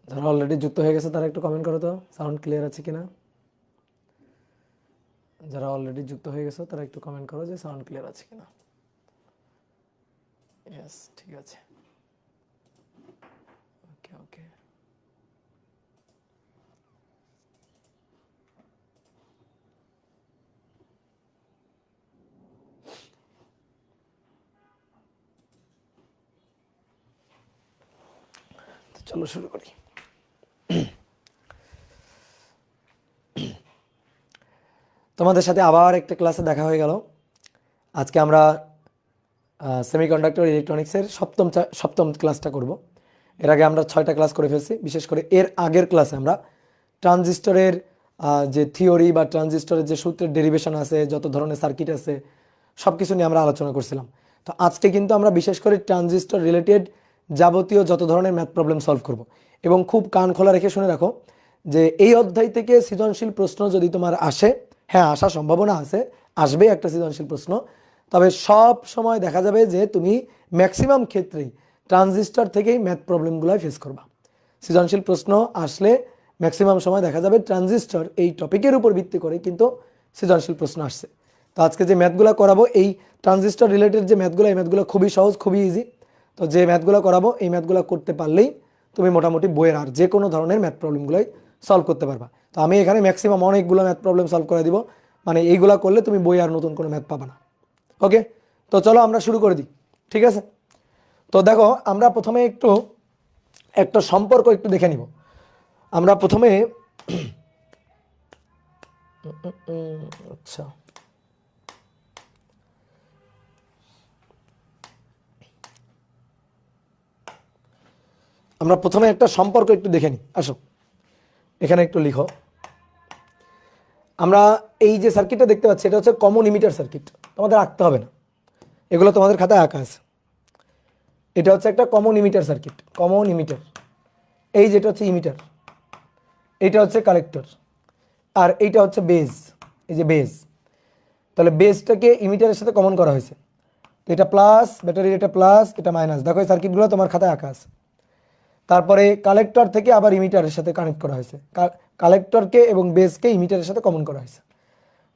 যারা অলরেডি যুক্ত হয়ে গেছে তারা একটু কমেন্ট করো তো সাউন্ড ক্লিয়ার আছে কিনা। যারা অলরেডি যুক্ত হয়ে গেছে তারা একটু কমেন্ট করো যে সাউন্ড ক্লিয়ার আছে কিনা। ইয়েস, ঠিক আছে। ওকে ওকে, চলো শুরু করি। তোমাদের সাথে আবার একটা ক্লাসে দেখা হয়ে গেল। আজকে আমরা সেমিকন্ডাক্টর ইলেকট্রনিক্সের সপ্তম ক্লাসটা করব। এর আগে আমরা 6টা ক্লাস করে ফেলছি। বিশেষ করে এর আগের ক্লাসে আমরা ট্রানজিস্টরের যে থিওরি বা ট্রানজিস্টরের যে সূত্রের ডেরিভেশন আছে, যত ধরনের সার্কিট আছে, সব কিছু নিয়ে আমরা আলোচনা করছিলাম। তো আজকে কিন্তু আমরা বিশেষ করে ট্রানজিস্টর রিলেটেড যাবতীয় যত ধরনের ম্যাথ প্রবলেম সলভ করব। এবং খুব কান খোলা রেখে শুনে রাখো যে এই অধ্যায় থেকে সৃজনশীল প্রশ্ন যদি তোমার আসে, হ্যাঁ আসার সম্ভাবনা আছে, আসবে একটা সৃজনশীল প্রশ্ন। তবে সব সময় দেখা যাবে যে তুমি ম্যাক্সিমাম ক্ষেত্রেই ট্রানজিস্টর থেকেই ম্যাথ প্রবলেমগুলো ফেস করবা। সৃজনশীল প্রশ্ন আসলে ম্যাক্সিমাম সময় দেখা যাবে ট্রানজিস্টর এই টপিকের উপর ভিত্তি করে কিন্তু সৃজনশীল প্রশ্ন আসছে। তো আজকে যে ম্যাথগুলো করাবো এই ট্রানজিস্টর রিলেটেড যে ম্যাথগুলো, এই ম্যাথগুলো খুবই সহজ, খুবই ইজি। তো যে ম্যাথগুলো করাবো এই ম্যাথগুলো করতে পারলেই তুমি মোটামুটি বইয়ের আর যে কোনো ধরনের ম্যাথ প্রবলেমগুলোই সলভ করতে পারবা। তো আমি এখানে ম্যাক্সিমাম অনেকগুলো ম্যাথ প্রবলেম সলভ করে দিব, মানে এইগুলো করলে তুমি বই আর নতুন কোনো ম্যাথ পাবা না। ওকে, তো চলো আমরা শুরু করে দিই। ঠিক আছে, তো দেখো আমরা প্রথমে একটা সম্পর্ক একটু দেখে নিব। আমরা প্রথমে আচ্ছা আমরা প্রথমে একটা সম্পর্ক একটু দেখে নিই। আসো এখানে একটু লিখো। আমরা এই যে সার্কিটটা দেখতে পাচ্ছি এটা হচ্ছে কমন ইমিটার সার্কিট। তোমাদের আঁকতে হবে না, এগুলো তোমাদের খাতায় আঁকা আছে। এটা হচ্ছে একটা common emitter circuit. Common emitter, এই যেটা হচ্ছে ইমিটার, এইটা হচ্ছে কালেক্টর, আর এইটা হচ্ছে বেজ। এই যে বেজ, তাহলে বেজটাকে ইমিটারের সাথে কমন করা হয়েছে। তো এটা প্লাস, ব্যাটারির এটা প্লাস, এটা মাইনাস। দেখো এই সার্কিটগুলো তোমার খাতায় আঁকা আছে। তারপরে কালেক্টর থেকে আবার ইমিটারের সাথে কানেক্ট করা হয়েছে। কালেক্টরকে এবং বেজকে ইমিটারের সাথে কমন করা হয়েছে।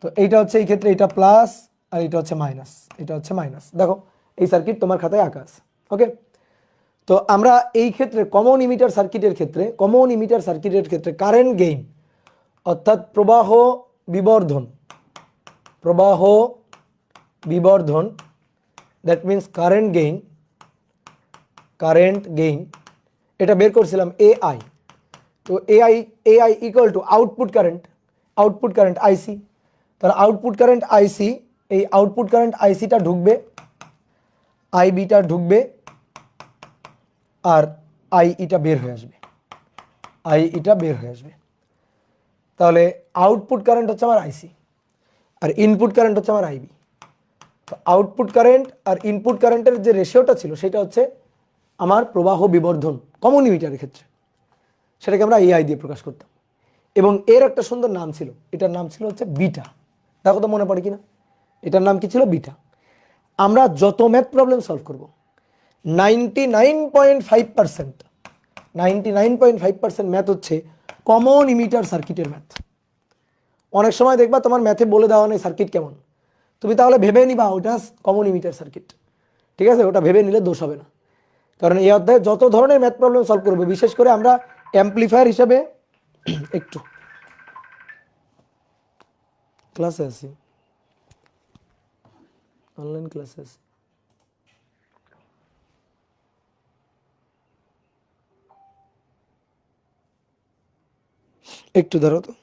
তো এইটা হচ্ছে এই ক্ষেত্রে এটা প্লাস, আর এটা হচ্ছে মাইনাস, এটা হচ্ছে মাইনাস। দেখো এই সার্কিট তোমার খাতায় আঁকা আছে। ওকে, তো আমরা এই ক্ষেত্রে কমন ইমিটার সার্কিটের ক্ষেত্রে কারেন্ট গেইন অর্থাৎ প্রবাহ বিবর্ধন, দ্যাট মিন্স কারেন্ট গেইন এটা বের করছিলাম এআই। তো AI equal to output current IC. তাহলে আউটপুট কারেন্ট আইসি, এই আউটপুট কারেন্ট আইসিটা ঢুকবে, আইবিটা ঢুকবে, আর আইইটা বের হয়ে আসবে। তাহলে আউটপুট কারেন্ট হচ্ছে আমার আইসি আর ইনপুট কারেন্ট হচ্ছে আমার আইবি। তো আউটপুট কারেন্ট আর ইনপুট কারেন্টের যে রেশিওটা ছিল সেটা হচ্ছে আমার প্রবাহ বিবর্ধন কমন ইমিটারের ক্ষেত্রে, সেটাকে আমরা এআই দিয়ে প্রকাশ করতাম। এবং এর একটা সুন্দর নাম ছিল, এটার নাম ছিল হচ্ছে বিটা। দেখো তো মনে পড়ে কিনা, এটার নাম কি ছিল? বিটা। আমরা যত ম্যাথ প্রবলেম সলভ করব 99.5% ম্যাথ হচ্ছে কমন ইমিটার সার্কিটের ম্যাথ। অনেক সময় দেখবা তোমার ম্যাথে বলে দেওয়া নেই সার্কিট কেমন, তুমি তাহলে ভেবে নিবা ওটা কমন ইমিটার সার্কিট। ঠিক আছে, ওটা ভেবে নিলে দোষ হবে না। কারণ এই অধ্যায়ে যত ধরনের ম্যাথ প্রবলেম সলভ করবো, বিশেষ করে আমরা অ্যাম্পলিফায়ার হিসাবে একটু ক্লাসে আছি, অনলাইন ক্লাসে আছি। একটু ধরো তো।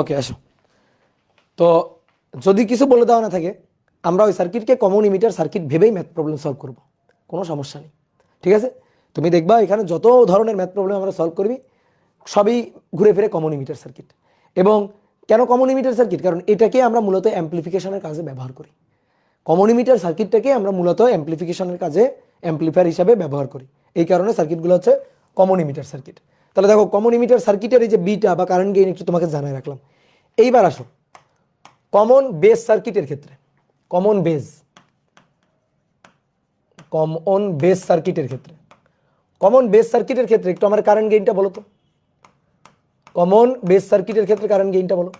ওকে আসো। তো যদি কিছু বলে দেওয়া না থাকে, আমরা ওই সার্কিটকে কমন ইমিটার সার্কিট ভেবেই ম্যাথ প্রবলেম সলভ করব, কোনো সমস্যা নেই। ঠিক আছে, তুমি দেখবা এখানে যত ধরনের ম্যাথ প্রবলেম আমরা সলভ করবি সবই ঘুরে ফিরে কমন ইমিটার সার্কিট। এবং কেন কমন ইমিটার সার্কিট? কারণ এটাকে আমরা মূলত অ্যাম্প্লিফিকেশনের কাজে ব্যবহার করি। কমন ইমিটার সার্কিটটাকে আমরা মূলত অ্যাম্প্লিফিকেশনের কাজে অ্যাম্প্লিফায়ার হিসাবে ব্যবহার করি, এই কারণে সার্কিটগুলো হচ্ছে কমন ইমিটার সার্কিট। তাহলে দেখো কমন ইমিটার সার্কিটের এই যে বিটা বা কারেন্ট গেইন একটু তোমাকে জানাই রাখলাম। এইবার আসো কমন বেস সার্কিটের ক্ষেত্রে, কমন বেস সার্কিটের ক্ষেত্রে, কমন বেস সার্কিটের ক্ষেত্রে একটু আমার কারেন্ট গেইনটা বলো তো। কমন বেস সার্কিটের ক্ষেত্রে কারেন্ট গেইনটা বলো।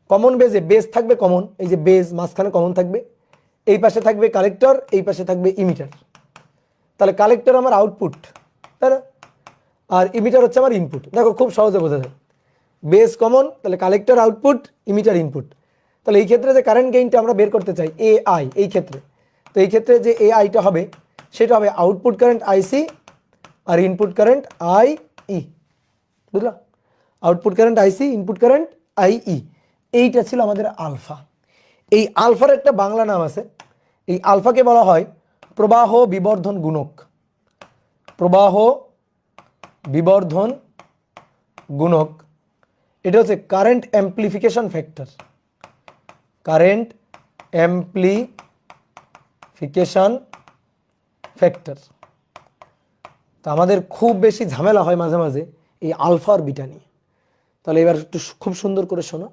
কমন বেজে বেস থাকবে কমন, এই যে বেস মাঝখানে কমন থাকবে, এই পাশে থাকবে কালেক্টর, এই পাশে থাকবে ইমিটার। তাহলে কালেক্টর আমার আউটপুট, তাই না? আর ইমিটার হচ্ছে আমার ইনপুট। দেখো খুব সহজে বোঝা যায়, বেস কমন, তাহলে কালেক্টর আউটপুট, ইমিটার ইনপুট। তাহলে এই ক্ষেত্রে যে কারেন্ট গেইনটা আমরা বের করতে চাই এ আই, এই ক্ষেত্রে তো এই ক্ষেত্রে যে এ আইটা হবে সেটা হবে আউটপুট কারেন্ট আইসি আর ইনপুট কারেন্ট আই ই। বুঝলা? Output current IC, input current I E. এইটা ছিল আমাদের আলফা। এই আলফার একটা বাংলা নাম আছে, এই আলফাকে বলা হয় প্রবাহ বিবর্ধন গুণক। প্রবাহ বিবর্ধন গুণক, এটা হচ্ছে current amplification factor. Current amplification factor. তো আমাদের খুব বেশি ঝামেলা হয় মাঝে মাঝে এই আলফা আর বিটা নিয়ে। তাহলে এবার একটু খুব সুন্দর করে শোনো,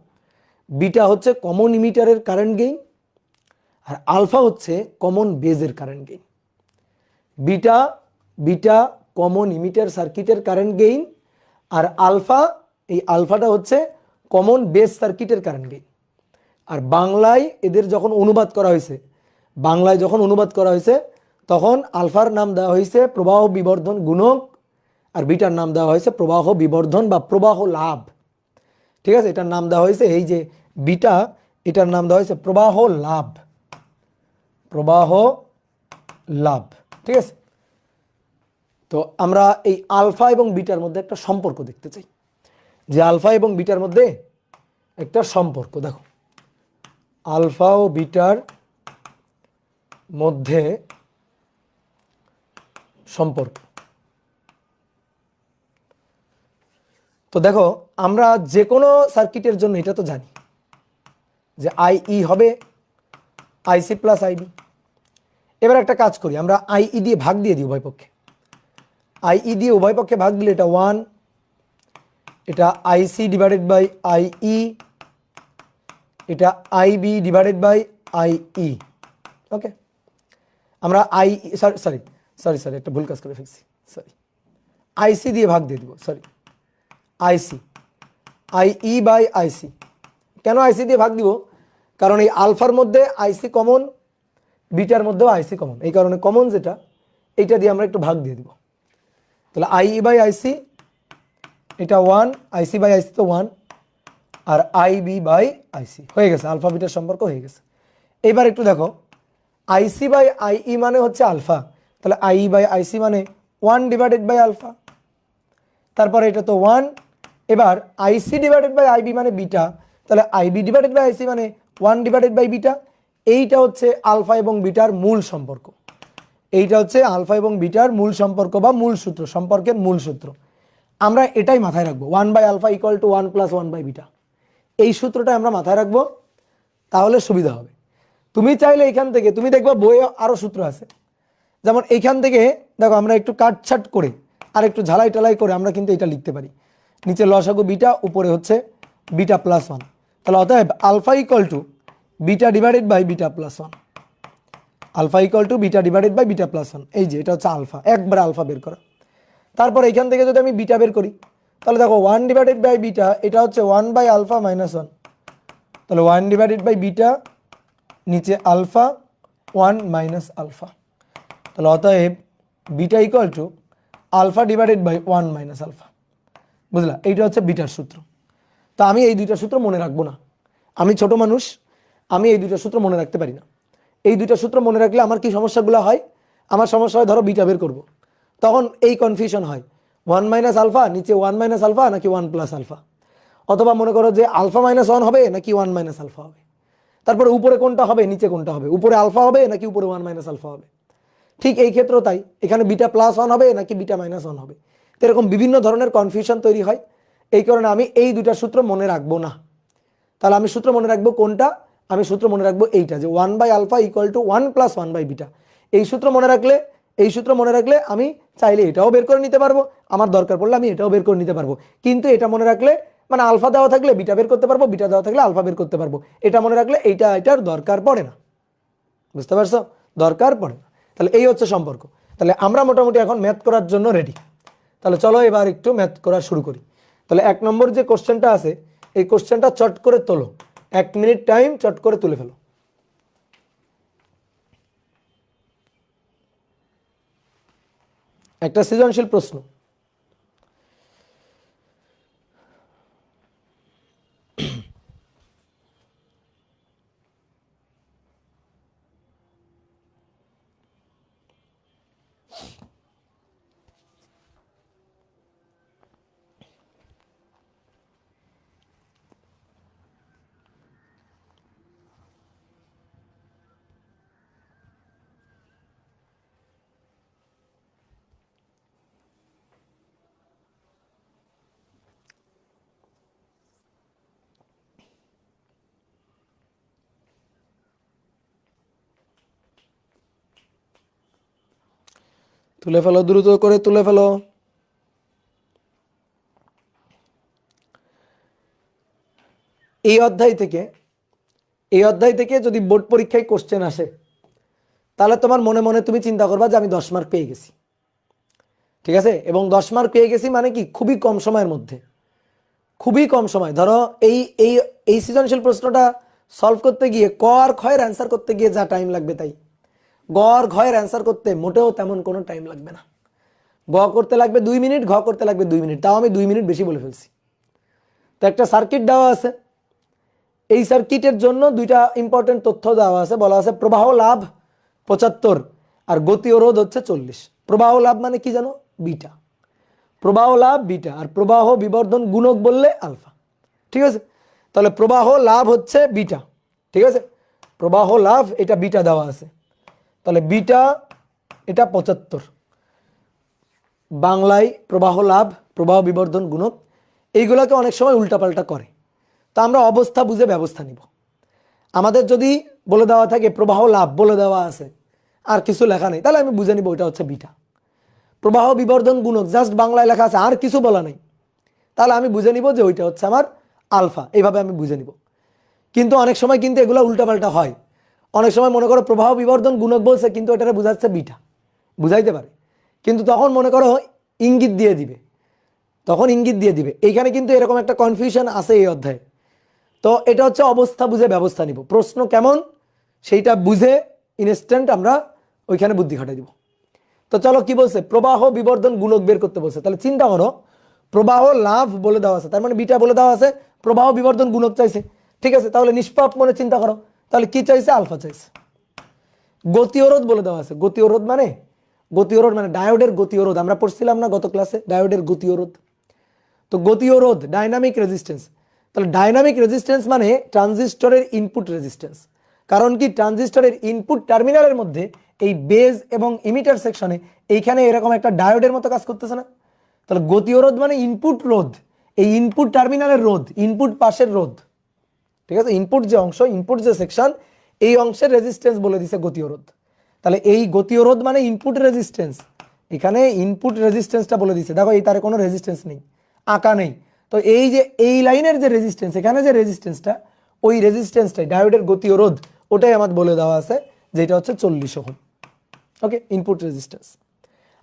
বিটা হচ্ছে কমন ইমিটারের কারেন্ট গেইন আর আলফা হচ্ছে কমন বেজের current gain. Beta common emitter সার্কিটের কারেন্ট গেইন আর আলফা, এই আলফাটা হচ্ছে কমন বেস সার্কিটের কারেন্ট গেইন। আর বাংলায় এদের যখন অনুবাদ করা হয়েছে, তখন আলফার নাম দেওয়া হয়েছে প্রবাহ বিবর্ধন গুণক আর বিটার নাম দেওয়া হয়েছে প্রবাহ বিবর্ধন বা প্রবাহ লাভ। ঠিক আছে, এটার নাম দেওয়া হয়েছে, এই যে বিটা, এটার নাম দেওয়া হয়েছে প্রবাহ লাভ। ঠিক আছে, তো আমরা এই আলফা এবং বিটার মধ্যে একটা সম্পর্ক দেখতে চাই, যে আলফা এবং বিটার মধ্যে একটা সম্পর্ক। দেখো আলফা ও বিটার মধ্যে সম্পর্ক। তো দেখো আমরা যে কোনো সার্কিটের জন্য এটা তো জানি যে আইই হবে আইসি প্লাস আইবি। এবার একটা কাজ করি, আমরা আইই দিয়ে ভাগ দিয়ে দিই উভয় পক্ষে। আইই দিয়ে উভয় পক্ষে ভাগ দিলে এটা 1, এটা আইসি ডিভাইডেড বাই আইই, এটা আইবি ডিভাইডেড বাই আইই। ওকে, আমরা সরি একটা ভুল কাজ করে ফেলছি, সরি, আইসি দিয়ে ভাগ দিয়ে দিব, সরি আইই বাই আইসি। কেন আইসি দিয়ে ভাগ দিব? কারণ এই আলফার মধ্যে আইসি কমন, বিটার মধ্যেও আইসি কমন, এই কারণে কমন যেটা এইটা দিয়ে আমরা একটু ভাগ দিয়ে দিব। তাহলে আইই বাই আইসি, এটা 1, আইসি বাই আইসি তো 1, আর আইবি বাই আইসি হয়ে গেছে, আলফা বিটার সম্পর্ক হয়ে গেছে। এবার একটু দেখো, আইসি বাই আইই মানে হচ্ছে আলফা, তাহলে আইই বাই আইসি মানে 1 ডিভাইডেড বাই আলফা, তারপরে এটা তো 1। এবার আইসি ডিভাইডেড বাই আইবি মানে বিটা, তাহলে আইবি ডিভাইডেড বাই আইসি মানে 1 ডিভাইডেড বাই বিটা। এইটা হচ্ছে আলফা এবং বিটার মূল সম্পর্ক। এইটা হচ্ছে আলফা এবং বিটার মূল সম্পর্ক বা মূল সূত্র, সম্পর্কের মূল সূত্র। আমরা এটাই মাথায় রাখবো, 1 by alpha equal to 1 plus 1 by beta. এই সূত্রটা আমরা মাথায় রাখবো, তাহলে সুবিধা হবে। তুমি চাইলে এখান থেকে, তুমি দেখবা বইয়ে আরও সূত্র আছে, যেমন এইখান থেকে দেখো আমরা একটু কাটছাট করে আর একটু ঝালাই টালাই করে আমরা কিন্তু এটা লিখতে পারি, নিচে লসাগু বিটা, উপরে হচ্ছে বিটা প্লাস 1। তাহলে অতএব alpha equal to beta divided by beta plus 1, alpha equal to beta divided by beta plus 1। এই যে এটা হচ্ছে আলফা, একবার আলফা বের করা। তারপর এখান থেকে যদি আমি বিটা বের করি, তাহলে দেখো 1 ডিভাইডেড বাই বিটা, এটা হচ্ছে 1 বাই আলফা মাইনাস 1, তাহলে 1 ডিভাইডেড বাই বিটা, নিচে আলফা 1 মাইনাস আলফা। তাহলে অতএব beta equal to alpha divided by 1 minus alpha. বুঝলা? এইটা হচ্ছে বিটার সূত্র। তা আমি এই দুইটা সূত্র মনে রাখবো না, আমি ছোট মানুষ, আমি এই দুইটা সূত্র মনে রাখতে পারি না। এই দুইটা সূত্র মনে রাখলে আমার কি সমস্যাগুলো হয়? আমার সমস্যা হয়, ধরো বিটা বের করব, তখন এই কনফিউশন হয় 1 মাইনাস আলফা, নিচে 1 মাইনাস আলফা নাকি 1 প্লাস আলফা, অথবা মনে করো যে আলফা মাইনাস 1 হবে নাকি 1 মাইনাস আলফা হবে, তারপরে উপরে কোনটা হবে নিচে কোনটা হবে, উপরে আলফা হবে নাকি উপরে 1 মাইনাস আলফা হবে। ঠিক এই ক্ষেত্রেও তাই, এখানে বিটা প্লাস ওয়ান হবে নাকি বিটা মাইনাস ওয়ান হবে, তো এরকম বিভিন্ন ধরনের কনফিউশন তৈরি হয়। এই কারণে আমি এই দুইটা সূত্র মনে রাখবো না। তাহলে আমি সূত্র মনে রাখবো কোনটা? আমি সূত্র মনে রাখবো এইটা, যে 1/α = 1 + 1/β। এই সূত্র মনে রাখলে, এই সূত্র মনে রাখলে আমি চাইলে এটাও বের করে নিতে পারবো, আমার দরকার পড়লে আমি এটাও বের করে নিতে পারবো। কিন্তু এটা মনে রাখলে, মানে আলফা দেওয়া থাকলে বিটা বের করতে পারবো, বিটা দেওয়া থাকলে আলফা বের করতে পারবো। এটা মনে রাখলে এটার দরকার পড়ে না। বুঝতে পারছো? দরকার পড়ে না। তাহলে এই হচ্ছে সম্পর্ক। তাহলে আমরা মোটামুটি এখন ম্যাথ করার জন্য রেডি। তাহলে চলো এবার একটু ম্যাথ করা শুরু করি। তাহলে 1 নম্বর যে কোশ্চেনটা আছে, এই কোশ্চেনটা চট করে তোলো, 1 মিনিট টাইম, চট করে তুলে ফেলো। একটা সৃজনশীল প্রশ্ন। তুলে ফেলো, দ্রুত করে তুলে ফেলো। এই অধ্যায় থেকে যদি বোর্ড পরীক্ষায় কোশ্চেন আসে, তাহলে তোমার মনে মনে তুমি চিন্তা করবা যে আমি 10 মার্ক পেয়ে গেছি। ঠিক আছে? এবং 10 মার্ক পেয়ে গেছি মানে কি, খুবই কম সময়ের মধ্যে, খুবই কম সময়। ধরো এই এই এই সৃজনশীল প্রশ্নটা সলভ করতে গিয়ে ক আর খ এর অ্যান্সার করতে গিয়ে যা টাইম লাগবে, তাই গ আর ঘ এর অ্যান্সার করতে মোটেও তেমন কোনো টাইম লাগবে না। গ করতে লাগবে 2 মিনিট, ঘ করতে লাগবে 2 মিনিট, তাও আমি 2 মিনিট বেশি বলে ফেলছি। তো একটা সার্কিট দেওয়া আছে, এই সার্কিটের জন্য দুইটা ইম্পর্টেন্ট তথ্য দেওয়া আছে। বলা আছে প্রবাহ লাভ 75 আর গতি ও রোধ হচ্ছে 40। প্রবাহ লাভ মানে কি জানো? বিটা। প্রবাহ লাভ বিটা, আর প্রবাহ বিবর্ধন গুণক বললে আলফা। ঠিক আছে? তাহলে প্রবাহ লাভ হচ্ছে বিটা। ঠিক আছে? প্রবাহ লাভ এটা বিটা দেওয়া আছে, তাহলে বিটা এটা 75, বাংলায় প্রবাহ লাভ, প্রবাহ বিবর্ধন গুণক, এইগুলোকে অনেক সময় উল্টাপাল্টা করে। তা আমরা অবস্থা বুঝে ব্যবস্থা নিব। আমাদের যদি বলে দেওয়া থাকে প্রবাহ লাভ বলে দেওয়া আছে, আর কিছু লেখা নেই, তাহলে আমি বুঝে নিব ওইটা হচ্ছে বিটা। প্রবাহ বিবর্ধন গুণক জাস্ট বাংলায় লেখা আছে, আর কিছু বলা নেই, তাহলে আমি বুঝে নিব যে ওইটা হচ্ছে আমার আলফা। এইভাবে আমি বুঝে নিব। কিন্তু অনেক সময় কিন্তু এগুলো উল্টাপাল্টা হয়। অনেক সময় মনে করো প্রবাহ বিবর্ধন গুণক বলছে, কিন্তু এটারে বোঝাচ্ছে বিটা, বুঝাইতে পারে, কিন্তু তখন মনে করো ইঙ্গিত দিয়ে দিবে, তখন ইঙ্গিত দিয়ে দিবে। এইখানে কিন্তু এরকম একটা কনফিউশন আছে এই অধ্যায়ে। তো এটা হচ্ছে অবস্থা বুঝে ব্যবস্থা নিব। প্রশ্ন কেমন সেইটা বুঝে ইনস্ট্যান্ট আমরা ওইখানে বুদ্ধি খাটাই দিব। তো চলো কি বলছে, প্রবাহ বিবর্ধন গুণক বের করতে বলছে। তাহলে চিন্তা করো, প্রবাহ লাভ বলে দেওয়া আছে, তার মানে বিটা বলে দেওয়া আছে, প্রবাহ বিবর্ধন গুণক চাইছে। ঠিক আছে? তাহলে নিষ্পাপ মনে চিন্তা করো, তাহলে কি চাইছে? আলফা চাইছে। গতি অরোধ বলে দেওয়া আছে। গতি অরোধ মানে ডায়োডের গতি অরোধ। আমরা পড়ছিলাম না গত ক্লাসে ডায়োডের গতি অরোধ। তো গতি অরোধ ডাইনামিক রেজিস্ট্যান্স। তাহলে ডাইনামিক রেজিস্ট্যান্স মানে ট্রানজিস্টরের ইনপুট রেজিস্ট্যান্স। কারণ কি, ট্রানজিস্টরের ইনপুট টার্মিনালের মধ্যে এই বেজ এবং ইমিটার সেকশনে এইখানে এরকম একটা ডায়োডের মতো কাজ করতেছে না? তাহলে গতি অরোধ মানে ইনপুট রোধ, এই ইনপুট টার্মিনালের রোধ, ইনপুট পাশের রোধ। ঠিক আছে? ইনপুট যে অংশ, ইনপুট যে সেকশন, এই অংশের রেজিস্ট্যান্স বলে দিছে গতি অরোধ। তাহলে এই গতি অরোধ মানে ইনপুট রেজিস্ট্যান্স, এখানে ইনপুট রেজিস্ট্যান্সটা বলে দিছে। দেখো এই তারে কোনো রেজিস্ট্যান্স নেই, আঁকা নেই। তো এই যে এই লাইনের যে রেজিস্ট্যান্স, এখানে যে রেজিস্ট্যান্সটা, ওই রেজিস্ট্যান্সটাই ডায়োডের গতি অরোধ, ওটাই আমার বলে দেওয়া আছে যেটা হচ্ছে 40 ওহম। ওকে, ইনপুট রেজিস্ট্যান্স।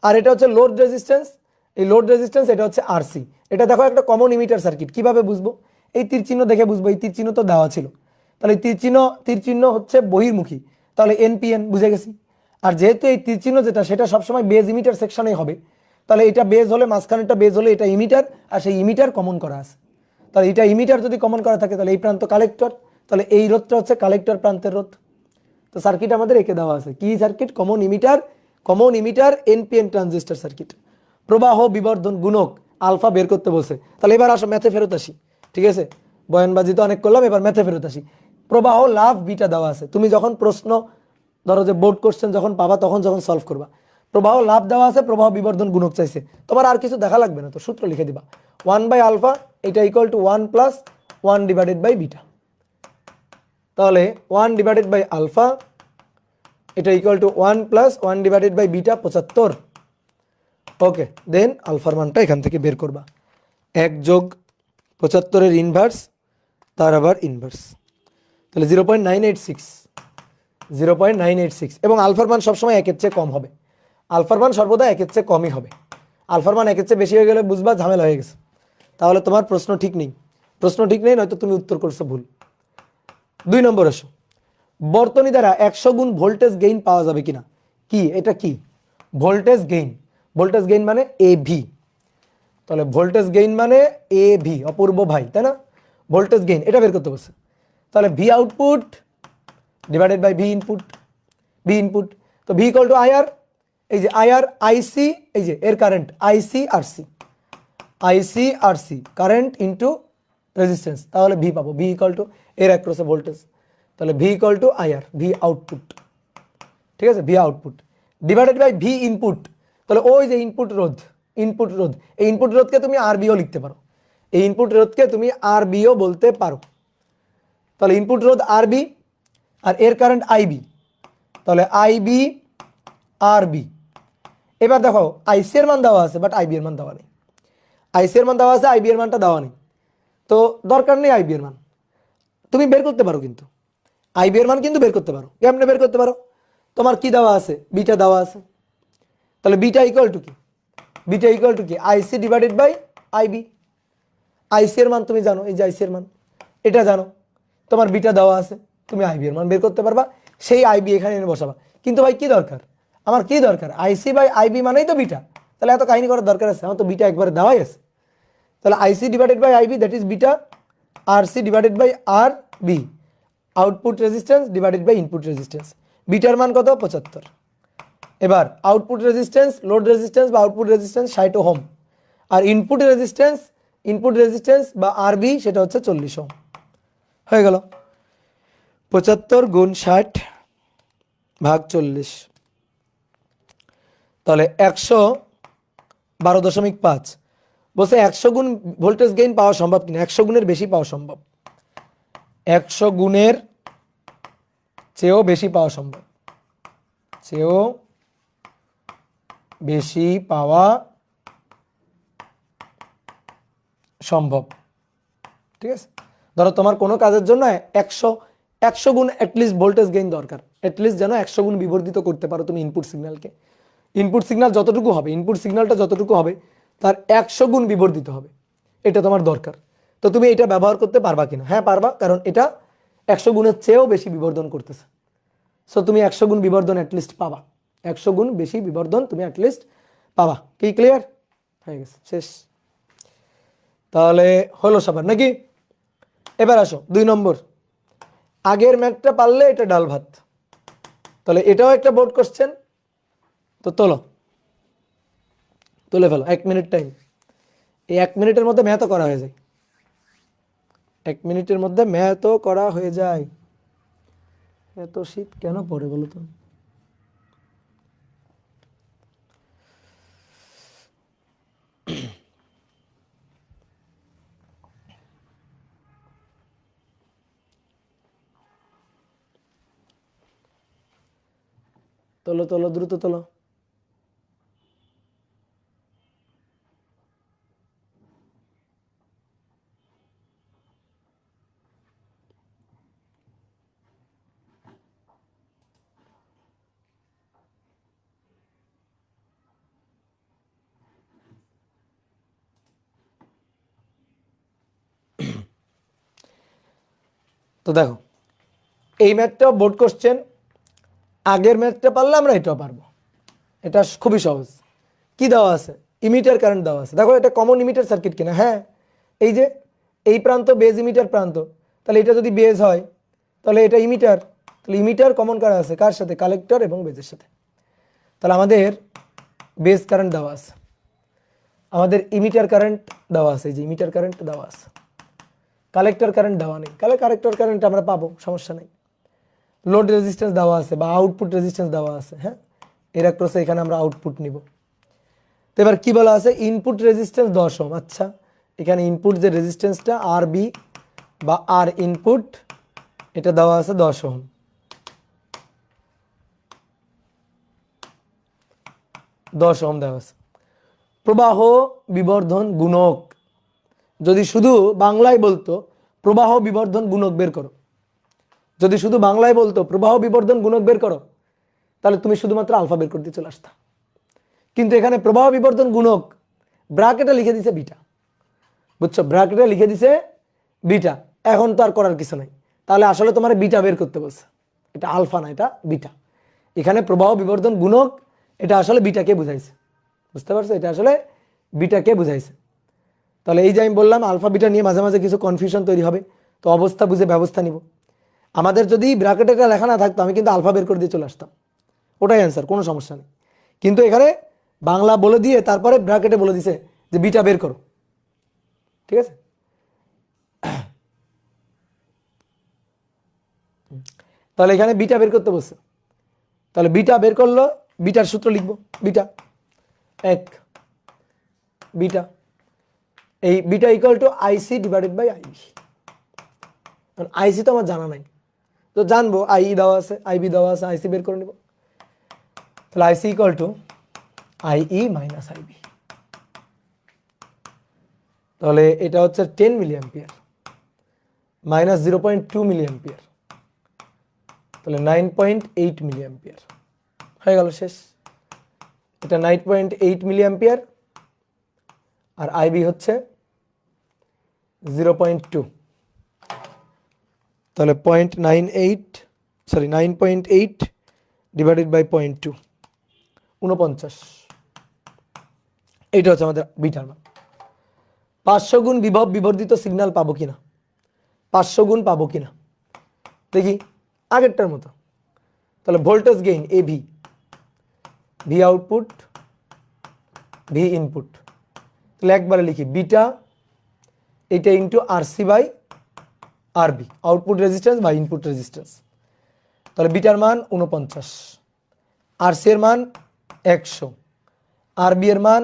আর এটা হচ্ছে লোড রেজিস্ট্যান্স। এই লোড রেজিস্ট্যান্স এটা হচ্ছে আরসি। এটা দেখো একটা কমন ইমিটার সার্কিট। কিভাবে বুঝবো? এই তীর চিহ্ন দেখে বুঝবো। এই তীর চিহ্ন তো দেওয়া ছিল, তাহলে তীর চিহ্ন হচ্ছে বহির্মুখী, তাহলে এনপিএন বুঝে গেছি। আর যেহেতু এই তীর চিহ্ন যেটা, সেটা সবসময় বেজ ইমিটার সেকশনে হবে, তাহলে এটা বেজ হলে, মাঝখানেটা বেজ হলে এটা ইমিটার, আর সেই ইমিটার কমন করা আছে। তাহলে এটা ইমিটার যদি কমন করা থাকে, তাহলে এই প্রান্ত কালেক্টর, তাহলে এই রোধটা হচ্ছে কালেক্টর প্রান্তের রোধ। তো সার্কিট আমাদের এঁকে দেওয়া আছে। কি circuit? Common emitter NPN transistor circuit. প্রবাহ বিবর্ধন গুণক আলফা বের করতে বলছে। তাহলে এবার আসো ম্যাথে ফেরত আসি। ঠিক আছে? বয়ানবাজি তো অনেক করলাম, এবার ম্যাথে ফেরত আসি। প্রবাহ লাভ বিটা দেওয়া আছে। তুমি যখন প্রশ্ন ধরো যে বোর্ড কোশ্চেন যখন পাবা তখন যখন সলভ করবা, প্রবাহ লাভ দেওয়া আছে, প্রবাহ বিবর্ধন গুণক চাইছে, তোমার আর কিছু দেখা লাগবে না, তো সূত্র লিখে দিবা 1/α এটা equal to 1 plus 1 divided by beta. তাহলে 1 ডিভাইডেড বাই আলফা এটা equal to 1 plus 1 divided by beta 75। Okay, then আলফার মানটা এখান থেকে বের করবা, 1 যোগ 75 এর ইনভার্স তার আবার ইনভার্স, তাহলে 0.986 এবং আলফার মান সবসময় 1 এর চেয়ে কম হবে, আলফার মান সর্বদা 1 এর চেয়ে কমই হবে। আলফার মান 1 এর চেয়ে বেশি হয়ে গেলে বুঝবা ঝামেলা হয়ে গেছে, তাহলে তোমার প্রশ্ন ঠিক নেই, নয়তো তুমি উত্তর করছো ভুল। 2 নম্বর আসো, বর্তনী দ্বারা 100 গুণ ভোল্টেজ গেইন পাওয়া যাবে কিনা। কি এটা, কি ভোল্টেজ গেইন, ভোল্টেজ গেইন মানে এভি, তাহলে ভোল্টেজ গেইন মানে এভি, অপূর্ব ভাই তাই না, ভোল্টেজ গেইন এটা বের করতে বলছে। তাহলে V output divided by V input, তো ভি ইকুয়াল টু আইআর, এই যে আইআর আইসি, এই যে এর current IC R C current into resistance, তাহলে ভি পাবো, ভি ইকুয়াল টু এর অ্যাক্রসে ভোল্টেজ, তাহলে V equal to IR, V output, ঠিক আছে, V output divided by V input, তাহলে ওই যে ইনপুট রোধ, এই ইনপুট রোধকে তুমি আরবিও লিখতে পারো, এই ইনপুট রোধকে তুমি আরবিও বলতে পারো, তাহলে ইনপুট রোধ আরবি আর এর কারেন্ট আইবি, তাহলে আইবি আরবি। এবার দেখো আইসি এর মান দেওয়া আছে বাট আইবি এর মান দেওয়া নেই, আইসি এর মান দেওয়া আছে, আইবি এর মানটা দেওয়া নেই, তো দরকার নেই আইবি এর মান, তুমি বের করতে পারো, কিন্তু আইবি এর মান কিন্তু বের করতে পারো, কেমনে বের করতে পারো, তোমার কি দেওয়া আছে, বিটা দেওয়া আছে, তাহলে বিটা ইকুয়াল টু কি, আইসি ডিভাইডেড বাই আইবি, আইসি এর মান তুমি জানো, এই যে আইসি এর মান এটা জানো, তোমার বিটা দেওয়া আছে, তুমি আইবি এর মান বের করতে পারবা, সেই আইবি এখানে এনে বসাবা। কিন্তু ভাই কি দরকার, আমার কি দরকার, আইসি বাই আইবি মানেই তো বিটা, তাহলে এত কাহিনী করার দরকার আছে, আমার তো বিটা একবারে দেওয়াই আছে, তাহলে IC divided by IB that is beta, R C divided by R B, output resistance divided by input resistance, বিটার মান কত 75, এবার আউটপুট রেজিস্ট্যান্স, লোড রেজিস্ট্যান্স বা আউটপুট রেজিস্ট্যান্স 60 ওহম, আর ইনপুট রেজিস্ট্যান্স বা আরবি সেটা হচ্ছে 40 ওহম, হয়ে গেল 75 গুণ 60 ভাগ 40, তাহলে 112.5, বলছে 100 গুণ ভোল্টেজ গেইন পাওয়া সম্ভব কিনা, 100 গুণের বেশি পাওয়া সম্ভব, 100 গুণের চেয়েও বেশি পাওয়া সম্ভব, চেয়েও বেশি পাওয়া সম্ভব, ঠিক আছে। ধরো তোমার কোনো কাজের জন্য 100 গুণ অ্যাটলিস্ট ভোল্টেজ গেইন দরকার, অ্যাটলিস্ট যেন 100 গুণ বিবর্ধিত করতে পারো তুমি ইনপুট সিগন্যালকে, ইনপুট সিগন্যাল যতটুকু হবে, ইনপুট সিগন্যালটা যতটুকু হবে তার 100 গুণ বিবর্ধিত হবে, এটা তোমার দরকার। তো তুমি এটা ব্যবহার করতে পারবা কিনা, হ্যাঁ পারবা, কারণ এটা 100 গুণের চেয়েও বেশি বিবর্ধন করতেছে, সো তুমি 100 গুণ বিবর্ধন অ্যাটলিস্ট পাবা, 100 গুণ বেশি বিবর্ধন তুমি অ্যাটলিস্ট পাবা, কি ক্লিয়ার হয়ে গেছে, শেষ, তাহলে হলো সবার নাকি। এবার আসো 2 নম্বর, আগের ম্যাথটা পারলে এটা ডাল ভাত, তাহলে এটাও একটা বোর্ড কোশ্চেন, তো তুলে ফেলো, 1 মিনিট টাইম, এই 1 মিনিটের মধ্যে ম্যাথও করা হয়ে যায়, 1 মিনিটের মধ্যে ম্যাথও করা হয়ে যায়, এত শীত কেন পড়ে বলো তো, তোলো দ্রুত তোলো। তো দেখো এই ম্যাথটাও বোর্ড কোশ্চেন, আগের ম্যাথটা পারলে আমরা এটাও পারবো, এটা খুবই সহজ। কি দেওয়া আছে, ইমিটার কারেন্ট দেওয়া আছে, দেখো এটা কমন ইমিটার সার্কিট কিনা, হ্যাঁ এই যে এই প্রান্ত বেজ ইমিটার প্রান্ত, তাহলে এটা যদি বেজ হয় তাহলে এটা ইমিটার, তাহলে ইমিটার কমন কারা আছে কার সাথে, কালেক্টর এবং বেজের সাথে, তাহলে আমাদের বেজ কারেন্ট দেওয়া আছে, আমাদের ইমিটার কারেন্ট দেওয়া আছে, এই যে ইমিটার কারেন্ট দেওয়া আছে, কালেক্টর কারেন্ট দেওয়া নেই, কালেক্টর কারেন্ট আমরা পাবো, সমস্যা নেই। লোড রেজিস্ট্যান্স দেওয়া আছে বা আউটপুট রেজিস্ট্যান্স দেওয়া আছে, হ্যাঁ, এর ক্রসে এখানে আমরা আউটপুট নিব। তো এবার কি বলা আছে, ইনপুট রেজিস্ট্যান্স 10 ওহম। আচ্ছা, এখানে ইনপুট যে রেজিস্ট্যান্সটা আর বি বা আর ইনপুট, এটা দেওয়া আছে 10 ওহম। দেওয়া আছে। প্রবাহ বিবর্ধন গুণক, যদি শুধু বাংলায় বলতো প্রবাহ বিবর্ধন গুণক বের করো, যদি শুধু বাংলায় বলতো প্রবাহ বিবর্ধন গুণক বের করো, তাহলে তুমি শুধুমাত্র আলফা বের করতে চলে আসতা। কিন্তু এখানে প্রবাহ বিবর্ধন গুণক ব্র্যাকেটে লিখে দিছে বিটা, বুঝছো, ব্র্যাকেটে লিখে দিছে বিটা। এখন তো আর করার কিছু নাই, তাহলে আসলে তোমার বিটা বের করতে বলছে, এটা আলফা না, এটা বিটা। এখানে প্রবাহ বিবর্ধন গুণক, এটা আসলে বিটাকে বুঝাইছে, বুঝতে পারছো, এটা আসলে বিটাকে বুঝাইছে। তাহলে এই যে আমি বললাম আলফা বিটা নিয়ে মাঝে মাঝে কিছু কনফিউশন তৈরি হবে, তো অবস্থা বুঝে ব্যবস্থা নিব। আমাদের যদি ব্র্যাকেটে এটা লেখা না থাকতো, আমি কিন্তু আলফা বের করে দিয়ে চলে আসতাম, ওটাই অ্যান্সার, কোনো সমস্যা নেই। কিন্তু এখানে বাংলা বলে দিয়ে তারপরে ব্র্যাকেটে বলে দিছে যে বিটা বের করো, ঠিক আছে। তাহলে এখানে বিটা বের করতে বলছে, তাহলে বিটা বের করলো, বিটার সূত্র লিখবো, বিটা এক বিটা, এই beta equal to IC divided by IB. IC তো আমার জানা নাই, তো জানবো আই দেওয়া আছে, আইবি দেওয়া আছে, আইসি বের করে নিব। তাহলে IC equal to IE minus IB. তাহলে এটা হচ্ছে 10 milliampere minus 0.2 milliampere, তাহলে 9.8 মিলি অ্যাম্পিয়ার হয়ে গেল, শেষ। এটা 9.8 মিলি অ্যাম্পিয়ার, আর আইবি হচ্ছে 0.2, তাহলে 9.8 ডিভাইডেড বাই 0.2, 49। এইটা হচ্ছে আমাদের বিটার মান। 500 গুণ বিভব বিবর্ধিত সিগন্যাল পাবো কিনা, 500 গুণ পাবো কিনা দেখি, আগেরটার মতো। তাহলে voltage gain AV, V output, V input, তাহলে একবারে লিখি বিটা এটা into RC by RB, output resistance বা ইনপুট রেজিস্ট্যান্স। তাহলে বিটার মান 49, আরসি এর মান 100, আরবি এর মান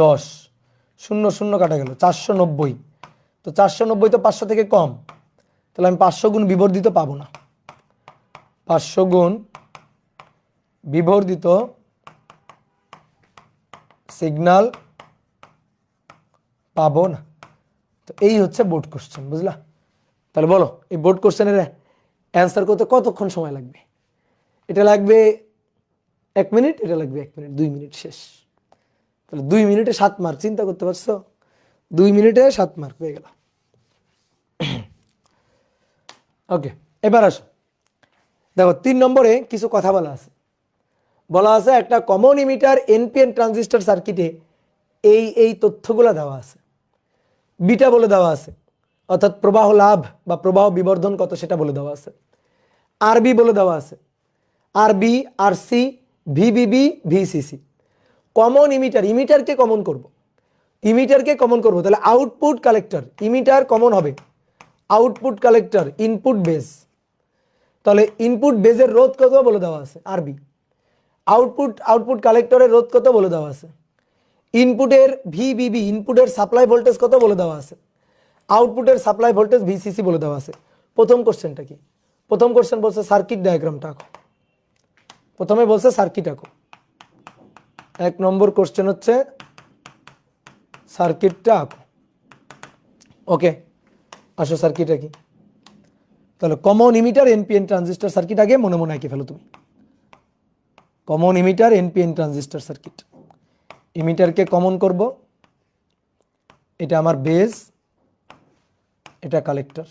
10, 0 0 কাটা গেল 490। তো 490 তো 500 থেকে কম, তাহলে আমি 500 গুণ বিবর্ধিত পাবো না, 500 গুণ বিবর্ধিত সিগন্যাল পাবো না। তো এই হচ্ছে বোর্ড কোশ্চেন, বুঝলা। তাহলে বলো এই বোর্ড কোশ্চেনের অ্যান্সার করতে কতক্ষণ সময় লাগবে? এটা লাগবে 1 মিনিট, এটা লাগবে 1 মিনিট, 2 মিনিট, শেষ। তাহলে 2 মিনিটে 7 মার্ক, চিন্তা করতে পারছো, 2 মিনিটে 7 মার্ক পেয়ে গেল। ওকে, এবার আসো, দেখো 3 নম্বরে কিছু কথা বলা আছে একটা কমন ইমিটার এনপিএন ট্রানজিস্টর সার্কিটে এই তথ্যগুলো দেওয়া আছে, বিটা বলে দেওয়া আছে, অর্থাৎ প্রবাহ লাভ বা প্রবাহ বিবর্ধন কত সেটা বলে দেওয়া আছে, আরবি বলে দেওয়া আছে, RB, RC, VBB, VCC. Common emitter, ইমিটারকে কমন করব, ইমিটারকে কমন করব, তাহলে আউটপুট কালেক্টর, ইমিটার কমন হবে, আউটপুট কালেক্টর, ইনপুট বেজ। তাহলে ইনপুট বেজের রোধ কত বলে দেওয়া আছে আরবি, আউটপুট কালেক্টরের রোধ কত বলে দেওয়া আছে, ইনপুটের ভিবিবি, ইনপুটের সাপ্লাই ভোল্টেজ কত বলে দেওয়া আছে, আউটপুটের সাপ্লাই ভোল্টেজ ভিসিসি বলে দেওয়া আছে। প্রথম কোশ্চেনটা কি? প্রথম কোশ্চেন বলছে সার্কিট ডায়াগ্রামটা আঁকো, প্রথমে বলছে সার্কিট আঁকো। 1 নম্বর কোশ্চেন হচ্ছে সার্কিটটা আঁকো। ওকে, আসো সার্কিট আঁকি। তাহলে common emitter NPN transistor circuit আগে মনে মনে এঁকে ফেলো তুমি। Common emitter NPN transistor circuit, ইমিটারকে কমন করব, এটা আমার বেজ, এটা কালেক্টর,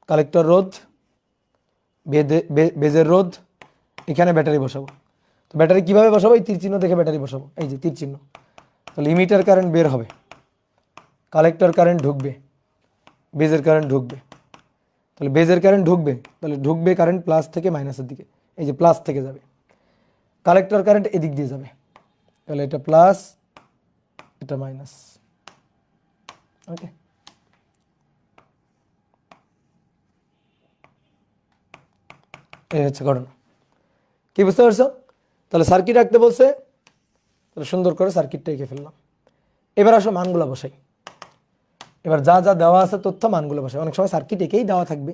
কালেক্টর রোধ, বেজের রোধ, এখানে ব্যাটারি বসাবো। তো ব্যাটারি কিভাবে বসাবো? এই তীর চিহ্ন দেখে ব্যাটারি বসাবো, এই যে তীর চিহ্ন। তাহলে ইমিটার কারেন্ট বের হবে, কালেক্টর কারেন্ট ঢুকবে, বেজের কারেন্ট ঢুকবে। তাহলে বেজের কারেন্ট ঢুকবে, তাহলে ঢুকবে কারেন্ট প্লাস থেকে মাইনাসের দিকে, এই যে প্লাস থেকে যাবে। কালেক্টর কারেন্ট এদিক দিয়ে যাবে, তাহলে এটা প্লাস, এটা মাইনাস। ওকে, এই হচ্ছে ঘটনা। কি বুঝতে পারছো? তাহলে সার্কিট আঁকতে বলছে, তাহলে সুন্দর করে সার্কিটটা এঁকে ফেললাম। এবার আসো মানগুলো বসাই। এবার যা যা দেওয়া আছে তথ্য মানগুলো বসাই। অনেক সময় সার্কিট এঁকেই দেওয়া থাকবে।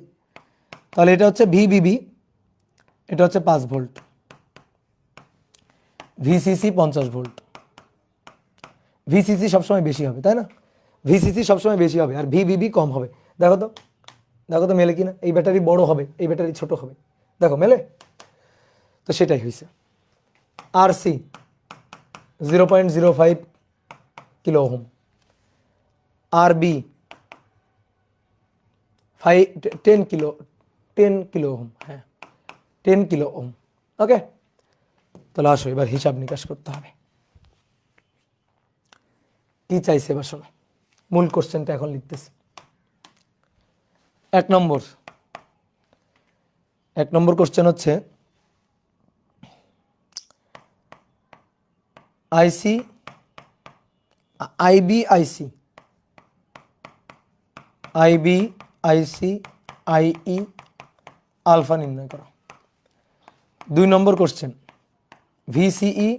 তাহলে এটা হচ্ছে ভিবিবি, এটা হচ্ছে 5 ভোল্ট, ভিসিসি 50 ভোল্ট। ভিসিসি সবসময় বেশি হবে, তাই না? ভিসিসি সবসময় বেশি হবে আর ভিবিবি কম হবে। দেখো তো, দেখো তো মেলে কিনা। এই ব্যাটারি বড় হবে, এই ব্যাটারি ছোট হবে, দেখো মেলে। তো সেটাই হয়েছে। আর সি 0.05 কিলো ওহম, আর বি 10 কিলো ওহম, হ্যাঁ 10 কিলো ওহম। ওকে, তাহলে আসো এবার হিসাব নিকাশ করতে হবে। কি চাইছে এবার শোনো, মূল কোশ্চেনটা এখন লিখতেছি। 1 নম্বর কোশ্চেন হচ্ছে আইসি আইবি আইসি আইই আলফা নির্ণয় করো। 2 নম্বর কোশ্চেন ভিসিই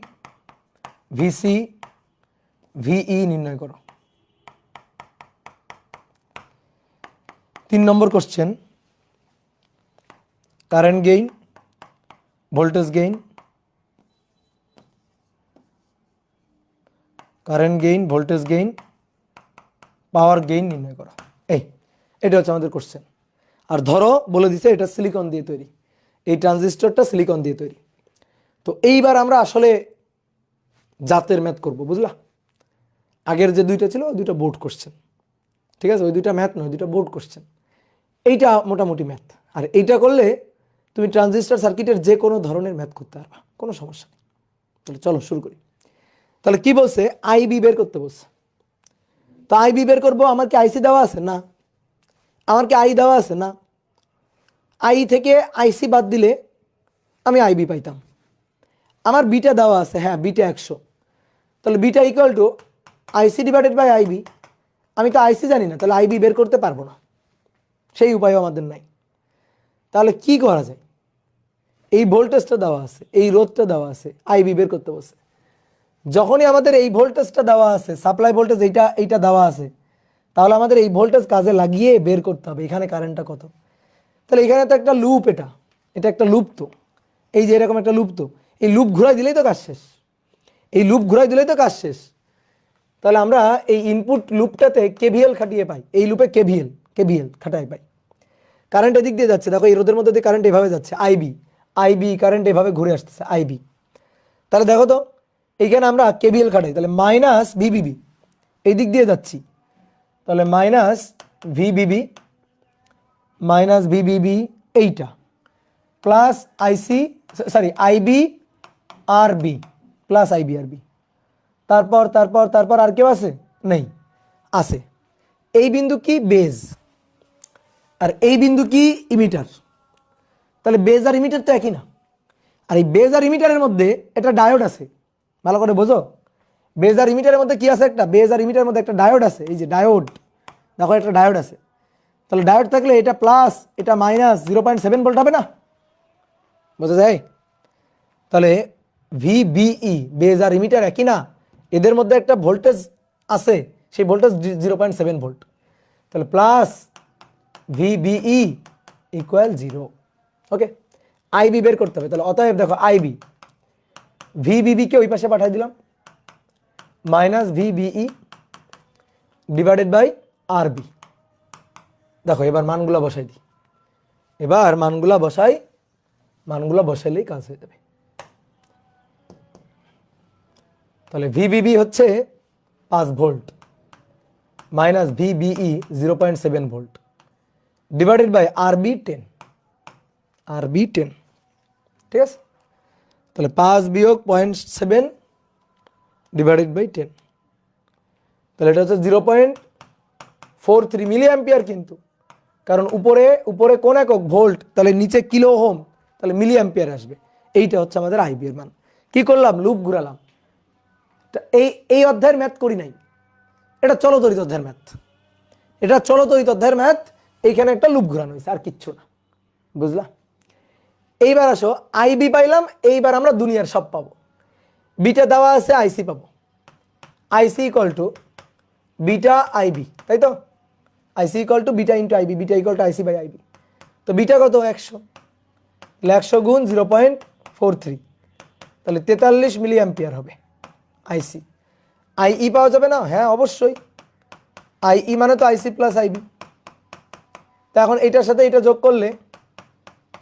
ভিই নির্ণয় করো। 3 নম্বর question current gain, voltage gain, power gain নির্ণয় করো। এটা হচ্ছে আমাদের কোশ্চেন। আর ধরো বলে দিছে এটা সিলিকন দিয়ে তৈরি, এই ট্রানজিস্টরটা সিলিকন দিয়ে তৈরি। তো এইবার আমরা আসলে জাতের ম্যাথ করব, বুঝলা? আগের যে 2টা ছিল ওই 2টা বোর্ড কোশ্চেন, ঠিক আছে? ওই 2টা ম্যাথ নয়, 2টা বোর্ড কোশ্চেন। এইটা মোটামুটি ম্যাথ। আর এইটা করলে তুমি ট্রানজিস্টর সার্কিটের যে কোনো ধরনের ম্যাথ করতে পারবা, কোনো সমস্যা নেই। তাহলে চলো শুরু করি। তাহলে কি বলছে? আইবি বের করতে বলছে। তো আইবি বের করবো, আমার কি আইসি দেওয়া আছে? না। আমার কি আই দেওয়া আছে? না। আই থেকে আইসি বাদ দিলে আমি আইবি পাইতাম। আমার বিটা দেওয়া আছে, হ্যাঁ বিটা 100। তাহলে beta equal to IC divided by IB. আমি তো আইসি জানি না, তাহলে আইবি বের করতে পারবো না, সেই উপায়ও আমাদের নাই। তাহলে কি করা যায়? এই ভোল্টেজটা দেওয়া আছে, এই রোধটা দেওয়া আছে, আইবি বের করতে বলছে। যখনই আমাদের এই ভোল্টেজটা দেওয়া আছে, সাপ্লাই ভোল্টেজ এইটা দেওয়া আছে, তাহলে আমাদের এই ভোল্টেজ কাজে লাগিয়ে বের করতে হবে এখানে কারেন্টটা কত। তাহলে এখানে তো একটা লুপ, এটা একটা লুপ। তো এই যে এরকম একটা লুপ, তো এই লুপ ঘুরাই দিলেই তো কাজ শেষ, এই লুপ ঘুরাই দিলেই তো কাজ শেষ। তাহলে আমরা এই ইনপুট লুপটাতে কেভিএল খাটিয়ে পাই, এই লুপে কেভিএল খাটাই পাই। কারেন্ট এদিক দিয়ে যাচ্ছে, দেখো এই রোদের মধ্যে দিয়ে কারেন্ট এভাবে যাচ্ছে, আইবি কারেন্ট এভাবে ঘুরে আসতেছে, আইবি। তাহলে দেখো তো এইখানে আমরা কেভিএল খাটাই, তাহলে মাইনাস ভিবিবি এই দিক দিয়ে যাচ্ছি, তাহলে মাইনাস ভিবিবি এইটা প্লাস আইবি আরবি প্লাস আইবি আরবি। তারপর আর কেউ আছে? নেই। আছে। এই বিন্দু কি? বেজ। আর এই বিন্দু কি? ইমিটার। তাহলে বেজ আর ইমিটার তো একই না। আর এই বেজ আর ইমিটারের মধ্যে একটা ডায়োড আছে, ভালো করে বোঝো। বেজ আর ইমিটারের মধ্যে কি আছে? বেজ আর ইমিটারের মধ্যে একটা ডায়োড আছে, এই যে ডায়োড, দেখো একটা ডায়োড আছে। তাহলে ডায়োড থাকলে এটা প্লাস এটা মাইনাস 0.7 ভোল্ট হবে না? বোঝা যায়? তাহলে ভিবিই বেজ আর ইমিটার একই না, এদের মধ্যে একটা ভোল্টেজ আছে, সেই ভোল্টেজ 0.7 ভোল্ট। তাহলে প্লাস ভিবিই ইকুয়াল 0। ওকে, আইবি বের করতে হবে। তাহলে অতএব দেখো আইবি ভিবিবিকে ওই পাশে পাঠিয়ে দিলাম, মাইনাস ভিবিই ডিভাইডেড বাই আরবি। দেখো এবার মানগুলা বসাই দিই, মানগুলা বসাইলেই কাজ হয়ে যাবে। তাহলে ভিবিবি হচ্ছে 5 volt minus VBE 0.7 volt divided by RB 10, ঠিক আছে? তাহলে 5 বিয়োগ 0.7 ডিভাইডেড বাই 10, তাহলে এটা হচ্ছে 0.43 মিলি অ্যাম্পিয়ার। কিন্তু কারণ উপরে কোন একক? ভোল্ট, তাহলে নিচে কিলো ওহম, তাহলে মিলি অ্যাম্পিয়ার আসবে। এইটা হচ্ছে আমাদের আইবি এর মান। কি করলাম? লুপ ঘুরালাম। এই অধ্যায়ের ম্যাথ করি নাই, এটা চলতরিত অধ্যায়ের ম্যাথ, এইখানে একটা লুপ ঘুরানো হয়েছে, আর কিচ্ছু না, বুঝলা? এইবার আসো আইবি পাইলাম, এইবার আমরা দুনিয়ার সব পাবো। বিটা দেওয়া আছে, আইসি পাবো, IC equal to beta IB, তাই তো? IC equal to beta into IB, beta equal to IC by IB. তো বিটা কত? 100, 100 গুণ 0.43, তাহলে 43 মিলি অ্যাম্পিয়ার হবে আইসি। আইই পাওয়া যাবে না? হ্যাঁ অবশ্যই, আইই মানে তো আইসি প্লাস আইবি। তো এখন এটার সাথে এটা যোগ করলে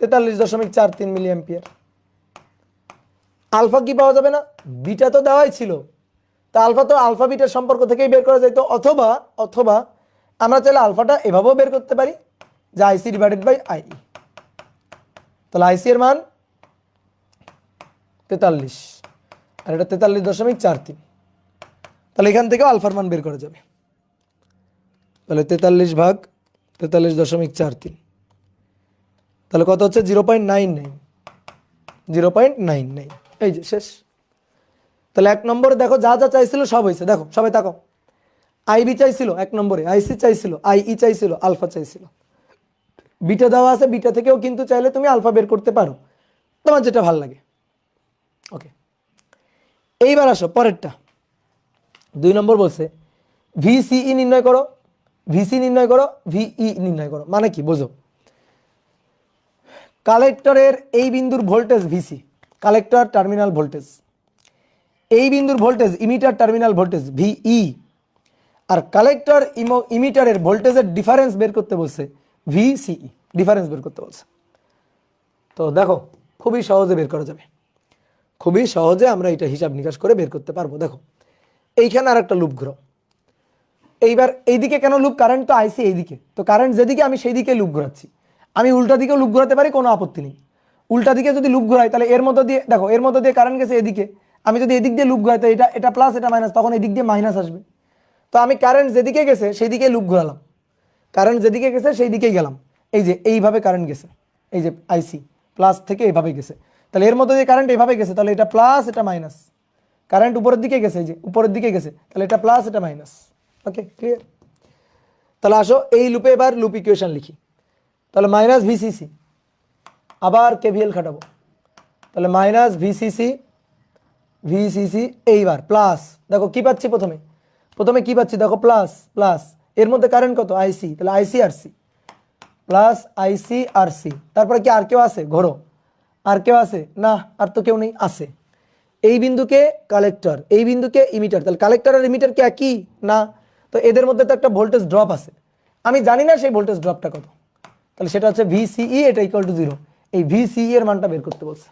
43.43 মিলি অ্যাম্পিয়ার। আলফা কি পাওয়া যাবে না? বিটা তো দেওয়াই ছিল, তা আলফা তো আলফা বিটার সম্পর্ক থেকেই বের করা যাইতো। অথবা অথবা আমরা চাইলে আলফাটা এভাবেও বের করতে পারি, যে আইসি ডিভাইডেড বাই আইই। তাহলে আইসি এর মান 43 আর এটা 43.43, তাহলে এখান থেকেও আলফার মান বের করা যাবে। তাহলে 43 ভাগ 43.43, তাহলে কত হচ্ছে? 0.99, 0.99। এই যে শেষ। তাহলে 1 নম্বরে দেখো যা যা চাইছিল সব হয়েছে। দেখো সবাই তাকাও, আইবি চাইছিল 1 নম্বরে, আইসি চাইছিল, আইই চাইছিল, আলফা চাইছিল। বিটা দেওয়া আছে, বিটা থেকেও কিন্তু চাইলে তুমি আলফা বের করতে পারো, তোমার যেটা ভালো লাগে। ওকে, এইবার আসো পরেরটা। 2 নম্বর বলছে ভিসিই নির্ণয় করো, ভিসি নির্ণয় করো, ভিই নির্ণয় করো। মানে কি বোঝো? কালেক্টরের এই বিন্দুর voltage VC, collector terminal voltage. এই বিন্দুর voltage emitter terminal voltage VE, আর কালেক্টর ইমিটারের ভোল্টেজের ডিফারেন্স বের করতে বলছে ভিসিই, ডিফারেন্স বের করতে বলছে। তো দেখো খুবই সহজে বের করা যাবে, খুবই সহজে আমরা এটা হিসাব নিকাশ করে বের করতে পারবো। দেখো এইখানে আর একটা লুপ ঘুরো। এইবার এইদিকে কেন লুপ? কারেন্ট তো আইসি এইদিকে, তো কারেন্ট যেদিকে আমি সেই দিকে লুপ ঘোরাচ্ছি। আমি উল্টা দিকেও লুপ ঘোরাতে পারি, কোনো আপত্তি নেই। উল্টা দিকে যদি লুপ ঘোরাই তাহলে এর মধ্যে দিয়ে, দেখো এর মধ্যে দিয়ে কারেন্ট গেছে এদিকে, আমি যদি এদিক দিয়ে লুপ ঘোরাই তো এটা এটা প্লাস এটা মাইনাস, তখন এদিক দিয়ে মাইনাস আসবে। তো আমি কারেন্ট যেদিকে গেছে সেই দিকে লুপ ঘোরালাম, কারেন্ট যেদিকে গেছে সেই দিকেই গেলাম। এই যে এইভাবে কারেন্ট গেছে, এই যে আইসি প্লাস থেকে এইভাবে গেছে, তাহলে এর মধ্যে দিয়ে কারেন্ট এইভাবে গেছে, তাহলে এটা প্লাস এটা মাইনাস। কারেন্ট উপরের দিকে গেছে, এই যে উপরের দিকে গেছে, তাহলে এটা প্লাস এটা মাইনাস। Okay clear? তাহলে আসো এই লুপে এবার লুপ ইকুয়েশন লিখি। তাহলে মাইনাস ভিসিসি, আবার কেভিএল খাটাবো, তাহলে মাইনাস ভিসিসি, ভিসিসি এইবার প্লাস, দেখো কি পাচ্ছি প্রথমে, প্রথমে কি পাচ্ছি দেখো প্লাস প্লাস, এর মধ্যে কারেন্ট কত? আইসি, তাহলে আইসি আর সি প্লাস আইসি আর সি। তারপরে কি আর কেউ আছে? ঘোরো, আর কেউ আছে? না, আর তো কেউ নেই। আছে এই বিন্দুকে কালেক্টর, এই বিন্দুকে ইমিটার, তাহলে কালেক্টর আর ইমিটার কি একই? না, তো এদের মধ্যে তো একটা ভোল্টেজ ড্রপ আছে, আমি জানি না সেই ভোল্টেজ ড্রপটা কত, তাহলে সেটা হচ্ছে ভিসিই, এটা ইকুয়াল টু 0। এই ভিসিই এর মানটা বের করতে বলছে।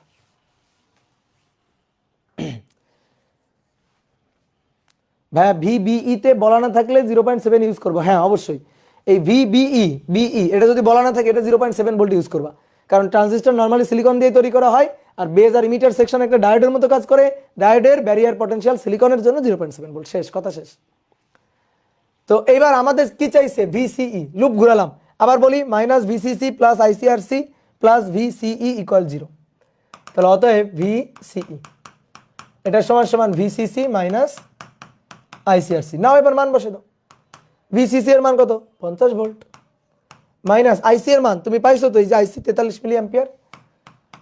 ভাইয়া ভিবিই তে বলা না থাকলে 0.7 ইউজ করবো। হ্যাঁ অবশ্যই, এই ভিবিই বিই এটা যদি বলা না থাকে এটা 0.7 ভোল্ট ইউজ করবা, কারণ ট্রানজিস্টর নর্মালি সিলিকন দিয়ে তৈরি করা হয়, আর বেজ আর ইমিটার সেকশন একটা ডায়োডের মতো কাজ করে। ডায়োডের ব্যারিয়ার পটেনশিয়াল সিলিকনের জন্য 0.7 ভোল্ট। শেষ কথা, শেষ। তো এইবার আমাদের কি চাইছে? ভিসিই, লুপ ঘুরালাম, আবার বলি minus VCC plus ICRC plus VCE equal 0। তাহলে অতএব ভিসিই এটা সমান সমান ভিসিসি মাইনাস আইসিআরসি। নাও এবার মান বসে দাও। ভিসিসি এর মান কত? 50 ভোল্ট, মাইনাস আইসি এর মান তুমি পাইছো তো, এই যে আইসি 43 মিলি অ্যাম্পিয়ার,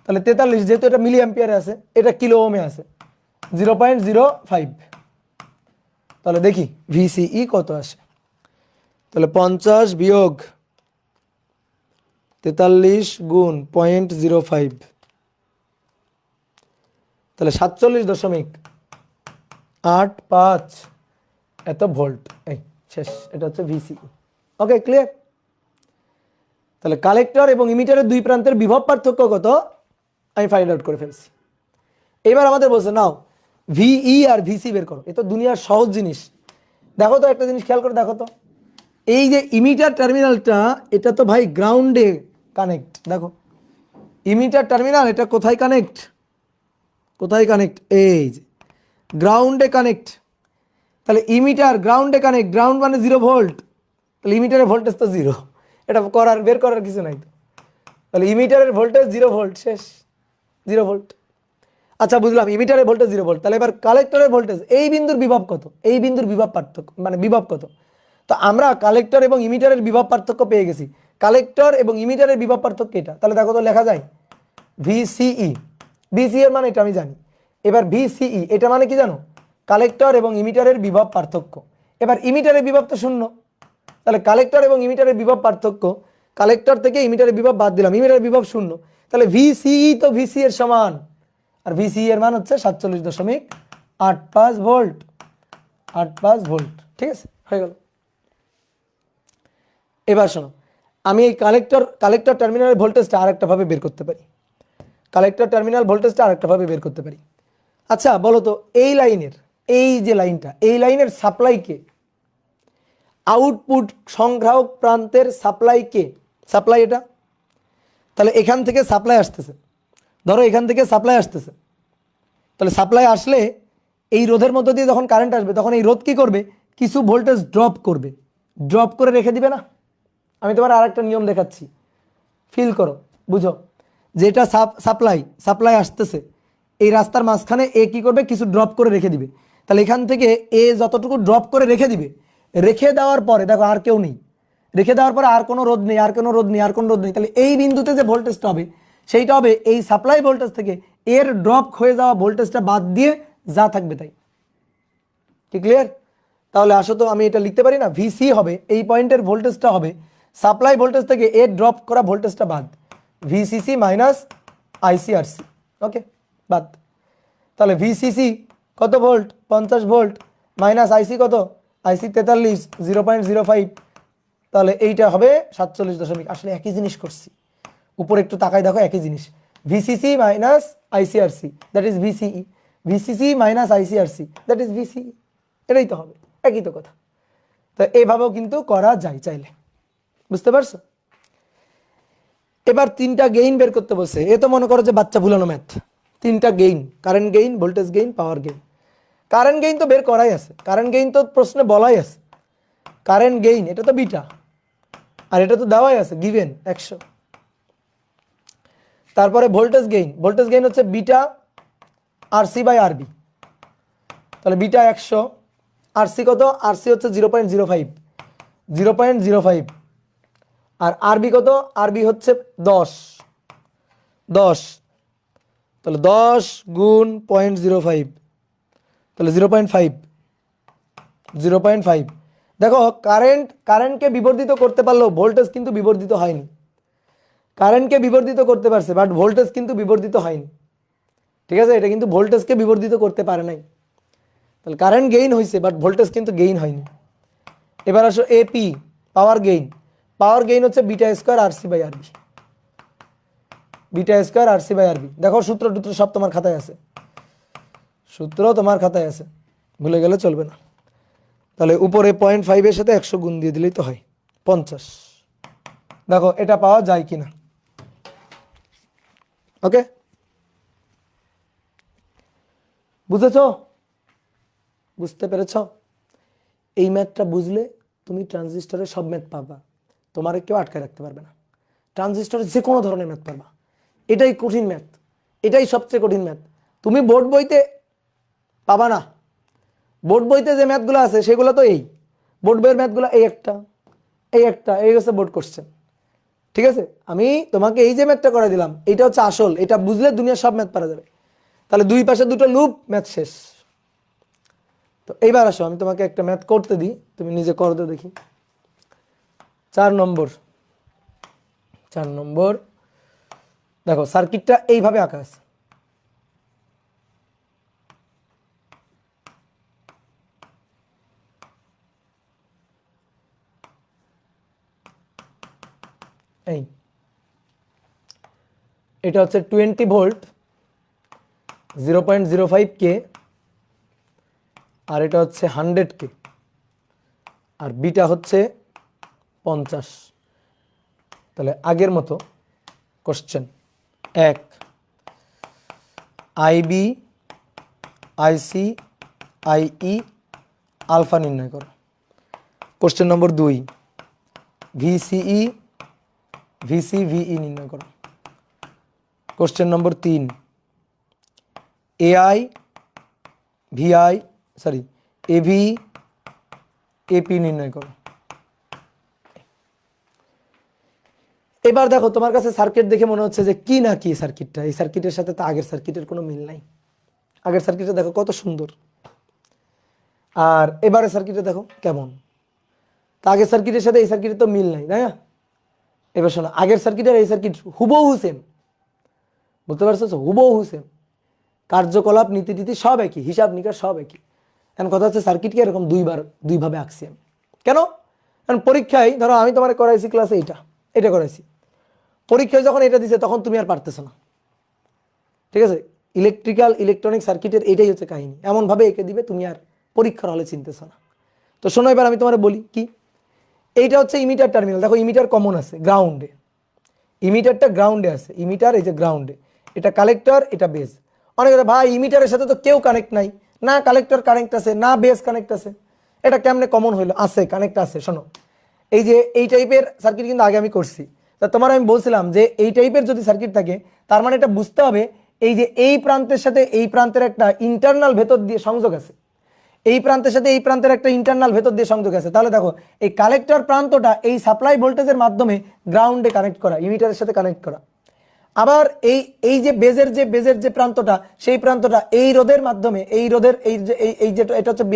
তাহলে 43 যেহেতু এটা মিলি অ্যাম্পিয়ারে আছে, এটা কিলো ওহমে আছে 0.05। তাহলে দেখি ভিসিই কত আসে। তাহলে 50 বিয়োগ 43 গুণ 0.05, তাহলে 47.85 এত ভোল্ট। এই শেষ, এটা হচ্ছে ভিসিই। Okay clear? তাহলে কালেক্টর এবং ইমিটারের দুই প্রান্তের বিভব পার্থক্য কত আমি ফাইন্ড আউট করে ফেলছি। এবার আমাদের বলছে নাও ভিই আর ভিসি বের করো। এ তো দুনিয়ার সহজ জিনিস। দেখো তো একটা জিনিস খেয়াল করে দেখো তো, এই যে ইমিটার টার্মিনালটা এটা তো ভাই গ্রাউন্ডে কানেক্ট। দেখো ইমিটার টার্মিনাল এটা কোথায় কানেক্ট? কোথায় কানেক্ট? এই যে গ্রাউন্ডে কানেক্ট। তাহলে ইমিটার গ্রাউন্ডে কানেক্ট, গ্রাউন্ড মানে 0 ভোল্ট, তাহলে ইমিটারের ভোল্টেজ তো 0। এটা বের করার কিছু নাই তো। তাহলে ইমিটারের ভোল্টেজ 0 ভোল্ট, শেষ, 0 ভোল্ট। আচ্ছা বুঝলাম, ইমিটারের ভোল্টেজ 0 ভোল্ট। তাহলে এবার কালেক্টরের ভোল্টেজ, এই বিন্দুর বিভব কত? এই বিন্দুর বিভব পার্থক্য মানে বিভব কত? তো আমরা কালেক্টর এবং ইমিটারের বিভব পার্থক্য পেয়ে গেছি। কালেক্টর এবং ইমিটারের বিভব পার্থক্য এটা, তাহলে দেখো তো লেখা যায় ভিসিই, ভিসি এর মানে এটা আমি জানি। এবার ভিসিই এটা মানে কি জানো? কালেক্টর এবং ইমিটারের বিভব পার্থক্য। এবার ইমিটারের বিভব তো শূন্য, তাহলে কালেক্টর এবং ইমিটারের বিভব পার্থক্য, কালেক্টর থেকে ইমিটারের বিভব বাদ দিলাম, ইমিটারের বিভব শূন্য, তাহলে ভিসিই তো ভিসি এর সমান, আর ভিসিই এর মান হচ্ছে 47.85 ভোল্ট, 85 ভোল্ট। ঠিক আছে, হয়ে গেল। এবার শোনো, আমি এই কালেক্টর টার্মিনালের ভোল্টেজটা আরেকটা ভাবে বের করতে পারি, কালেক্টর টার্মিনাল ভোল্টেজটা আরেকটা ভাবে বের করতে পারি। আচ্ছা বলো তো, এই লাইনের, এই যে লাইনটা, এই লাইনের সাপ্লাই কে? আউটপুট সংগ্রাহক প্রান্তের সাপ্লাই কে? সাপ্লাই এটা, তাহলে এখান থেকে সাপ্লাই আসতেছে, ধরো এখান থেকে সাপ্লাই আসতেছে, তাহলে সাপ্লাই আসলে এই রোধের মধ্য দিয়ে যখন কারেন্ট আসবে তখন এই রোধ কি করবে? কিছু ভোল্টেজ ড্রপ করবে, ড্রপ করে রেখে দিবে না? আমি তোমার আরেকটা নিয়ম দেখাচ্ছি, ফিল করো, বুঝো। যেটা সাপ্লাই আসতেছে, এই রাস্তার মাঝখানে এ কি করবে? কিছু ড্রপ করে রেখে দিবে। তাহলে এখান থেকে এ যতটুকু ড্রপ করে রেখে দিবে, রেখে দেওয়ার পরে দেখো আর কেউ নেই, রেখে দেওয়ার পরে আর কোনো রোধ নেই, আর কোনো রোধ নেই, আর কোনো রোধ নেই, তাহলে এই বিন্দুতে যে ভোল্টেজটা হবে সেইটা হবে এই সাপ্লাই ভোল্টেজ থেকে এর ড্রপ হয়ে যাওয়া ভোল্টেজটা বাদ দিয়ে যা থাকবে তাই। কি ক্লিয়ার? তাহলে আসো তো আমি এটা লিখতে পারি না, ভিসি হবে এই পয়েন্টের ভোল্টেজটা হবে সাপ্লাই ভোল্টেজ থেকে এর ড্রপ করা ভোল্টেজটা বাদ, ভিসিসি মাইনাস আইসিআরসি। ওকে, বাদ। তাহলে ভিসিসি কত ভোল্ট? 50 ভোল্ট, মাইনাস আইসি কত? আইসি 43, 0.05, তাহলে এইটা হবে 47 আসলে একই জিনিস করছি, উপরে একটু তাকাই দেখো একই জিনিস, VCC minus ICRC that is VCE, VCC minus ICRC that is VCE, এটাই তো হবে, একই তো কথা। তো এইভাবেও কিন্তু করা যায় চাইলে, বুঝতে পারছো? এবার তিনটা গেইন বের করতে বলছে, এ তো মনে করো যে বাচ্চা ভুলানো ম্যাথ। তিনটা gain, current gain, voltage gain, power gain. Current gain তো বের করাই আছে, কারেন্ট গেইন তো প্রশ্নে বলাই আছে, কারেন্ট গেইন এটা তো বিটা, আর এটা তো দেওয়াই আছে গিভেন 100। তারপরে ভোল্টেজ গেইন, ভোল্টেজ গেইন হচ্ছে বিটা আরসি বাই আরবি, তাহলে বিটা 100, আরসি কত? আরসি হচ্ছে 0.05, 0.05, আর আরবি কত? আরবি হচ্ছে 10, 10, তাহলে 10 গুণ 0.05, তাহলে 0.5, 0.5। দেখো কারেন্টকে বিবর্ধিত করতে পারলো, ভোল্টেজ কিন্তু বিবর্ধিত হয়নি। কারেন্টকে বিবর্ধিত করতে পারছে বাট ভোল্টেজ কিন্তু বিবর্ধিত হয়নি। ঠিক আছে, এটা কিন্তু ভোল্টেজকে বিবর্ধিত করতে পারে নাই। তাহলে কারেন্ট গেইন হয়েছে বাট ভোল্টেজ কিন্তু গেইন হয়নি। এবার আসো এপি, পাওয়ার গেইন। পাওয়ার গেইন হচ্ছে বিটা স্কোয়ার আরসি বাই আরবি, বিটা স্কোয়ার আরসি বাই আরবি। দেখো সূত্র টুত্র সব তোমার খাতায় আছে, সূত্র তোমার খাতায় আছে, ভুলে গেলে চলবে না। তাহলে উপরে 0.5 এর সাথে 100 গুণ দিয়ে দিলেই তো হয় 50। দেখো এটা পাওয়া যায় কিনা। ওকে, বুঝেছ? বুঝতে পেরেছ? এই ম্যাথটা বুঝলে তুমি ট্রানজিস্টরের সব ম্যাথ পাবা, তোমার কেউ আটকায় রাখতে পারবে না। ট্রানজিস্টরের যে কোনো ধরনের ম্যাথ পারবা, এটাই কঠিন ম্যাথ, এটাই সবচেয়ে কঠিন ম্যাথ। তুমি বোর্ড বইতে পাবা না, বোর্ড বইতে যে ম্যাথগুলো আছে সেগুলো তো এই বোর্ড বইয়ের ম্যাথগুলো, এই একটা, এই হচ্ছে বোর্ড কোশ্চেন। ঠিক আছে, আমি তোমাকে এই যে ম্যাথটা করে দিলাম এটা হচ্ছে আসল, এটা বুঝলে দুনিয়ার সব ম্যাথ পারা যাবে। তাহলে দুই পাশে দুটো লুপ, ম্যাথ শেষ। তো এইবার আসো আমি তোমাকে একটা ম্যাথ করতে দিই, তুমি নিজে করতে দেখি। 4 নম্বর, 4 নম্বর দেখো সার্কিটটা এইভাবে আঁকা আছে। এই এটা হচ্ছে 20 ভোল্ট 0.05 কে, আর এটা হচ্ছে 100 কে, আর বিটা হচ্ছে 50। তাহলে আগের মতো question 1, IB, IC, IE, alpha নির্ণয় করো। কোশ্চেন নম্বর 2, ভিসিই, ভিসিভিই নির্ণয় করো। কোশ্চেন নম্বর 3, AI, VI, sorry AV, AP নির্ণয় করো। এবার দেখো তোমার কাছে সার্কিট দেখে মনে হচ্ছে যে কি না কি সার্কিটটা, এই সার্কিটের সাথে তো আগের সার্কিটের কোনো মিল নাই। আগের সার্কিটে দেখো কত সুন্দর, আর এবারে সার্কিটে দেখো কেমন। তা আগের সার্কিটের সাথে এই সার্কিটের তো মিল নাই, তাই না? এবার শোনো, আগের সার্কিট আর এই সার্কিট হুবহু সেম, বুঝতে পারছো? হুবহু সেম, কার্যকলাপ নীতি নীতি সব একই, হিসাব নিকাশ সব একই। এখন কথা হচ্ছে সার্কিটকে এরকম দুইভাবে আঁকছি আমি। কেন? কারণ পরীক্ষায় ধরো আমি তোমার করাইছি ক্লাসে এটা করাইছি, পরীক্ষায় যখন এটা দিছে তখন তুমি আর পারতেছো না, ঠিক আছে? ইলেকট্রনিক সার্কিটের এটাই হচ্ছে কাহিনী, এমনভাবে এঁকে দিবে তুমি আর পরীক্ষার হলে চিনতেছো না। তো শোনো, এবার আমি তোমার বলি কি, এইটা হচ্ছে ইমিটার টার্মিনাল। দেখো ইমিটার কমন আছে গ্রাউন্ডে, ইমিটারটা গ্রাউন্ডে আছে, ইমিটার এই যে গ্রাউন্ডে, এটা কালেক্টর, এটা বেস। অনেকে ভাই ইমিটারের সাথে তো কেউ কানেক্ট নাই, না কালেক্টর কানেক্ট আছে না বেস কানেক্ট আছে, এটা কেমনে কমন হইলো? আছে, কানেক্ট আছে। শোনো, এই যে এই টাইপের সার্কিট কিন্তু আগে আমি করছি, তা তোমার আমি বলছিলাম যে এই টাইপের যদি সার্কিট থাকে তার মানে এটা বুঝতে হবে এই যে এই প্রান্তের সাথে এই প্রান্তের একটা ইন্টারনাল ভেতর দিয়ে সংযোগ আছে, এই প্রান্তের সাথে এই প্রান্তের একটা ইন্টারনাল ভেতর দিয়ে সংযোগ আছে। তাহলে দেখো এই কালেক্টর প্রান্তটা এই সাপ্লাই ভোল্টেজের মাধ্যমে গ্রাউন্ডে কানেক্ট করা, ইমিটারের সাথে কানেক্ট করা। আবার এই এই যে বেজের যে প্রান্তটা, সেই প্রান্তটা এই রোধের মাধ্যমে, এই রোধের এই যে এটা হচ্ছে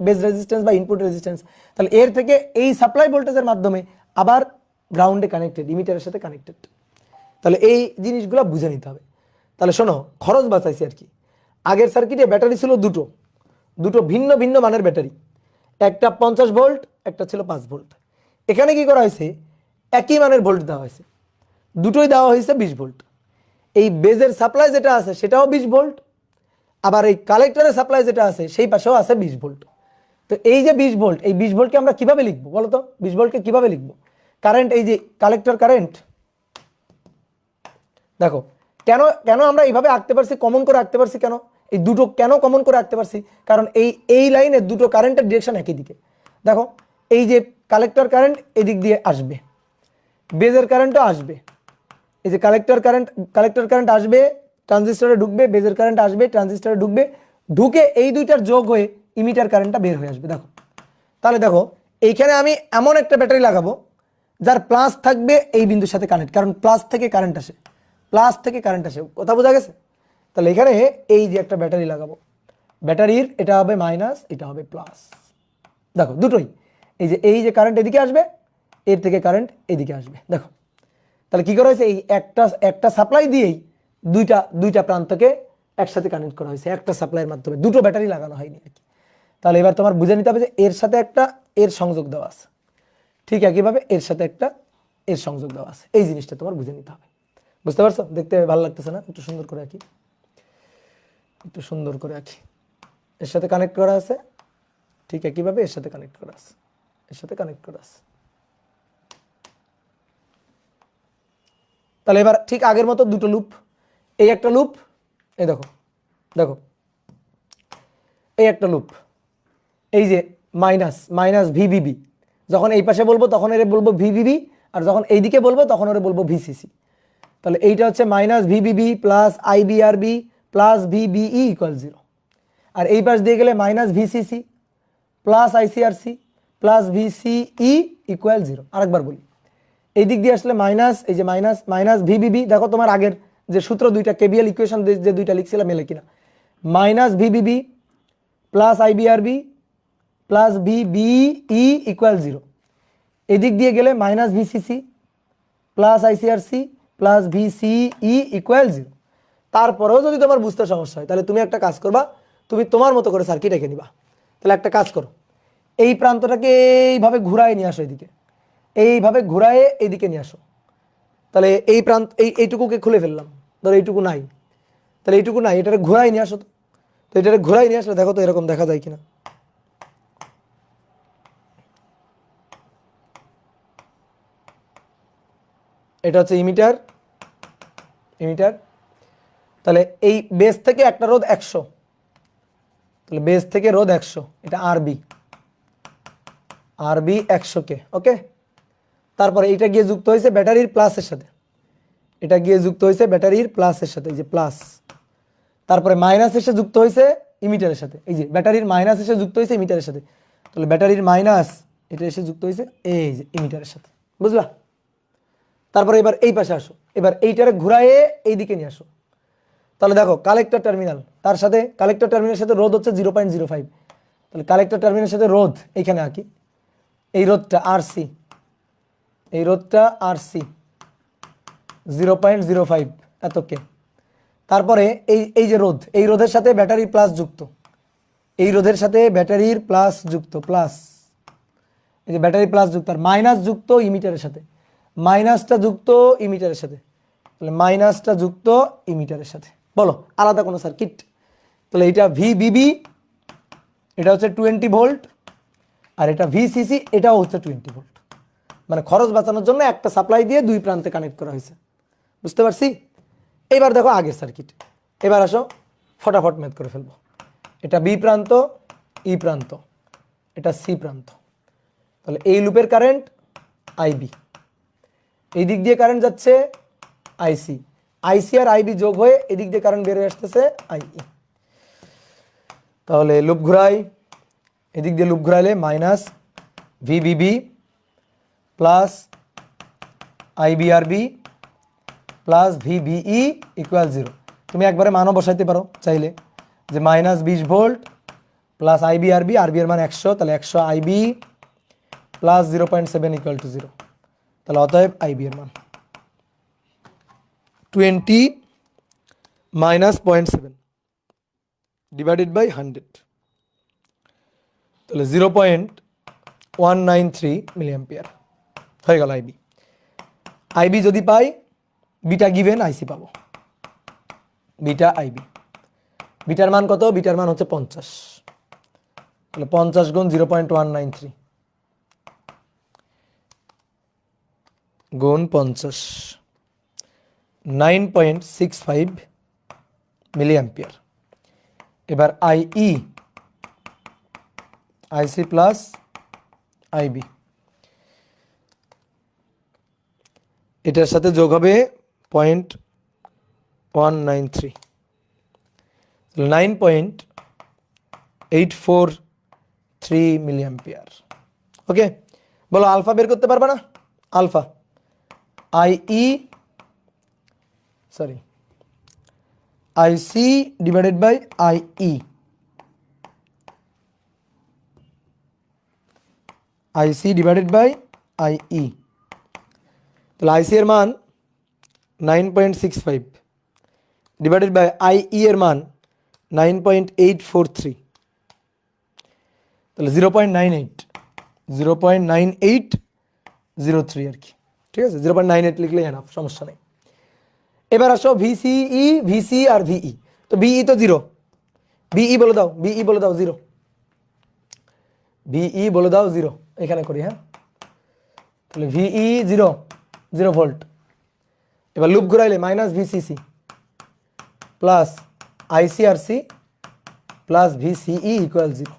বেজ রেজিস্ট্যান্স বা ইনপুট রেজিস্ট্যান্স, তাহলে এর থেকে এই সাপ্লাই ভোল্টেজের মাধ্যমে আবার গ্রাউন্ডে কানেক্টেড, ইমিটারের সাথে কানেক্টেড। তাহলে এই জিনিসগুলো বুঝে নিতে হবে। তাহলে শোনো, খরচ বাঁচাইছি আর কি। আগের সার্কিটে ব্যাটারি ছিল দুটো ভিন্ন ভিন্ন মানের ব্যাটারি, একটা 50 ভোল্ট, একটা ছিল 5 ভোল্ট। এখানে কি করা হয়েছে, একই মানের ভোল্ট দেওয়া হয়েছে, দুটোই দেওয়া হয়েছে 20 ভোল্ট। এই বেজের সাপ্লাই যেটা আছে সেটাও 20 ভোল্ট, আবার এই কালেক্টরের সাপ্লাই যেটা আছে সেই পাশেও আছে 20 ভোল্ট। তো এই যে 20 ভোল্ট, এই 20 ভোল্টকে আমরা কিভাবে লিখবো বলো তো? 20 ভোল্টকে কিভাবে লিখবো? কারেন্ট, এই যে কালেক্টর কারেন্ট, দেখো কেন কেন আমরা এইভাবে আঁকতে পারছি, কমন করে আঁকতে পারছি কেন? এই দুটো কেন কমন করে আঁকতে পারছি? কারণ এই লাইনে দুটো কারেন্টের ডিরেকশন একই দিকে। দেখো এই যে কালেক্টর কারেন্ট এদিক দিয়ে আসবে, বেজের কারেন্টও আসবে। এই যে কালেক্টর কারেন্ট আসবে, ট্রানজিস্টরে ঢুকবে, বেজের কারেন্ট আসবে, ট্রানজিস্টরে ঢুকবে, ঢুকে এই দুইটার যোগ হয়ে ইমিটার কারেন্টটা বের হয়ে আসবে। দেখো তাহলে দেখো এইখানে আমি এমন একটা ব্যাটারি লাগাবো যার প্লাস থাকবে এই বিন্দুর সাথে কানেক্ট, কারণ প্লাস থেকে কারেন্ট আসে, কথা বোঝা গেছে? তাহলে এখানে এই যে একটা ব্যাটারি লাগাবো, ব্যাটারির এটা হবে মাইনাস, এটা হবে প্লাস। দেখো দুটোই, এই যে কারেন্ট এদিকে আসবে, এর থেকে কারেন্ট এদিকে আসবে। দেখো তাহলে কি করা হয়েছে, এই একটা সাপ্লাই দিয়েই দুইটা প্রান্তকে একসাথে কানেক্ট করা হয়েছে, একটা সাপ্লাইয়ের মাধ্যমে, দুটো ব্যাটারি লাগানো হয়নি আর কি। তাহলে এবার তোমার বুঝে নিতে হবে যে এর সাথে একটা এর সংযোগ দেওয়া আছে, ঠিক একইভাবে এর সাথে একটা এর সংযোগ দেওয়া আছে। এই জিনিসটা তোমার বুঝে নিতে হবে। বুঝতে পারছো? দেখতে ভালো লাগতেছে না? একটু সুন্দর করে আঁকি, এর সাথে কানেক্ট করা আছে, ঠিক একইভাবে এর সাথে কানেক্ট করা আছে, তাহলে এবার ঠিক আগের মতো দুটো লুপ, এই একটা লুপ, এই দেখো এই একটা লুপ, এই যে মাইনাস ভিবিবি, যখন এই পাশে বলবো তখন এর বলবো ভিবিবি, আর যখন এইদিকে বলবো তখন ওরে বলবো ভিসিসি। তাহলে এইটা হচ্ছে minus VBB plus IBRB plus VBE equal 0, আর এই পাশ দিয়ে গেলে minus VCC plus ICRC plus VCE equal 0। আরেকবার বলি, এই দিক দিয়ে আসলে মাইনাস, এই যে মাইনাস ভিবিবি, দেখো তোমার আগের যে সূত্র দুইটা কেবিএল ইকুয়েশন যে দুইটা লিখছিলাম মেলে কিনা, minus VBB plus IBRB plus VBE equal 0। এদিক দিয়ে গেলে minus VCC plus ICRC plus VCE equal 0। তারপরেও যদি তোমার বুঝতে সমস্যা হয় তাহলে তুমি একটা কাজ করবা, তুমি তোমার মতো করে সার্কিট এঁকে নিবা। তাহলে একটা কাজ করো, এই প্রান্তটাকে এইভাবে ঘুরায় নিয়ে আসো, এইভাবে ঘুরায় এইদিকে নিয়ে আসো। তাহলে এই প্রান্ত এইটুকুকে খুলে ফেললাম, ধরো এইটুকু নাই, তাহলে এইটুকু নাই, এটাকে ঘুরাই নিয়ে আসো। তো এটাকে ঘুরাই নিয়ে আসলে দেখো তো এরকম দেখা যায় কিনা। এটা হচ্ছে ইমিটার, তাহলে এই বেস থেকে একটা রোধ 100, তাহলে বেস থেকে রোধ 100, এটা আরবি 100K, ওকে। তারপরে এটা গিয়ে যুক্ত হয়েছে ব্যাটারির প্লাসের সাথে, এই যে প্লাস, তারপরে মাইনাস এসে যুক্ত হয়েছে ইমিটারের সাথে, এই যে ব্যাটারির মাইনাস এসে যুক্ত হয়েছে ইমিটারের সাথে, তাহলে ব্যাটারির মাইনাস এটা এসে যুক্ত হয়েছে এই যে ইমিটারের সাথে, বুঝলা? তারপরে এবার এই পাশে আসো, এবার এইটারে ঘুরায়ে এই দিকে নিয়ে আসো। তাহলে দেখো কালেক্টর টার্মিনাল, তার সাথে কালেক্টর টার্মিনালের সাথে রোধ হচ্ছে 0.05। তাহলে কালেক্টর টার্মিনালের সাথে রোধ এইখানে আঁকি, এই রোধটা আরসি, এই রোধটা আরসি 0.05 এত কে। তারপরে এই যে রোধ, এই রোধের সাথে ব্যাটারি প্লাস যুক্ত, এই রোধের সাথে ব্যাটারির প্লাস যুক্ত, প্লাস এই যে ব্যাটারি প্লাস যুক্ত আর মাইনাস যুক্ত ইমিটারের সাথে, মাইনাসটা যুক্ত ইমিটারের সাথে, তাহলে মাইনাসটা যুক্ত ইমিটারের সাথে। বলো আলাদা কোনো সার্কিট? তাহলে এটা ভিবিবি, এটা হচ্ছে 20 ভোল্ট, আর এটা ভিসিসি, এটাও হচ্ছে 20 ভোল্ট। মানে খরচ বাঁচানোর জন্য একটা সাপ্লাই দিয়ে দুই প্রান্তে কানেক্ট করা হয়েছে, বুঝতে পারছি? এবার দেখো আগের সার্কিট, এবার আসো ফটাফট ম্যাথ করে ফেলবো। এটা বি প্রান্ত, ই প্রান্ত, এটা সি প্রান্ত। তাহলে এই লুপের কারেন্ট আইবি, এই দিক দিয়ে কারেন্ট যাচ্ছে আইসি, আইসি আর আইবি যোগ হয়ে এদিক দিয়ে কারেন্ট বেরিয়ে আসতেছে আইই। তাহলে লুপ ঘুরাই, এদিক দিয়ে লুপ ঘুরাইলে minus VBB plus IBRB plus VBE equal 0। তুমি একবারে মানও বসাইতে পারো চাইলে, যে মাইনাস 20 ভোল্ট প্লাস আইবিআরবি, আরবি এর মান 100, তাহলে 100 আইবি প্লাস 0.7 ইকুয়াল টু 0। তাহলে অতএব আইবি এর মান 20 মাইনাস 0.7 ডিভাইডেড বাই 100, তাহলে 0.193 মিলি অ্যাম্পিয়ার হয়ে গেল আইবি। আইবি যদি পাই, বিটা গিভেন আইসি পাবো, বিটা আইবি। বিটার মান কত? বিটার মান হচ্ছে 50, তাহলে 50 গুণ 0.193 গুণ 50, 9.65 মিলি অ্যাম্পিয়ার। এবার আইই, আইসি প্লাস আইবি, এটার সাথে যোগ হবে 0.193, 9.843 মিলি অ্যাম্পিয়ার। ওকে, বলো আলফা বের করতে পারবা না? Alpha IE, sorry IC divided by IE, IC divided by IE. তাহলে আইসি এর মান 9.65 ডিভাইডেড বাই আইই এর মান 9.843, তাহলে 0.9803 আর কি, ঠিক আছে? 0.98 লিখলেই এনাফ, সমস্যা নেই। এবার আসো ভিসিই, ভিসি আর ভিই। তো ভিই তো 0, ভিই বলে দাও, ভিই বলে দাও 0, ভিই বলে দাও 0, এখানে করি। হ্যাঁ, তাহলে ভিই 0, 0 ভোল্ট। এবার লুপ ঘুরাইলে minus VCC plus ICRC plus VCE equal 0।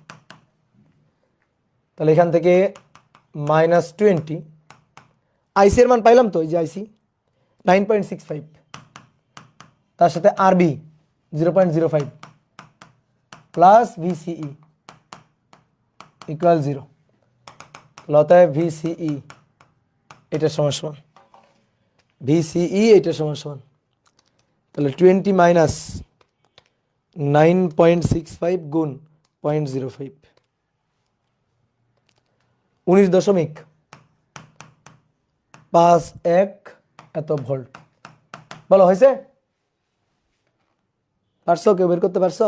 তাহলে এখান থেকে মাইনাস 20, আইসি এর মান পাইলাম তো, এই যে আইসি 9.65, তার সাথে আরবি 0.05 প্লাস ভিসিই ইকুয়াল 0। অতএব ভিসিই এটা সমান সমান, ভিসিই এটা সমান সমান, তাহলে 20 মাইনাস 9.65 গুণ 0.05, 19.51 এত ভোল্ট। বলো হয়েছে? পারছো? কেউ বের করতে পারছো?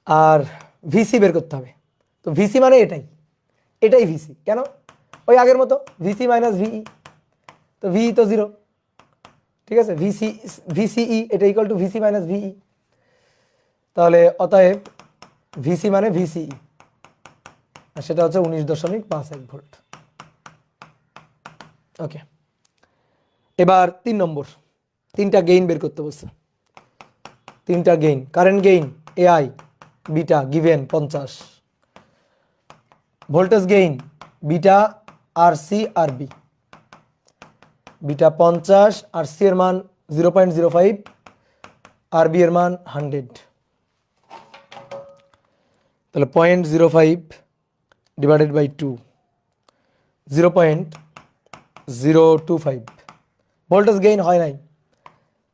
আর ভিসি বের করতে হবে। তো ভিসি মানে এটাই, এটাই ভিসি। কেন? ওই আগের মতো ভিসি মাইনাস ভিই, তো ভিই তো 0, ঠিক আছে? ভিসিই এটা ইকুয়াল টু ভিসি মাইনাস ভিই। তাহলে অতএব ভিসি মানে ভিসিই, আর সেটা হচ্ছে 19.51 ভোল্ট। ওকে, এবার 3 নম্বর, 3টা গেইন বের করতে বলছে। 3টা gain, current gain AI, beta given 50, voltage gain beta RC আরবি, বিটা 50, আর সি এর মান 0.05, আরবি এর মান 100। তাহলে 0.05 ডিভাইডেড বাই 2, 025 ভোল্টেজ গেইন হয় নাই,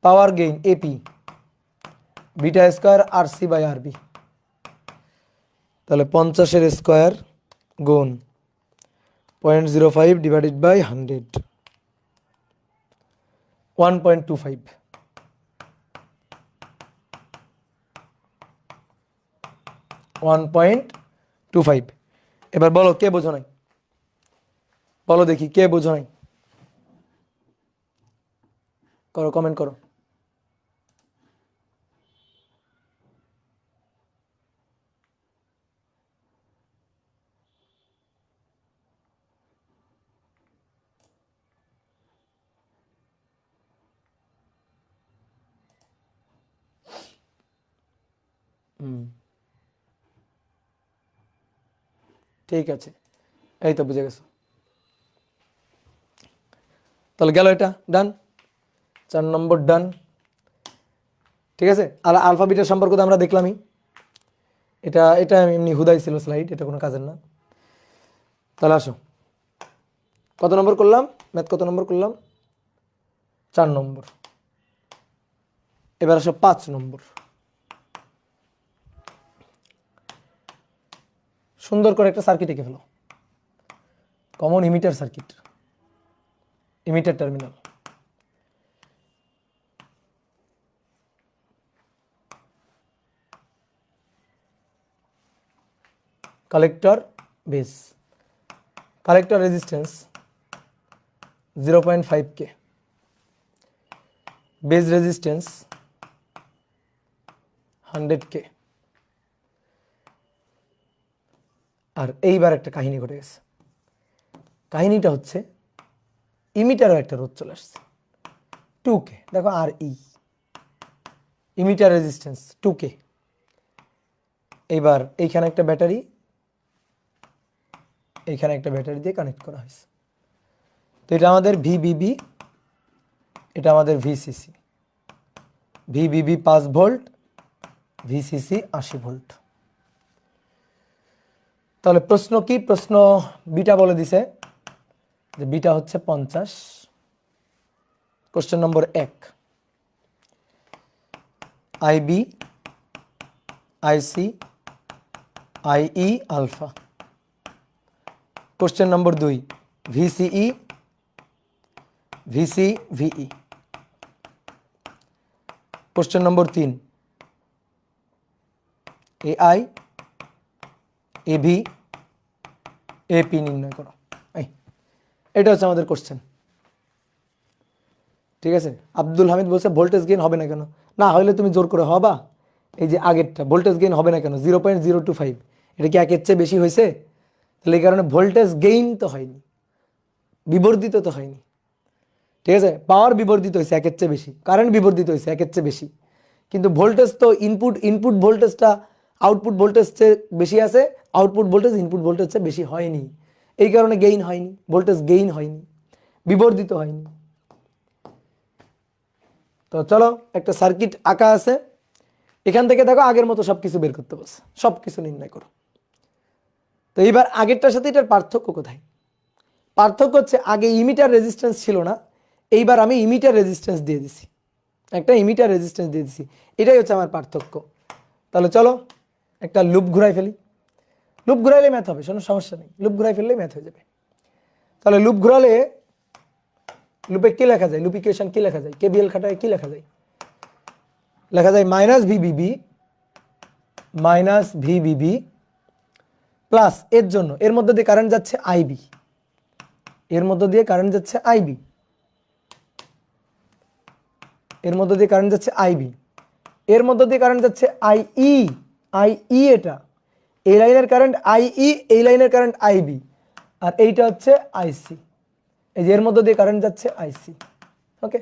power gain AP beta square R C by RB, তাহলে 50-এর স্কোয়ার গুণ 0.05 ডিভাইডেড বাই 100 1.25 1.25। এবার বলো কে বোঝো নাই, বলো দেখি কে বোঝো নাই, করো কমেন্ট করো। ঠিক আছে, এই তো বুঝে গেছো। তাহলে গেল এটা ডান, 4 নম্বর ডান। ঠিক আছে, আর আলফা বিটার সম্পর্ক তো আমরা দেখলামই, এটা এটা এমনি হুদাই ছিল স্লাইড, এটা কোনো কাজের না। তাহলে আসো, কত নম্বর করলাম ম্যাথ, কত নম্বর করলাম? 4 নম্বর। এবার আসো 5 নম্বর। সুন্দর করে একটা সার্কিট এঁকে ফেলো, common emitter circuit, emitter terminal. Collector base, collector resistance 0.5K, base resistance 100K। আর এইবার একটা কাহিনী ঘটে গেছে, কাহিনীটা হচ্ছে ইমিটারও একটা রোধ চলে আসছে 2K, দেখো আর ইমিটার রেজিস্ট্যান্স 2K। এইবার এইখানে একটা ব্যাটারি, এইখানে একটা ব্যাটারি দিয়ে কানেক্ট করা হয়েছে। তো এটা আমাদের ভিবিবি, এটা আমাদের ভিসিসি। ভিবিবি 5 volt, VCC 80 volt. তাহলে প্রশ্ন কি? প্রশ্ন বিটা বলে দিছে যে বিটা হচ্ছে 50। Question number 1, IB, IC, IE alpha. Question number 2, VCE, VC, VE. কোশ্চেন নম্বর 3, এআই, এবি, এপি নির্ণয় করো। এটা হচ্ছে আমাদের কোশ্চেন। ঠিক আছে, আব্দুল হামিদ বলছে ভোল্টেজ গেইন হবে না কেন? না হইলে তুমি জোর করে হবা, এই যে আগেরটা ভোল্টেজ গেইন হবে না কেন 0.025, এটা কি একের চেয়ে বেশি হয়েছে? তাহলে এই কারণে ভোল্টেজ গেইন তো হয়নি, বিবর্ধিত তো হয়নি। ঠিক আছে, পাওয়ার বিবর্ধিত হয়েছে একের চেয়ে বেশি, কারেন্ট বিবর্ধিত হয়েছে একের চেয়ে বেশি, কিন্তু ভোল্টেজ তো ইনপুট ভোল্টেজটা আউটপুট ভোল্টেজ চেয়ে বেশি আছে, আউটপুট ভোল্টেজ ইনপুট ভোল্টেজ চেয়ে বেশি হয়নি, এই কারণে গেইন হয়নি, ভোল্টেজ গেইন হয়নি, বিবর্ধিত হয়নি। তো চলো একটা সার্কিট আঁকা আছে, এখান থেকে দেখো আগের মতো সবকিছু বের করতে বলছে, সবকিছু নির্ণয় করো। তো এইবার আগেরটার সাথে এটার পার্থক্য কোথায়? পার্থক্য হচ্ছে আগে ইমিটার রেজিস্ট্যান্স ছিল না, এইবার আমি ইমিটার রেজিস্ট্যান্স দিয়ে দিছি, একটা ইমিটার রেজিস্ট্যান্স দিয়ে দিছি, এটাই হচ্ছে আমার পার্থক্য। তাহলে চলো একটা লুপ ঘুরাই ফেলি, লুপ ঘুরাইলে ম্যাথ হবে, কোনো সমস্যা নেই, লুপ ঘুরাই ফেললেই ম্যাথ হয়ে যাবে। তাহলে লুপ ঘুরালে লুপে কি লেখা যায়, লুপ ইকুয়েশন কি লেখা যায়, কেবিএল খাটায় কি লেখা যায়? লেখা যায় মাইনাস ভিবিবি প্লাস এর জন্য এর মধ্যে দিয়ে কারেন্ট যাচ্ছে আইবি, এর মধ্যে দিয়ে কারেন্ট যাচ্ছে আইবি, এর মধ্যে দিয়ে কারেন্ট যাচ্ছে আইবি, এর মধ্যে দিয়ে কারেন্ট যাচ্ছে আইই, এটা এই লাইনের কারেন্ট আইই, এই লাইনের কারেন্ট আইবি, আর এইটা হচ্ছে আইসি, এই যে এর মধ্যে দিয়ে কারেন্ট যাচ্ছে আইসি। ওকে,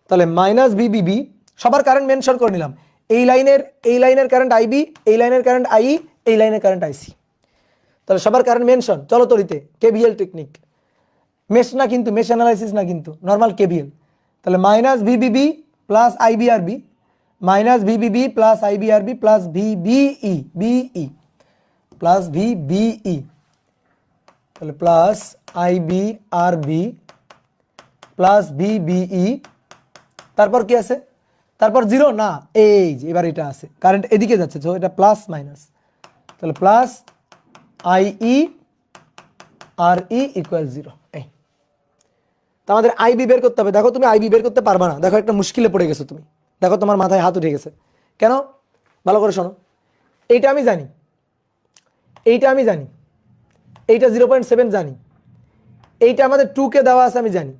তাহলে মাইনাস ভিবিবি, সবার কারেন্ট মেনশন করে নিলাম, এই লাইনের কারেন্ট আইবি, এই লাইনের কারেন্ট আইই, এই লাইনের কারেন্ট আইসি। তাহলে সবার কারেন্ট মেনশন, চলো তরিতে কেভিএল টেকনিক, মেশ না কিন্তু, মেশ অ্যানালাইসিস না কিন্তু, নর্মাল কেভিএল। তাহলে minus VBB plus IBRB, minus VBB plus IBRB plus BE plus VBE, তাহলে প্লাস আইবিআরবি প্লাস ভিবিই, তারপর কি আছে, তারপর 0 না, এই যে এবার এটা আছে, কারেন্ট এদিকে যাচ্ছে, তো এটা প্লাস মাইনাস, তাহলে প্লাস আইই আর ই ইকুয়াল 0। এই তো আমাদের আইবি বের করতে হবে। দেখো তুমি আইবি বের করতে পারবা না, দেখো একটা মুশকিলে পড়ে গেছো তুমি, দেখো তোমার মাথায় হাত উঠে গেছে কেন, ভালো করে শোনো। এইটা আমি জানি, এইটা আমি জানি, এইটা 0.7 জানি, এইটা আমাদের 2কে দেওয়া আছে আমি জানি,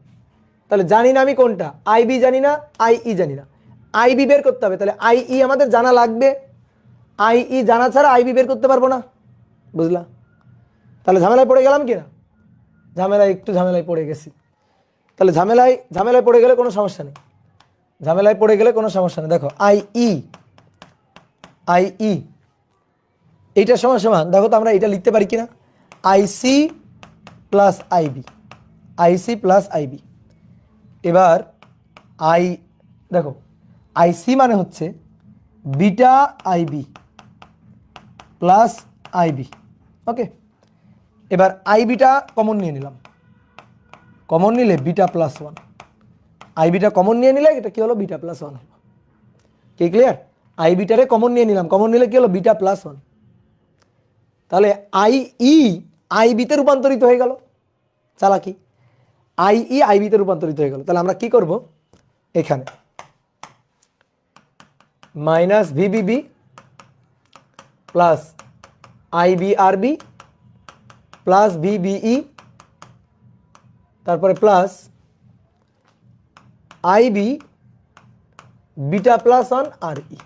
তাহলে জানি না আমি কোনটা, আইবি জানি না, আইই জানি না, আইবি বের করতে হবে, তাহলে আইই আমাদের জানা লাগবে, আইই জানা ছাড়া আইবি বের করতে পারবো না, বুঝলা? তাহলে ঝামেলায় পড়ে গেলাম কিনা, একটু ঝামেলায় পড়ে গেছি। তাহলে ঝামেলায় পড়ে গেলে কোনো সমস্যা নেই, ঝামেলায় পড়ে গেলে কোনো সমস্যা নেই। দেখো আইই এইটা সমান সমান, দেখো তো আমরা এটা লিখতে পারি কিনা, IC plus IB, IC plus IB. এবার দেখো আইসি মানে হচ্ছে beta IB plus IB, okay. এবার আইবিটা কমন নিয়ে নিলাম, কমন নিলে বিটা প্লাস 1, আইবিটা কমন নিয়ে নিলে এটা কি হলো, বিটা প্লাস 1 হলো। কি ক্লিয়ার? আইবিটারে কমন নিয়ে নিলাম, কমন নিলে কি হলো, বিটা প্লাস 1। তাহলে আইবিতে রূপান্তরিত হয়ে গেল, চালাকি, আইবিতে রূপান্তরিত হয়ে গেল। তাহলে আমরা কি করব, এখানে minus VBB plus IBRB plus VBE, তারপরে plus IB beta plus 1 R E.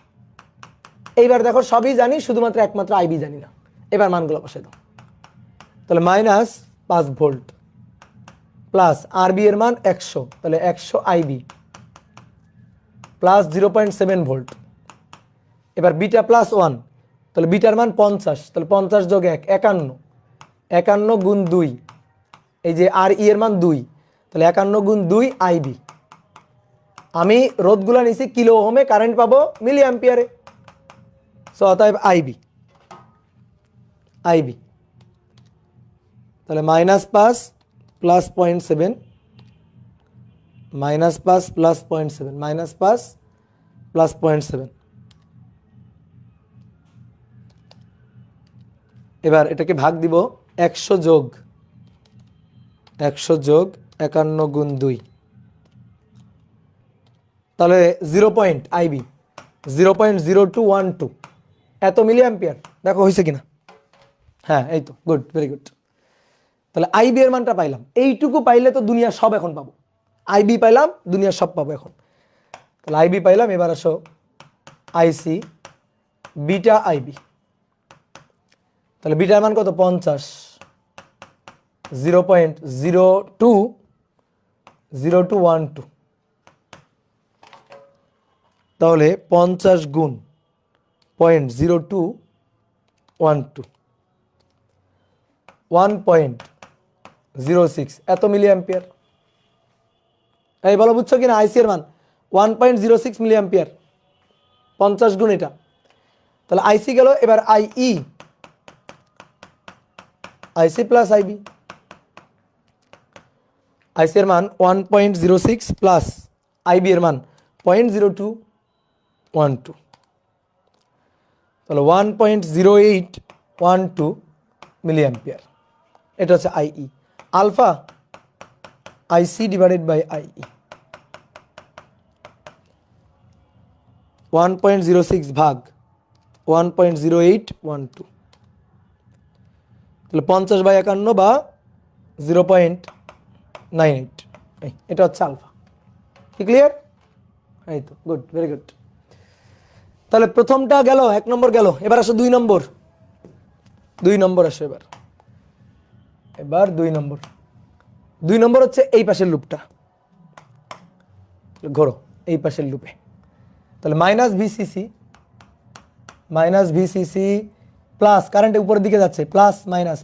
এইবার দেখো সবই জানি, শুধুমাত্র একমাত্র আইবি জানি না। এবার মানগুলো বসাই দাও, তাহলে মাইনাস 5 ভোল্ট প্লাস আরবি এর মান 100, তাহলে 100 আইবি প্লাস 0.7 ভোল্ট। এবার বিটা প্লাস 1, তাহলে বিটার মান 50, তাহলে 50 যোগ 1 51, 51 গুণ 2, এই যে আর ই এর মান 2, তাহলে 51 গুণ 2 আইবি। আমি রোধগুলো নিছি কিলো ওহমে, কারেন্ট পাবো মিলি অ্যাম্পিয়ারে, সো অতএব আইবি তাহলে -5 প্লাস 0.7, -5 প্লাস 0.7, -5 প্লাস 0.7। এবার এটাকে ভাগ দিব 100 যোগ 51 গুণ 2, তাহলে 0.0212 এত মিলি অ্যাম্পিয়ার। দেখো হয়েছে কিনা, হ্যাঁ এই তো, গুড, ভেরি গুড। তাহলে আইবি এর মানটা পাইলাম, এইটুকু পাইলে তো দুনিয়া সব এখন পাবো, আইবি পাইলাম দুনিয়া সব পাবো এখন। তাহলে আইবি পাইলাম, এবার আসো আইসি বিটা আইবি, তাহলে বিটার মান কত 50, 0.0212, তাহলে 50 গুণ 0.0212, 1.06 এত মিলি অ্যাম্পিয়ার। এই বলো বুঝছো কিনা, আইসি এর মান 1.06 মিলি অ্যাম্পিয়ার, 50 গুণ এটা। তাহলে আইসি গেল, এবার আইসি প্লাস আইবি, আইসি এর মান 1.06 প্লাস আইবি এর মান 0.0212, তাহলে 1.0812 মিলি অ্যাম্পিয়ার। এটা হচ্ছে IE, alpha IC divided by IE, 1.06 ভাগ 1.0812, তাহলে 50/51 বা 0.98, এটা হচ্ছে আলফা। কি ক্লিয়ার? এই তো, গুড, ভেরি গুড। তাহলে প্রথমটা গেল, 1 নম্বর গেল। এবার আসো 2 নম্বর, 2 নম্বর আসো এবার 2 নম্বর। 2 নম্বর হচ্ছে এই পাশের লুপটা, ঘোরো এই পাশের লুপে। তাহলে -VCC প্লাস, কারেন্ট উপরের দিকে যাচ্ছে, প্লাস মাইনাস,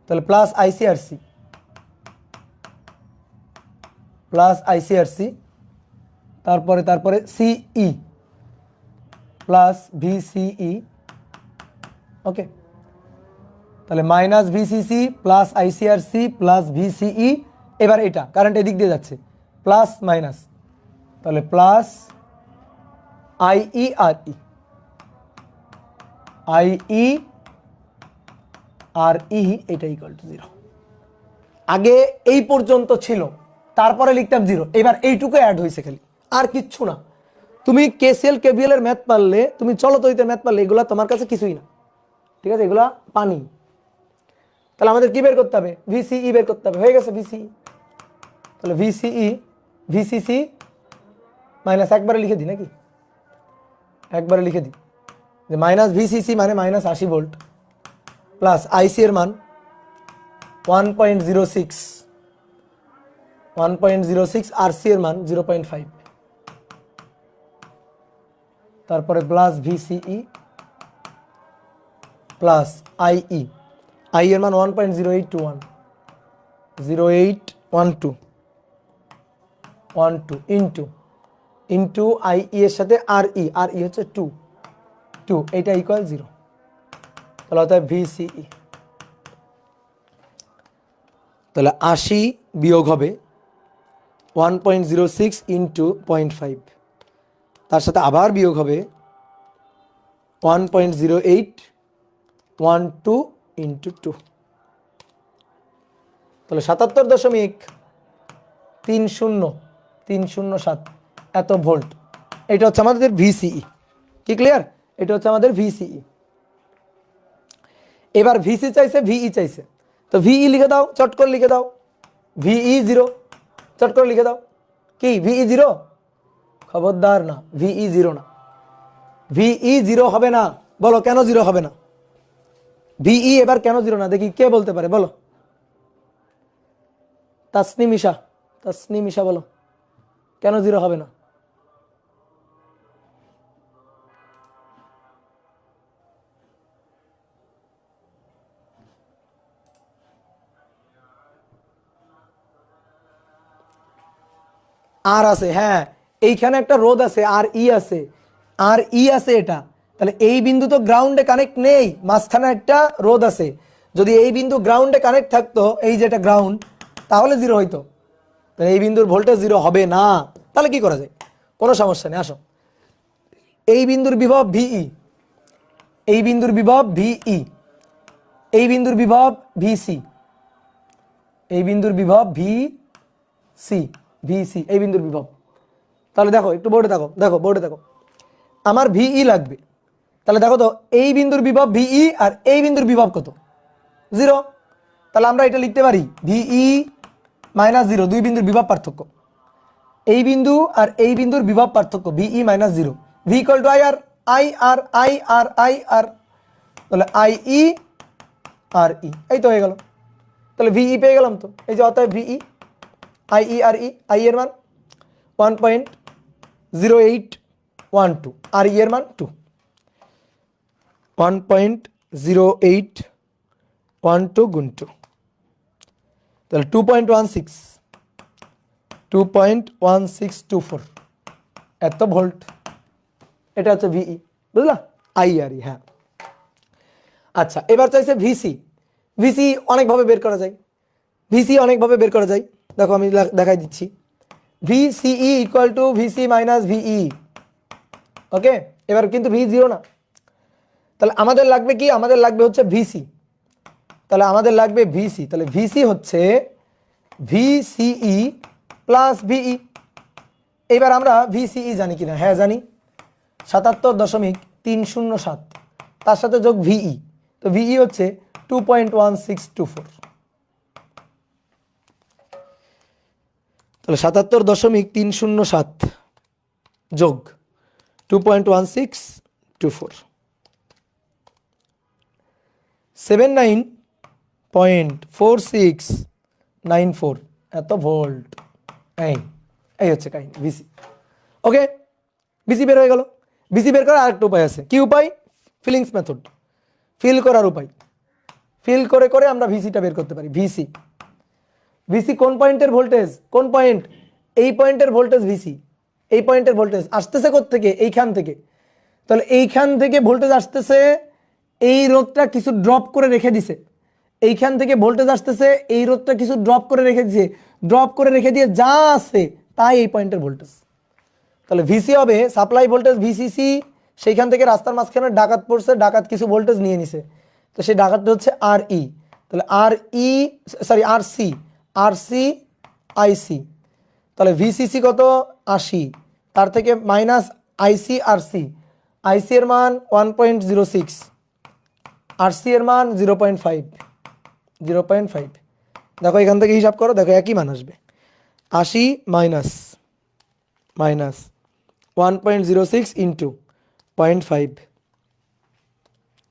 তাহলে প্লাস আইসিআরসি, তারপরে সিই প্লাস ভিসিই, ওকে। তাহলে -VCC plus ICRC plus VCE, এবার এটা কারেন্ট এদিক দিয়ে যাচ্ছে, প্লাস মাইনাস, তাহলে প্লাস আইই আর ই, আইই আর ই এটা ইকুয়াল টু 0। আগে এই পর্যন্ত ছিল, তারপরে লিখতাম 0, এবার এইটুকু অ্যাড হয়েছে খালি, আর কিচ্ছু না। তুমি কেসিএল কেভিএল এর ম্যাথ পারলে, তুমি চলতরিতের ম্যাথ পারলে, এগুলা তোমার কাছে কিছুই না, ঠিক আছে, এগুলা পানি। তাহলে আমাদের কি বের করতে হবে? ভিসিই বের করতে হবে, হয়ে গেছে ভিসিই। তাহলে ভিসিই ভিসিসি মাইনাস, একবারে লিখে দিই নাকি, একবারে লিখে দিই যে মাইনাস ভিসিসি মানে মাইনাস 80 ভোল্ট, প্লাস আইসি এর মান 1.06, 1.06, আর সি এর মান 0.5, তারপরে প্লাস ভিসিই প্লাস আইই, আই এর মান 1.0821, 0812 ইন্টু আইই এর সাথে আর ই হচ্ছে 2, এটা ইকুয়াল 0। তাহলে অতএব ভিসিই, তাহলে 80 বিয়োগ হবে 1.06 ইন্টু 0.5, তার সাথে আবার বিয়োগ হবে 1.0812 ইন্টু 2, তাহলে 77.307 এত ভোল্ট। এটা হচ্ছে আমাদের ভিসিই, কি ক্লিয়ার? এটা হচ্ছে আমাদের ভিসিই। এবার ভিসি চাইছে, ভিই চাইছে, তো ভিই লিখে দাও, চট করে লিখে দাও, ভিই 0, চট করে লিখে দাও। কি ভিই 0? খবরদার না, ভিই 0 না, ভিই 0 হবে না। বলো কেন 0 হবে না? ভিই এবার কেন 0 না দেখি, কে বলতে পারে বলো? তাসনিমিশা বলো কেন 0 হবে না? আর আছে, হ্যাঁ এইখানে একটা রোধ আছে, আর ই আছে, আর ই আছে এটা। তাহলে এই বিন্দু তো গ্রাউন্ডে কানেক্ট নেই, মাঝখানে একটা রোধ আছে। যদি এই বিন্দু গ্রাউন্ডে কানেক্ট থাকতো, এই যেটা গ্রাউন্ড, তাহলে 0 হইতো। তাহলে এই বিন্দুর ভোল্টেজ 0 হবে না। তাহলে কি করা যায়? কোনো সমস্যা নেই, আসো। এই বিন্দুর বিভব ভিই, এই বিন্দুর বিভব ভিই, এই বিন্দুর বিভব ভিসি, এই বিন্দুর বিভব ভিসি, এই বিন্দুর বিভব। তাহলে দেখো একটু বোর্ডে দেখো, বোর্ডে দেখো, আমার ভিই লাগবে। তাহলে দেখো তো, এই বিন্দুর বিভব ভিই আর এই বিন্দুর বিভব কত? 0। তাহলে আমরা এটা লিখতে পারি ভিই মাইনাস 0, দুই বিন্দুর বিভব পার্থক্য। এই বিন্দু আর এই বিন্দুর বিভব পার্থক্য VE minus 0, V equal to I R. তাহলে আইই আর ই, এই তো হয়ে গেল। তাহলে ভিই পেয়ে গেলাম তো, এই যে অতএব ভিই আইই আর ই, আই এর মান 1.0812 আর ই এর মান 2, 1.0812 গুণ 2, তাহলে 2.1624 এত ভোল্ট। এটা হচ্ছে ভিই, বুঝলা? আই আর ই, হ্যাঁ। আচ্ছা, এবার চাইছে ভিসি। ভিসি অনেকভাবে বের করা যায়, দেখো আমি দেখাই দিচ্ছি। VCE equal to VC minus VE, okay. এবার কিন্তু ভি 0 না, তাহলে আমাদের লাগবে কি? আমাদের লাগবে হচ্ছে ভিসি। তাহলে আমাদের লাগবে ভিসি, তাহলে ভিসি হচ্ছে ভিসিই প্লাস ভিই। এবার আমরা ভিসিই জানি কিনা? হ্যাঁ জানি, 77.307, তার সাথে যোগ ভিই, তো ভিই হচ্ছে 2.1624। তাহলে 77.307 যোগ 2.1624, 79.4694 এত ভোল্ট। এই হচ্ছে কাহিনী ভিসি, ওকে। ভিসি বের হয়ে গেল। ভিসি বের করার আরেকটা উপায় আছে। কি উপায়? ফিলিংস মেথড, ফিল করার উপায়। ফিল করে করে আমরা ভিসিটা বের করতে পারি। ভিসি কোন পয়েন্টের ভোল্টেজ? কোন পয়েন্ট? এই পয়েন্টের ভোল্টেজ ভিসি। এই পয়েন্টের ভোল্টেজ আসতেছে কোত্থেকে? এইখান থেকে। তাহলে এইখান থেকে ভোল্টেজ আসতেছে, এই রোধটা কিছু ড্রপ করে রেখে দিছে। এইখান থেকে ভোল্টেজ আসতেছে, এই রোধটা কিছু ড্রপ করে রেখে দিছে। ড্রপ করে রেখে দিয়ে যা আছে তাই এই পয়েন্টের ভোল্টেজ। তাহলে ভিসি হবে সাপ্লাই ভোল্টেজ ভিসিসি, সেইখান থেকে রাস্তার মাঝখানে ডাকাত পড়ছে, ডাকাত কিছু ভোল্টেজ নিয়ে নিছে, তো সেই ডাকাতটা হচ্ছে আর ই। তাহলে আর ই সরি আর সি, আর সি আইসি। তাহলে ভিসিসি কত 80, তার থেকে মাইনাস আইসি আর সি। আইসি এর মান 1.06, আর সি এর মান 0.5, 0.5। দেখো এখান থেকে হিসাব করো, দেখো একই মান আসবে। 80 মাইনাস মাইনাস 1.06 ইন্টু 0.5,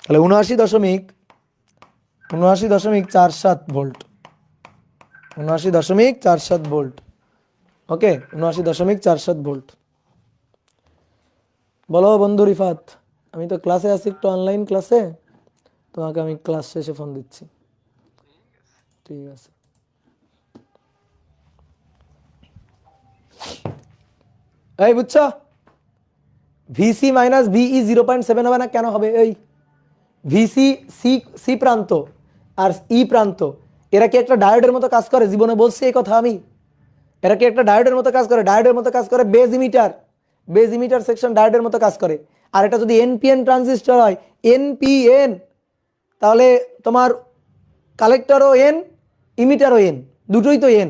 তাহলে 79.47 ভোল্ট, 79.47 ভোল্ট। ওকে, 79.47 ভোল্ট। বলো বন্ধু রিফাত, আমি তো ক্লাসে আছি, একটু অনলাইন ক্লাসে, তোমাকে আমি ক্লাস শেষে ফোন দিচ্ছি। ঠিক আছে। এই বুঝছো, ভিসি মাইনাস ভিই 0.7 হবে না? কেন হবে? এই ভিসি সি, সি প্রান্ত আর ই প্রান্ত, এরা কি একটা ডায়োডের মতো কাজ করে? জীবনে বলছি এই কথা আমি। এরা কি একটা ডায়োডের মতো কাজ করে? ডায়োডের মতো কাজ করে। Base emitter, base emitter section ডায়োডের মতো কাজ করে। আর এটা যদি এনপিএন ট্রানজিস্টর হয়, এনপিএন, তাহলে তোমার কালেক্টরও এন, ইমিটারও এন, দুটোই তো এন।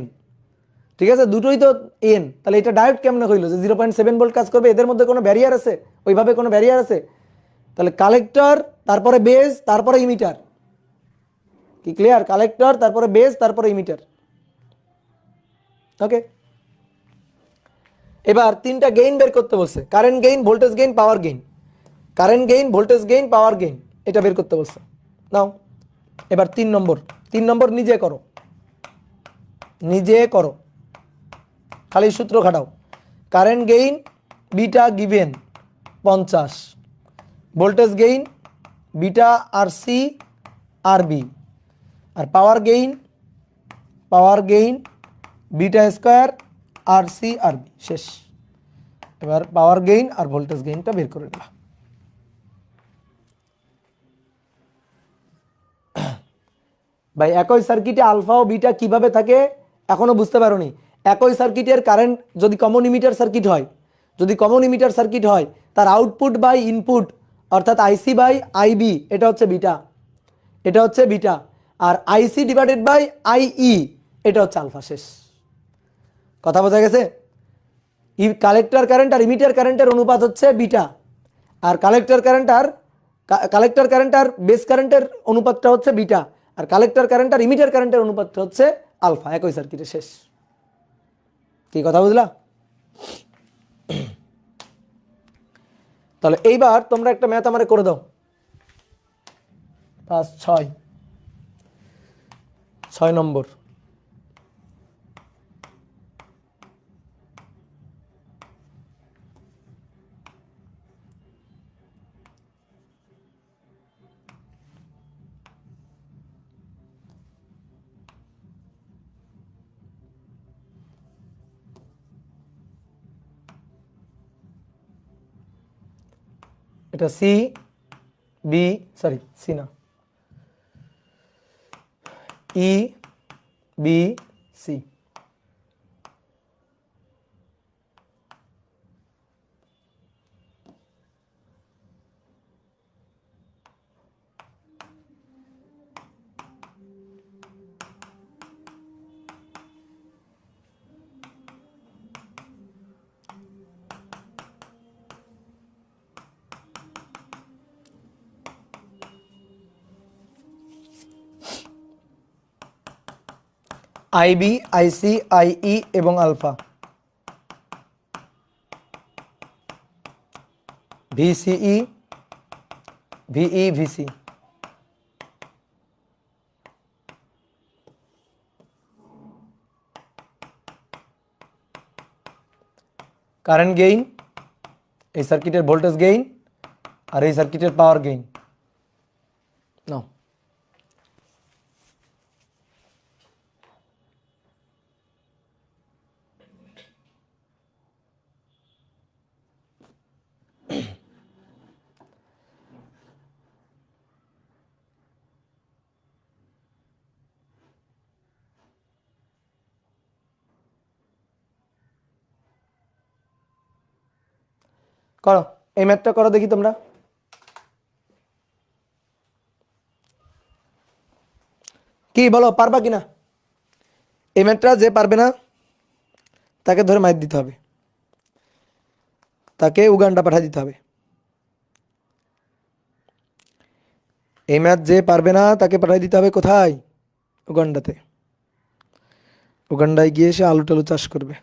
ঠিক আছে, দুটোই তো এন। তাহলে এটা ডায়োড কেমনে হইলো যে 0.7 ভোল্ট কাজ করবে? এদের মধ্যে কোনো ব্যারিয়ার আছে? ওইভাবে কোনো ব্যারিয়ার আছে? তাহলে কালেক্টর, তারপরে বেজ, তারপরে ইমিটার। কি ক্লিয়ার? কালেক্টর, তারপরে বেজ, তারপরে ইমিটার। ওকে, এবার তিনটা গেইন বের করতে বলছে, current gain, voltage gain, power gain. Current gain, voltage gain, power gain, এটা বের করতে বলছে। নাও এবার 3 নম্বর, 3 নম্বর নিজে করো, নিজে করো, খালি সূত্র খাটাও। Current gain beta given 50, voltage gain beta R C R B, আর power gain, power gain beta square R C R B. শেষ। এবার পাওয়ার গেইন আর ভোল্টেজ গেইনটা বের করে নিলাম। ভাই একই সার্কিটে আলফা ও বিটা কিভাবে থাকে এখনো বুঝতে পারোনি? একই সার্কিটের কারেন্ট যদি কমন ইমিটার সার্কিট হয়, যদি কমন ইমিটার সার্কিট হয়, তার আউটপুট বাই ইনপুট অর্থাৎ আইসি বাই আইবি, এটা হচ্ছে বিটা, এটা হচ্ছে বিটা। আর আইসি ডিভাইডেড বাই আইই, এটা হচ্ছে আলফা। শেষ। কথা বোঝা গেছে? কালেক্টর কারেন্ট আর ইমিটার কারেন্টের অনুপাত হচ্ছে বিটা, আর কালেক্টর কারেন্ট আর বেস কারেন্টের অনুপাতটা হচ্ছে বিটা, আর কালেক্টর কারেন্ট আর ইমিটার কারেন্টের অনুপাতটা হচ্ছে আলফা। একই সার্কিটে। শেষ। কি কথা বুঝলা? তাহলে এইবার তোমরা একটা ম্যাথ আমারে করে দাও। 5, 6, 6 নম্বর। এটা সি বি, সরি সি না, E B C. IB, IC, IE এবং alpha, VCE, VE, VC. Current gain, এই সার্কিটের ভোল্টেজ গেইন, আর এই সার্কিটের পাওয়ার গেইন। নাও করো, এই ম্যাথটা করো দেখি তোমরা। কি বলো, পারবা কিনা? এই ম্যাথটা যে পারবে না তাকে ধরে মাইর দিতে হবে, তাকে উগান্ডা পাঠিয়ে দিতে হবে। এই ম্যাথ যে পারবে না তাকে পাঠিয়ে দিতে হবে কোথায়? উগান্ডাতে। উগান্ডায় গিয়ে সে আলু টালু চাষ করবে।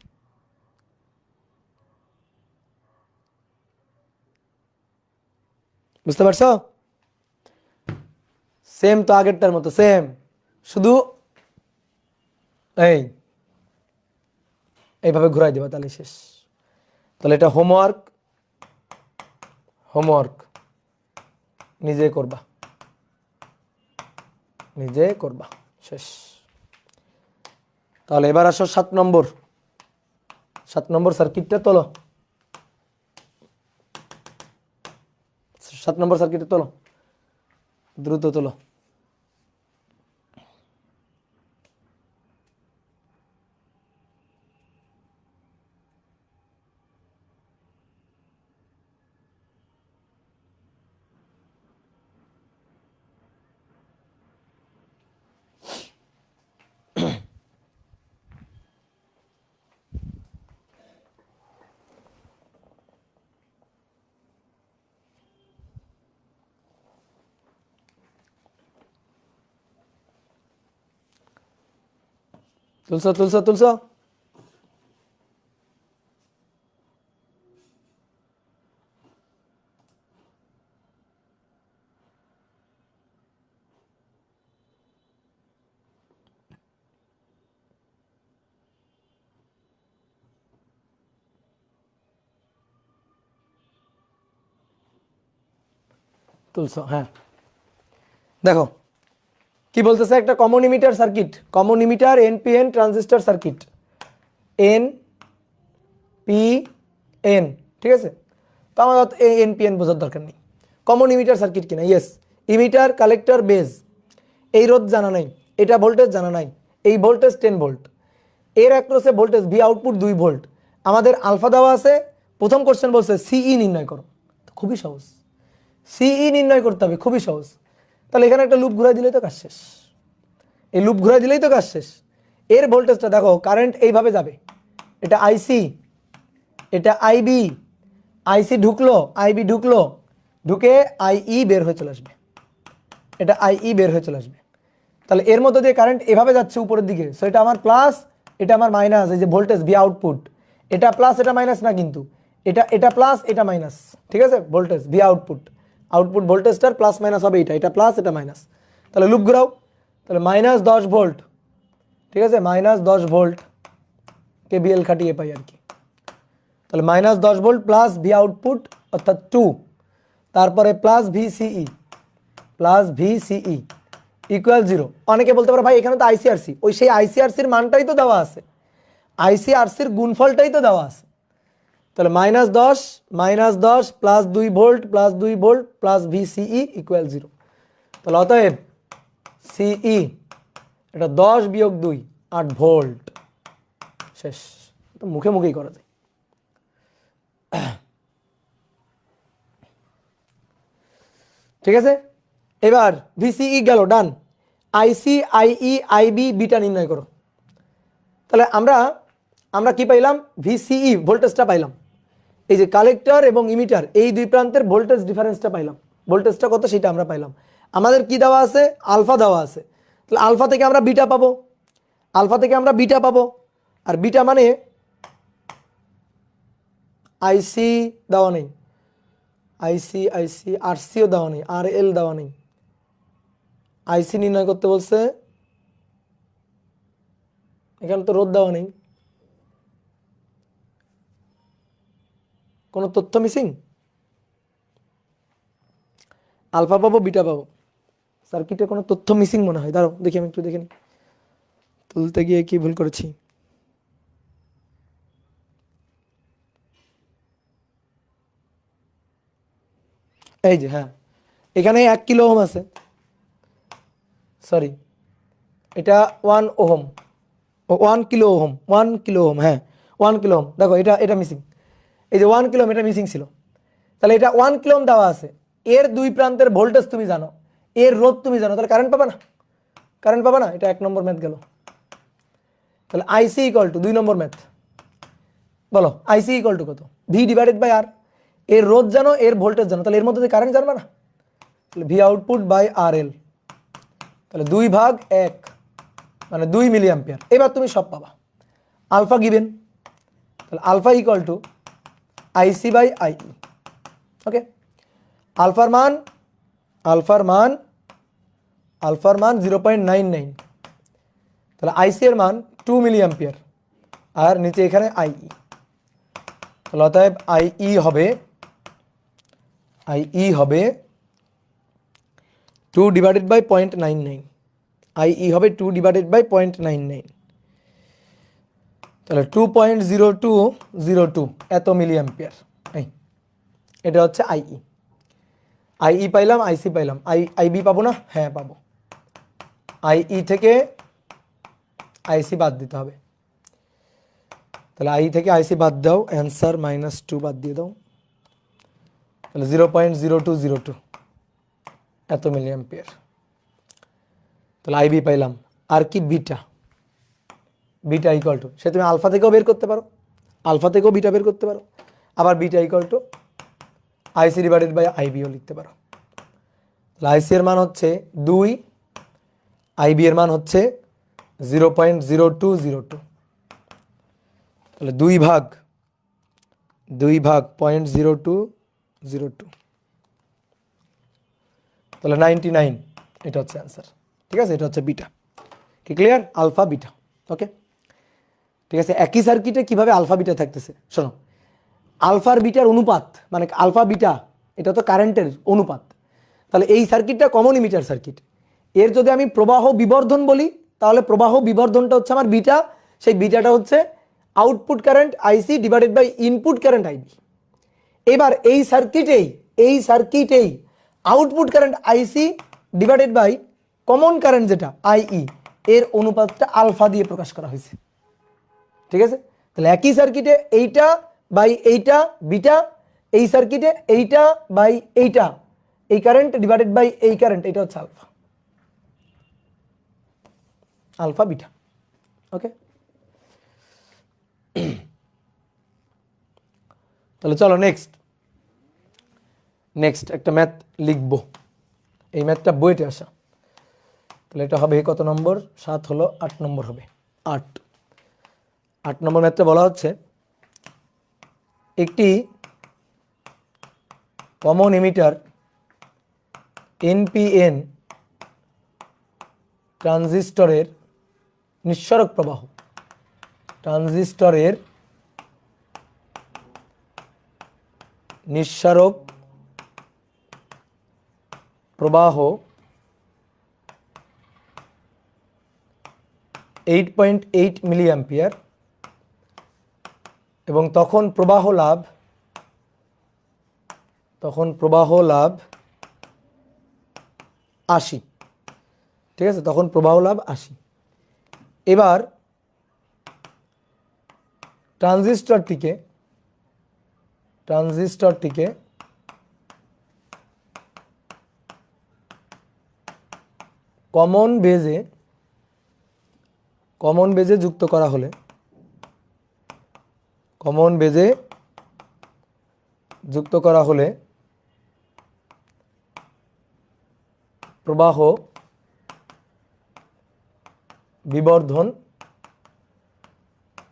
বুঝতে পারছো? সেম তো আগেরটার মতো, সেম, শুধু এই এইভাবে ঘুরাই দিবা, তাহলে শেষ। তাহলে এটা হোমওয়ার্ক, হোমওয়ার্ক নিজে করবা, নিজে করবা, শেষ। তাহলে এবার আসো 7 নম্বর, 7 নম্বর সার্কিটটা তোলো, 7 নম্বর সার্কিটটা তোলো, দ্রুত তোলো। তুলছো তুলছো তুলছো? তুলছো, হ্যাঁ। দেখো কি বলতেছে, একটা common emitter circuit, common emitter NPN transistor circuit, N P N, ঠিক আছে? তো আমাদের এনপিএন বোঝার দরকার নেই। কমন ইমিটার সার্কিট কিনা? ইয়েস। Emitter, collector, base. এই রোধ জানা নাই, এটা ভোল্টেজ জানা নাই, এই ভোল্টেজ 10 ভোল্ট, এর অ্যাক্রসে ভোল্টেজ ভি আউটপুট 2 ভোল্ট। আমাদের আলফা দেওয়া আছে। প্রথম কোশ্চেন বলছে সিই নির্ণয় করো, খুবই সহজ, সিই নির্ণয় করতে হবে, খুবই সহজ। তাহলে এখানে একটা লুপ ঘুরাই দিলেই তো কাজ শেষ, এই লুপ ঘুরাই দিলেই তো কাজ শেষ। এর ভোল্টেজটা দেখো, কারেন্ট এইভাবে যাবে, এটা আইসি, এটা আইবি, আইসি ঢুকলো, আইবি ঢুকলো, ঢুকে আইই বের হয়ে চলে আসবে, এটা আইই বের হয়ে চলে আসবে। তাহলে এর মধ্যে দিয়ে কারেন্ট এভাবে যাচ্ছে উপরের দিকে, সো এটা আমার প্লাস, এটা আমার মাইনাস। এই যে ভোল্টেজ ভি আউটপুট, এটা প্লাস এটা মাইনাস না, কিন্তু এটা এটা প্লাস এটা মাইনাস, ঠিক আছে? ভোল্টেজ ভি আউটপুট, আউটপুট ভোল্টেজটার প্লাস মাইনাস হবে, এটা এটা প্লাস এটা মাইনাস। তাহলে লুপ ঘুরাও, তাহলে -10 ভোল্ট, ঠিক আছে? -10 ভোল্ট কেবিএল খাটিয়ে পাই আর কি। তাহলে -10 ভোল্ট প্লাস ভি আউটপুট অর্থাৎ 2, তারপরে plus VCE, plus VCE equal 0। অনেকে বলতে পারে ভাই এখানে তো আইসিআরসি, ওই সেই আইসিআরসির মানটাই তো দেওয়া আছে, আইসিআরসির গুণফলটাই তো দেওয়া আছে। তাহলে -10 plus 2 volt plus 2 volt plus VCE equal 0। তাহলে অতএব সিই এটা 10 বিয়োগ 2 8 ভোল্ট, শেষ। তো মুখে মুখেই করা যায়। ঠিক আছে, এবার ভিসিই গেল, ডান। আইসি, আইই, আইবি, বিটা নির্ণয় করো। তাহলে আমরা আমরা কি পাইলাম? ভিসিই ভোল্টেজটা পাইলাম, এই যে কালেক্টর এবং ইমিটার এই দুই প্রান্তের ভোল্টেজ ডিফারেন্সটা পাইলাম, ভোল্টেজটা কত সেটা আমরা পাইলাম। আমাদের কি দেওয়া আছে? আলফা দেওয়া আছে। তাহলে আলফা থেকে আমরা বিটা পাবো, আলফা থেকে আমরা বিটা পাবো, আর বিটা মানে আইসি দেওয়া নেই, আইসি আইসি আরসিও দেওয়া নেই, আর এল দেওয়া নেই। আইসি নির্ণয় করতে বলছে, এখানে তো রোধ দেওয়া নেই, কোনো তথ্য মিসিং। আলফা পাবো বিটা পাবো, সার্কিটে কোনো তথ্য মিসিং মনে হয়। দাঁড়াও দেখি, আমি একটু দেখে নিই তুলতে গিয়ে কি ভুল করেছি। এই যে হ্যাঁ, এখানে 1 কিলো ওহম আছে, সরি এটা 1 ohm, 1 kilo ohm, 1 kilo ohm, হ্যাঁ 1 কিলো ওহম। দেখো এটা এটা মিসিং, এই যে 1 কিলো ওহম এটা মিসিং ছিল। তাহলে এটা 1 কিলো ওহম দেওয়া আছে, এর দুই প্রান্তের ভোল্টেজ তুমি জানো, এর রোধ তুমি জানো, তাহলে কারেন্ট পাবা না? কারেন্ট পাবা না? এটা 1 নম্বর ম্যাথ গেল। তাহলে আইসি ইকুয়াল টু 2 নম্বর ম্যাথ, বলো আইসি ইকুয়াল টু কত? ভি ডিভাইডেড বাই আর, এর রোধ জানো, এর ভোল্টেজ জানো, তাহলে এর মধ্যে কারেন্ট জানবা না? তাহলে ভি আউটপুট বাই আর এল, তাহলে 2/1 মানে 2 মিলি অ্যাম্পিয়ার। এবার তুমি সব পাবা, আলফা গিভেন, তাহলে alpha equal to IC by I. Okay, আলফার মান, আলফার মান, আলফার মান 0.99, তাহলে আইসি এর মান 2 মিলি অ্যাম্পিয়ার, আর নিচে এখানে আই, তাহলে অতএব আইই হবে, আইই হবে 2 ডিভাইডেড বাই 0.99, আইই হবে 2 ডিভাইডেড বাই 0.99, তাহলে 2.0202 এত মিলি অ্যাম্পিয়ার। এই এটা হচ্ছে আইই। আইই পাইলাম, আইসি পাইলাম, আইবি পাবো না? হ্যাঁ পাবো। আইই থেকে আইসি বাদ দিতে হবে, তাহলে আই থেকে আইসি বাদ দাও, অ্যান্সার -2 বাদ দিয়ে দাও, তাহলে 0.0202 এত মিলি অ্যাম্পিয়ার। তাহলে আইবি পাইলাম, আর কি বিটা, বিটা ইকুয়াল টু, সে তুমি আলফা থেকেও বের করতে পারো, আলফা থেকেও বিটা বের করতে পারো, আবার beta equal to IC divided by আইবিও লিখতে পারো। তাহলে আইসি এর মান হচ্ছে 2, আইবি এর মান হচ্ছে 0.0202, তাহলে 2/0.0202, তাহলে 99, এটা হচ্ছে অ্যান্সার। ঠিক আছে, এটা হচ্ছে বিটা। কি ক্লিয়ার? Alpha beta. ওকে, ঠিক আছে। একই সার্কিটে কিভাবে আলফা বিটা থাকতেছে শোনো, আলফার বিটার অনুপাত মানে আলফা বিটা, এটা তো কারেন্টের অনুপাত। তাহলে এই সার্কিটটা কমন ইমিটার সার্কিট, এর যদি আমি প্রবাহ বিবর্ধন বলি, তাহলে প্রবাহ বিবর্ধনটা হচ্ছে আমার বিটা, সেই বিটাটা হচ্ছে output current IC divided by input current IB. এবার এই সার্কিটেই output current IC divided by common current যেটা আইই, এর অনুপাতটা আলফা দিয়ে প্রকাশ করা হয়েছে। ঠিক আছে, তাহলে একই সার্কিটে এইটা বাই এইটা বিটা, এই সার্কিটে এইটা বাই এইটা এই কারেন্ট ডিভাইডেড বাই এই কারেন্ট, এটা হচ্ছে আলফা, আলফা বিটা। ওকে, তাহলে চলো নেক্সট একটা ম্যাথ লিখবো, এই ম্যাথটা বইতে আসা। তাহলে এটা হবে কত নম্বর? 7 হলো, 8 নম্বর হবে। 8 নম্বর ম্যাথটা বলা হচ্ছে, একটি কমন এমিটার এনপিএন ট্রানজিস্টরের নিঃসরক প্রবাহ, ট্রানজিস্টরের নিঃসরক প্রবাহ 8.8 মিলি অ্যাম্পিয়ার এবং তখন প্রবাহ লাভ 80। ঠিক আছে, তখন প্রবাহ লাভ 80। এবার ট্রানজিস্টরটিকে কমন বেজে যুক্ত করা হলে, প্রবাহ বিবর্ধন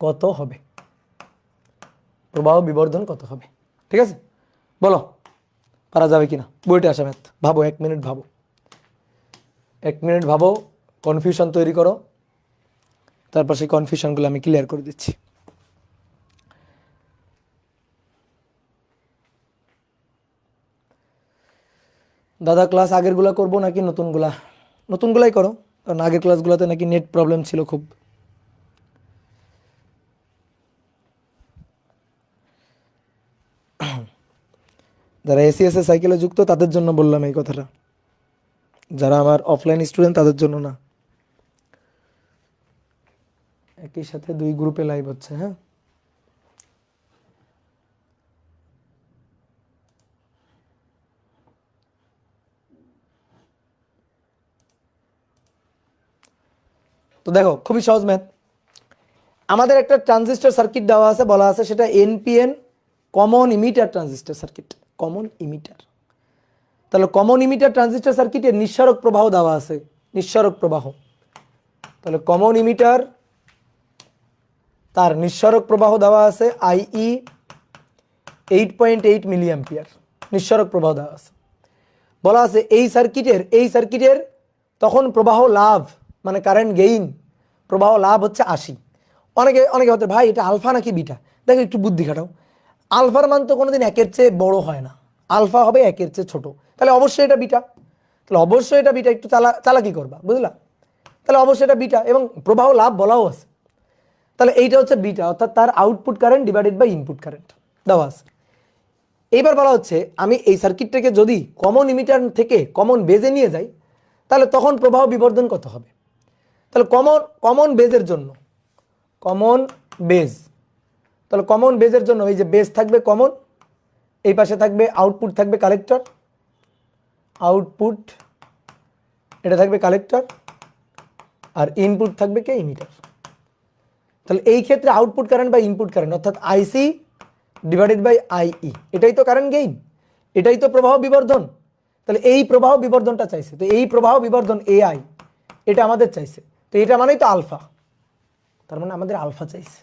কত হবে? প্রবাহ বিবর্ধন কত হবে? ঠিক আছে, বলো পারা যাবে কিনা? বইটা আসা ম্যাথ, ভাবো 1 মিনিট ভাবো, 1 মিনিট ভাবো, কনফিউশন তৈরি করো, তারপর সেই কনফিউশনগুলো আমি ক্লিয়ার করে দিচ্ছি। দাদা ক্লাস আগেরগুলা করবো নাকি নতুনগুলাই করো, কারণ আগের ক্লাসগুলোতে নাকি নেট প্রবলেম ছিল খুব। যারা এসিএস এ সাইকেলে যুক্ত তাদের জন্য বললাম এই কথাটা, যারা আমার অফলাইন স্টুডেন্ট তাদের জন্য না। একই সাথে 2 গ্রুপে লাইভ হচ্ছে। হ্যাঁ, তো দেখো খুবই সহজ ম্যাথ। আমাদের একটা ট্রানজিস্টর সার্কিট দেওয়া আছে, বলা আছে সেটা NPN common emitter transistor circuit, common emitter. তাহলে কমন ইমিটার ট্রানজিস্টর সার্কিটের নিঃসারক প্রবাহ দেওয়া আছে, নিঃসারক প্রবাহ। তাহলে কমন ইমিটার, তার নিঃসারক প্রবাহ দেওয়া আছে আইই 8.8 মিলি অ্যাম্পিয়ার, নিঃসারক প্রবাহ দেওয়া আছে। বলা আছে এই সার্কিটের তখন প্রবাহ লাভ মানে কারেন্ট গেইন, প্রবাহ লাভ হচ্ছে 80। অনেকে হতে ভাই এটা আলফা নাকি বিটা, দেখো একটু বুদ্ধি খাটাও। আলফার মান তো কোনোদিন একের চেয়ে বড় হয় না, আলফা হবে একের চেয়ে ছোট, তাহলে অবশ্যই এটা বিটা। তাহলে অবশ্যই এটা বিটা, একটু চালাকি করবা, বুঝলা? তাহলে অবশ্যই এটা বিটা, এবং প্রবাহ লাভ বলাও আছে। তাহলে এইটা হচ্ছে বিটা, অর্থাৎ তার output current divided by input current দেওয়া আছে। এইবার বলা হচ্ছে আমি এই সার্কিটটাকে যদি কমন ইমিটার থেকে কমন বেজে নিয়ে যাই, তাহলে তখন প্রবাহ বিবর্ধন কত হবে? তাহলে কমন বেজের জন্য, কমন বেজ, তাহলে কমন বেজের জন্য এই যে বেজ থাকবে কমন, এই পাশে থাকবে আউটপুট, থাকবে কালেক্টর, আউটপুট এটা থাকবে কালেক্টর, আর ইনপুট থাকবে কে? ইমিটার। তাহলে এই ক্ষেত্রে আউটপুট কারেন্ট বা ইনপুট কারেন্ট অর্থাৎ আইসি ডিভাইডেড বাই আইই, এটাই তো কারেন্ট গেইন, এটাই তো প্রবাহ বিবর্ধন। তাহলে এই প্রবাহ বিবর্ধনটা চাইছে, তো এই প্রবাহ বিবর্ধন এআই এটা আমাদের চাইছে, তো এটা মানেই তো আলফা, তার মানে আমাদের আলফা চাইছে।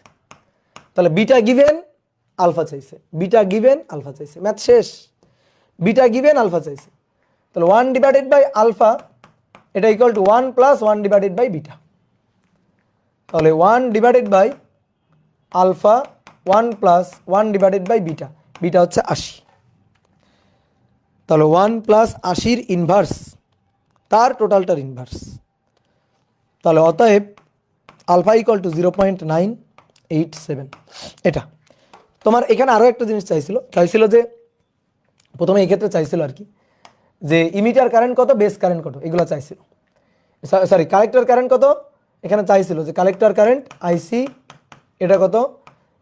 তাহলে বিটা গিভেন আলফা চাইছে, বিটা গিভেন আলফা চাইছে, ম্যাথ শেষ। বিটা গিভেন আলফা চাইছে, তাহলে 1 ডিভাইডেড বাই আলফা এটা equal to 1 plus 1 divided by beta. তাহলে 1 divided by alpha 1 plus 1 divided by beta, beta হচ্ছে 80। তাহলে 1 প্লাস 80-র ইনভার্স, তার টোটালটার ইনভার্স। তাহলে অতএব আলফা ইকুয়াল টু 0.987। এটা তোমার এখানে আরও একটা জিনিস চাইছিল যে প্রথমে এই ক্ষেত্রে চাইছিল আর কি, যে ইমিটার কারেন্ট কত, বেস কারেন্ট কত, এগুলো চাইছিল। সরি, কালেক্টর কারেন্ট কত, এখানে চাইছিল যে কালেক্টর কারেন্ট আইসি এটা কত,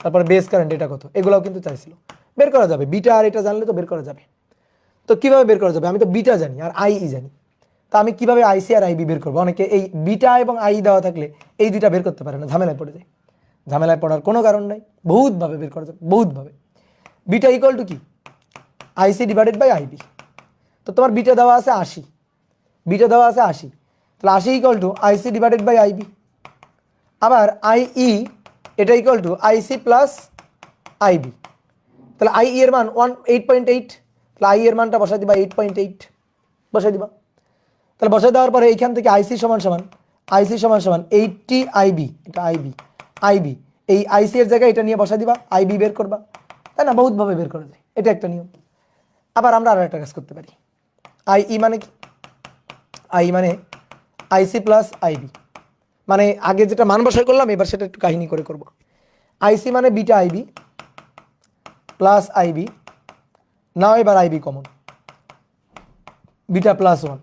তারপরে বেস কারেন্ট এটা কত, এগুলোও কিন্তু চাইছিল। বের করা যাবে, বিটা আর এটা জানলে তো বের করা যাবে। তো কিভাবে বের করা যাবে? আমি তো বিটা জানি আর আইই জানি, তা আমি কিভাবে আইসি আর আইবি বের করবো? অনেকে এই বিটা এবং আই দেওয়া থাকলে এই দুইটা বের করতে পারে না, ঝামেলায় পড়ে যায়। ঝামেলায় পড়ার কোনো কারণ নাই, বহুতভাবে বের করা যাবে, বহুতভাবে। বিটা ইকুয়াল টু কি? IC divided by IB. তো তোমার বিটা দেওয়া আছে 80, বিটা দেওয়া আছে 80, তাহলে 80 equal to IC divided by IB. আবার আইই এটা equal to IC plus IB. তাহলে আইই এর মান 8.8, তাহলে আই এর মানটা বসাই দিবা 8.8 বসাই দিবা। তাহলে বসাই দেওয়ার পরে এইখান থেকে আইসি সমান সমান 80 আইবি, এটা আইবি এই আইসি এর জায়গায় এটা নিয়ে বসাই দিবা, আইবি বের করবা, তাই না? বহুতভাবে বের করা যায়, এটা একটা নিয়ম। আবার আমরা আরো একটা কাজ করতে পারি, আইই মানে কি? আই মানে আইসি প্লাস আইবি, মানে আগে যেটা মান বসাই করলাম এবার সেটা একটু কাহিনী করে করব। আইসি মানে বিটা আইবি প্লাস আইবি, নাও এবার আইবি কমন, বিটা প্লাস 1।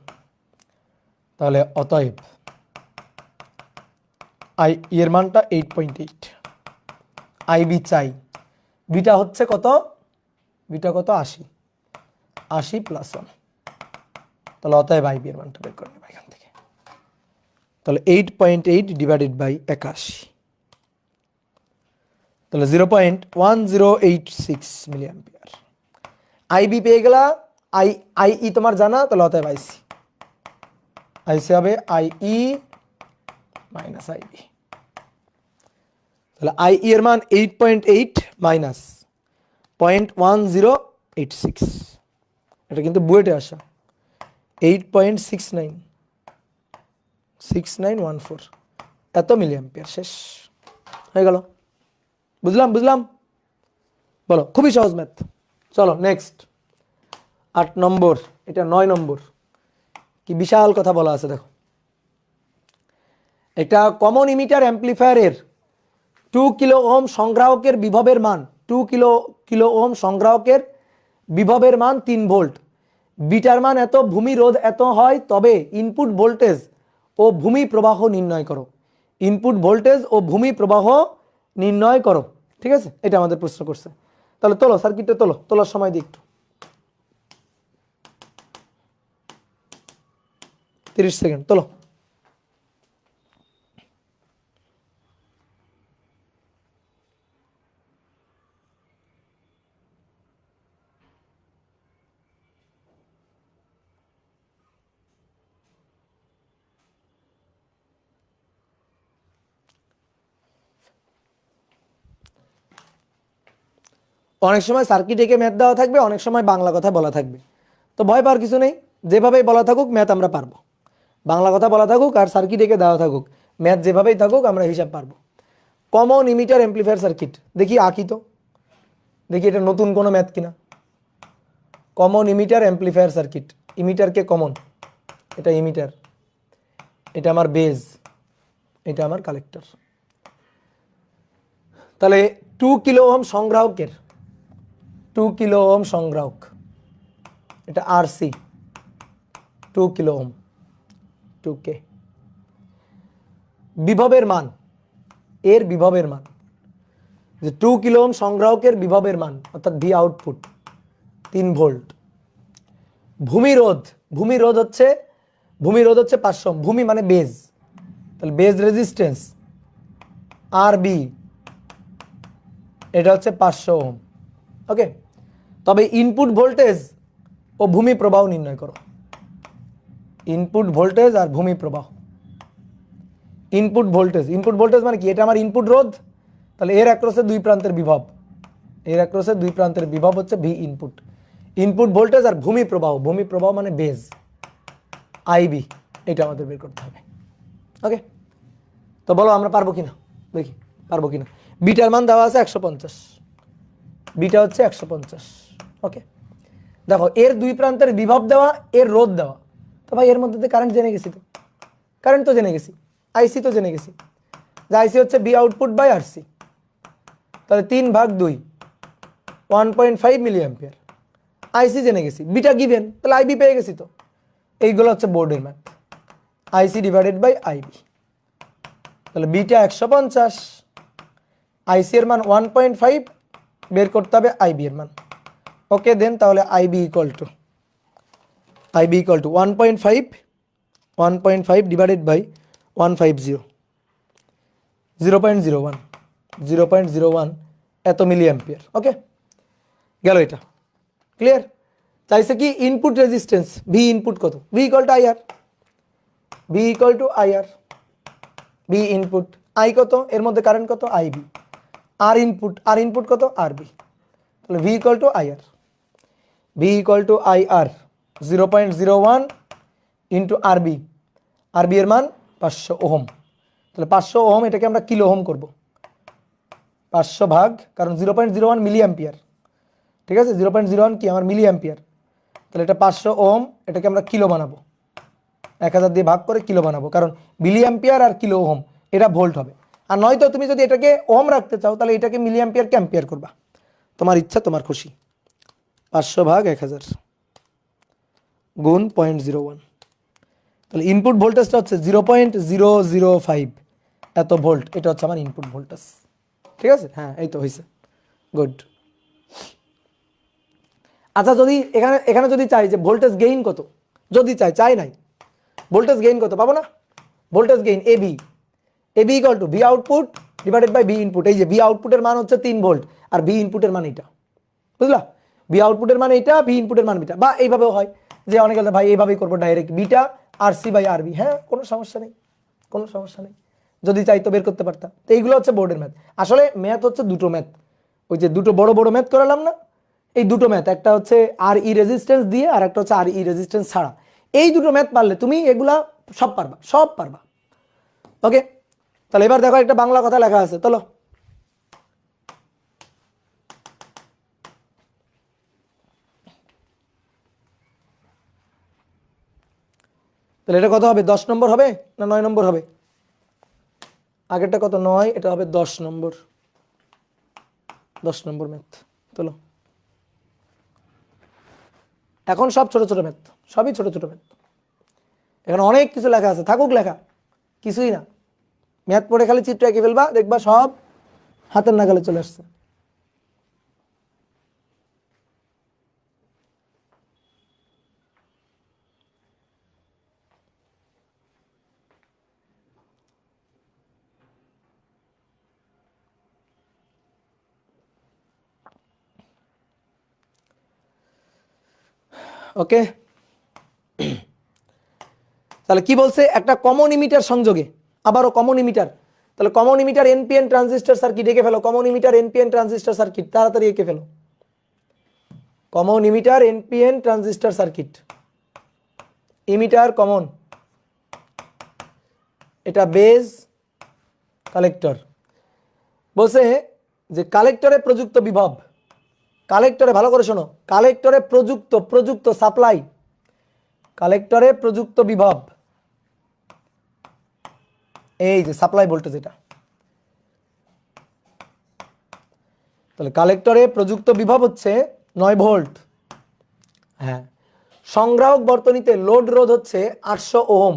তাহলে অতএব আই এর মানটা 8.8, আইবি চাই, বিটা হচ্ছে কত? বিটা কত? 80 প্লাস 1। তাহলে অতএব আইবি এর মানটা বের করে নেব এখান থেকে। তাহলে 8.8 ডিভাইডেড বাই 81, তাহলে 0.1086 মিলি অ্যাম্পিয়ার। আইবি পেয়ে গেলা, আইই তোমার জানা, তাহলে অতএব আইসি হবে আইই মাইনাস আইবি। তাহলে আইই এর মান 8.8 মাইনাস 0.1086, এটা কিন্তু বুয়েটে আসা, 8.69 এত মিলি অ্যাম্পিয়ার। শেষ হয়ে গেল, বুঝলাম। বলো, খুবই সহজ ম্যাথ। চলো নেক্সট 8 নম্বর, এটা 9 নম্বর, কি বিশাল কথা বলা আছে দেখো। একটা কমন ইমিটার অ্যাম্প্লিফায়ারের 2 কিলো ওহম সংগ্রাহকের বিভবের মান, 2 কিলো ওহম সংগ্রাহকের বিভবের মান 3 ভোল্ট, বিটার মান এত, ভূমি রোধ এত হয়, তবে ইনপুট ভোল্টেজ ও ভূমি প্রবাহ নির্ণয় করো, ইনপুট ভোল্টেজ ও ভূমি প্রবাহ নির্ণয় করো। ঠিক আছে, এটা আমাদের প্রশ্ন করছে। তাহলে তোলো সার্কিটটা, তোলার সময় দিই একটু, 30 সেকেন্ড তোলো। অনেক সময় সার্কিট এঁকে ম্যাথ দেওয়া থাকবে, অনেক সময় বাংলা কথা বলা থাকবে। তো ভয় পাওয়ার কিছু নেই, যেভাবেই বলা থাকুক ম্যাথ আমরা পারবো। বাংলা কথা বলা থাকুক আর সার্কিট এঁকে দেওয়া থাকুক, ম্যাথ যেভাবেই থাকুক আমরা হিসাব পারবো। কমন ইমিটার অ্যাম্প্লিফায়ার সার্কিট দেখি আঁকি তো, দেখি এটা নতুন কোনো ম্যাথ কিনা। কমন ইমিটার অ্যাম্প্লিফায়ার সার্কিট, ইমিটারকে কমন, এটা ইমিটার, এটা আমার বেজ, এটা আমার কালেক্টর। তাহলে 2 কিলো ওহম সংগ্রাহকের, 2 কিলো ওহম সংগ্রাহক, এটা আরসি 2 কিলো ওহম, 2K। বিভবের মান, এর বিভবের মান, যে 2 কিলো ওহম সংগ্রাহকের বিভবের মান অর্থাৎ ভি আউটপুট 3 ভোল্ট। ভূমিরোধ, ভূমিরোধ হচ্ছে 500 ওহম, ভূমি মানে বেজ, তাহলে বেজ রেজিস্ট্যান্স আরবি, এটা হচ্ছে 500 ওহম। ওকে, তবে ইনপুট ভোল্টেজ ও ভূমি প্রবাহ নির্ণয় করো। ইনপুট ভোল্টেজ আর ভূমি প্রবাহ। ইনপুট ভোল্টেজ, ইনপুট ভোল্টেজ মানে কি? এটা আমার ইনপুট রোধ, তাহলে এর অ্যাক্রসে 2 প্রান্তের বিভব, এর অ্যাক্রসে 2 প্রান্তের বিভব হচ্ছে ভি ইনপুট। ইনপুট ভোল্টেজ আর ভূমি প্রবাহ, ভূমি প্রবাহ মানে বেজ আইবি, এটা আমাদের বের করতে হবে। ওকে, তো বলো আমরা পারবো কিনা, দেখি পারবো কিনা। বিটার মান দেওয়া আছে 150, বিটা হচ্ছে 150। ওকে, দেখো এর 2 প্রান্তের বিভব দেওয়া, এর রোধ দেওয়া, তো ভাই এর মধ্যে তো কারেন্ট জেনে গেছি, তো কারেন্ট তো জেনে গেছি, আইসি তো জেনে গেছি, যে আইসি হচ্ছে বি আউটপুট বাই আরসি, তাহলে 3/2 1.5 মিলি অ্যাম্পিয়ার। আইসি জেনে গেছি, বিটা গিভেন, তাহলে আইবি পেয়ে গেছি। তো এইগুলো হচ্ছে বোর্ডের math, IC divided by IB. তাহলে বিটা 150, আইসি এর মান 1.5, বের করতে হবে আইবি এর মান। ওকে দেন, তাহলে IB equal to 1.5 divided by 150, 0.01 এত মিলি অ্যাম্পিয়ার। ওকে, গেল এটা, ক্লিয়ার। চাইছে কি ইনপুট রেজিস্ট্যান্স, ভি ইনপুট কত, V equal to IR, V equal to IR, V input I কত, এর মধ্যে কারেন্ট কত আইবি, আর ইনপুট কত আরবি, তাহলে V equal to IR, V equal to IR 0.01 into আরবি, আরবি এর মান 500 ওহম, তাহলে 500 ওহম এটাকে আমরা কিলো ওহম করব, 500 ভাগ, কারণ 0.01 মিলি অ্যাম্পিয়ার, ঠিক আছে, 0.01 কি আমার মিলি অ্যাম্পিয়ার, তাহলে এটা 500 ওহম, এটাকে আমরা কিলো বানাবো, 1000 দিয়ে ভাগ করে কিলো বানাবো, কারণ মিলি অ্যাম্পিয়ার আর কিলো ওহম এটা ভোল্ট হবে। আর নয়তো তুমি যদি এটাকে ওহম রাখতে চাও তাহলে এটাকে মিলি অ্যাম্পিয়ারকে অ্যাম্পিয়ার করবা, তোমার ইচ্ছা তোমার খুশি। 500 ভাগ 1000 গুণ 0.01, তাহলে ইনপুট ভোল্টেজটা হচ্ছে 0.005 এত ভোল্ট, এটা হচ্ছে আমার ইনপুট ভোল্টেজ। ঠিক আছে, হ্যাঁ এই তো হয়েছে, গুড। আচ্ছা, যদি এখানে যদি চাই যে ভোল্টেজ গেইন কত, যদি চাই নাই, ভোল্টেজ গেইন কত পাবো না, voltage gain AV, AV equal to V output divided by V input. এই যে ভি আউটপুটের মান হচ্ছে 3 ভোল্ট আর ভি ইনপুটের মান এটা, বুঝলা, ভি আউটপুটের মান এইটা, ভি ইনপুটের মান বিটা, বা এইভাবেও হয় যে অনেকে ভাই এইভাবেই করবো ডাইরেক্ট, বিটা আরসি বাই আরবি, হ্যাঁ কোনো সমস্যা নেই, কোনো সমস্যা নেই, যদি চাই তো বের করতে পারতাম। তো এইগুলো হচ্ছে বোর্ডের ম্যাথ। আসলে ম্যাথ হচ্ছে দুটো ম্যাথ, ওই যে দুটো বড় বড় ম্যাথ করালাম না, এই দুটো ম্যাথ, একটা হচ্ছে আর ই রেজিস্ট্যান্স দিয়ে আর একটা হচ্ছে আর ই রেজিস্ট্যান্স ছাড়া। এই দুটো ম্যাথ পারলে তুমি এগুলা সব পারবা, সব পারবা। ওকে, তাহলে এবার দেখো একটা বাংলা কথা লেখা আছে, চলো তাহলে এটা কত হবে, 10 নম্বর হবে না 9 নম্বর হবে? আগেরটা কত 9, এটা হবে 10 নম্বর, 10 নম্বর ম্যাথ। চলো এখন সব ছোট ছোট ম্যাথ, সবই ছোট ছোট ম্যাথ, এখানে অনেক কিছু লেখা আছে, থাকুক লেখা, কিছুই না, ম্যাথ পড়ে খালি চিত্র এঁকে ফেলবা, দেখবা সব হাতের নাগালে চলে আসছে। ওকে, তাহলে কি বলছে, একটা কমন ইমিটার সংযোগে, আবারও কমন ইমিটার, তাহলে common emitter NPN transistor circuit এঁকে ফেলো, common emitter NPN transistor circuit, তাড়াতাড়ি এঁকে ফেলো। Common emitter NPN transistor circuit, emitter common, এটা বেজ কালেক্টর। বলছে যে কালেক্টরে প্রযুক্ত বিভব, কালেক্টরে ভালো করে শোনো, কালেক্টরে প্রযুক্ত সাপ্লাই, কালেক্টরে প্রযুক্ত বিভব, এই যে সাপ্লাই ভোল্টেজ এটা, তাহলে কালেক্টরে প্রযুক্ত বিভব হচ্ছে 9 ভোল্ট। হ্যাঁ, সংগ্রাহক বর্তনীতে লোড রোধ হচ্ছে 800 ওহম।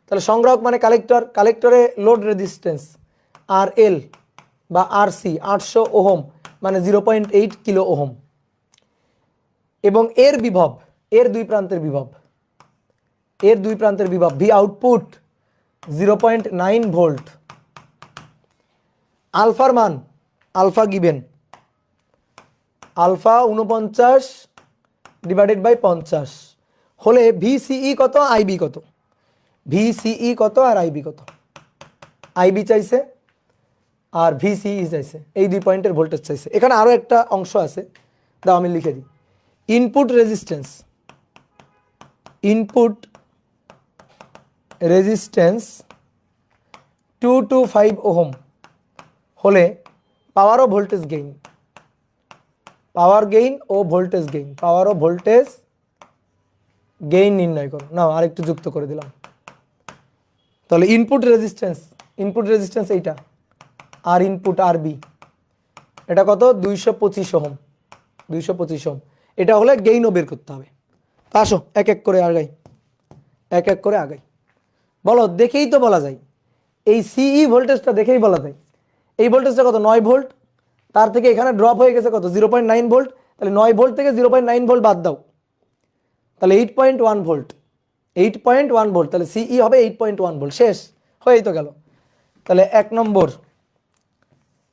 তাহলে সংগ্রাহক মানে কালেক্টর, কালেক্টরে লোড রেজিস্ট্যান্স আর এল বা আর সি 800 ওহম মানে 0.8 কিলো ওহম। এবং এর বিভব, এর দুই প্রান্তের বিভব, এর দুই প্রান্তের বিভব ভি আউটপুট 0.9 ভোল্ট। আলফার মান, alpha given, alpha 49 divided by 50 হলে ভিসিই কত, আইবি কত, ভিসিই কত আর আইবি কত, আইবি চাইছে আর ভিসিই চাইছে, এই দুই পয়েন্টের ভোল্টেজ চাইছে। এখানে আরো একটা অংশ আছে, দাও আমি লিখে দিই। Input resistance, input resistance 225 ohm হলে পাওয়ার ও ভোল্টেজ গেইন, পাওয়ার গেইন ও ভোল্টেজ গেইন, পাওয়ার ও ভোল্টেজ গেইন নির্ণয় করো। না আরেকটু যুক্ত করে দিলাম। তাহলে ইনপুট রেজিস্ট্যান্স এইটা, আর ইনপুট আর বি এটা কত 225 ওহম, 225 ওহম। এটা হলে গেইনও বের করতে হবে। তা আসো এক এক করে আগাই, এক এক করে আগাই। বলো, দেখেই তো বলা যায়, এই সিই ভোল্টেজটা দেখেই বলা যায় এই ভোল্টেজটা কত 9 ভোল্ট, তার থেকে এখানে ড্রপ হয়ে গেছে কত 0.9 ভোল্ট। তাহলে 9 ভোল্ট থেকে 0.9 ভোল্ট বাদ দাও, তাহলে 8.1 ভোল্ট, 8.1 ভোল্ট, তাহলে সিই হবে 8.1 ভোল্ট। শেষ, হয়েই তো গেল। তাহলে 1 নম্বর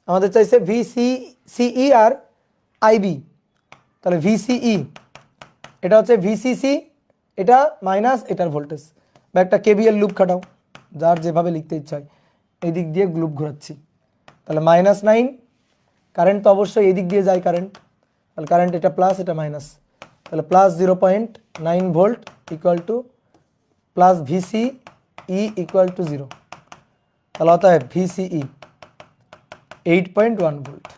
আমাদের চাইছে ভিসিই আর আইবি, তাহলে ভিসিই এটা হচ্ছে ভিসিসি, এটা মাইনাস এটার ভোল্টেজ, বা একটা কেবিএল লুপ খাটাও, যার যেভাবে লিখতে ইচ্ছা হয়। এই দিক দিয়ে লুপ ঘোরাচ্ছি, তাহলে -9, কারেন্ট তো অবশ্যই এই দিক দিয়ে যায় কারেন্ট, তাহলে কারেন্ট এটা প্লাস এটা মাইনাস, তাহলে plus 0.9 volt equal to plus VCE equal two 0, তাহলে অতএব ভিসিই 8.1 ভোল্ট।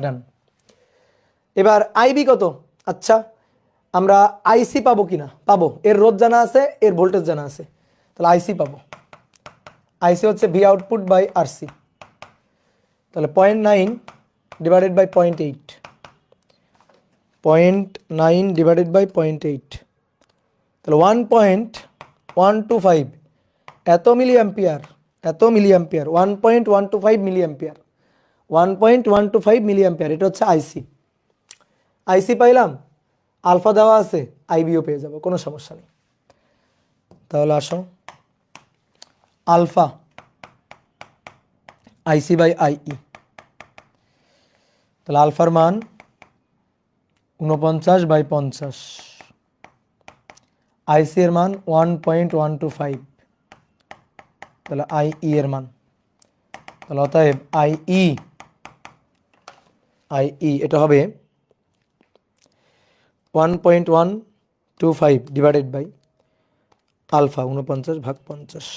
ডান। এবার আইবি কত? আচ্ছা, আমরা আইসি পাবো কিনা? পাবো, এর রোধ জানা আছে, এর ভোল্টেজ জানা আছে, তাহলে আইসি পাবো। আইসি হচ্ছে ভি আউটপুট বাই আরসি, তাহলে 0.9 ডিভাইডেড বাই 0.8, 0.9 ডিভাইডেড বাই 0.8, তাহলে 1.125 এত মিলি অ্যাম্পিয়ার, এত milliampere, 1.125 milliampere, 1.125 milliampere, এটা হচ্ছে আইসি। আইসি পাইলাম, আলফা দেওয়া আছে, আইবিও পেয়ে যাবো, কোনো সমস্যা নেই। তাহলে আসো, আলফা আইসি বাই আইই, তাহলে আলফার মান 49/50, আইসি এর মান 1.125, তাহলে আইই এর মান, তাহলে অতএব আইই এটা হবে 1.125 ডিভাইডেড বাই আলফা 49/50,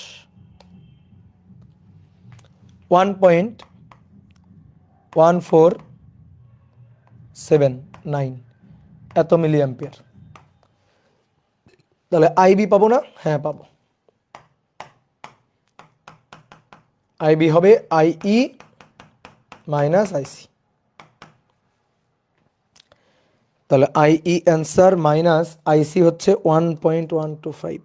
1.1479 এত মিলি অ্যাম্পিয়ার। তাহলে আইবি পাবো না? হ্যাঁ পাবো, আইবি হবে আইই মাইনাস আইসি, তাহলে আইই অ্যান্সার মাইনাস আইসি হচ্ছে 1.125,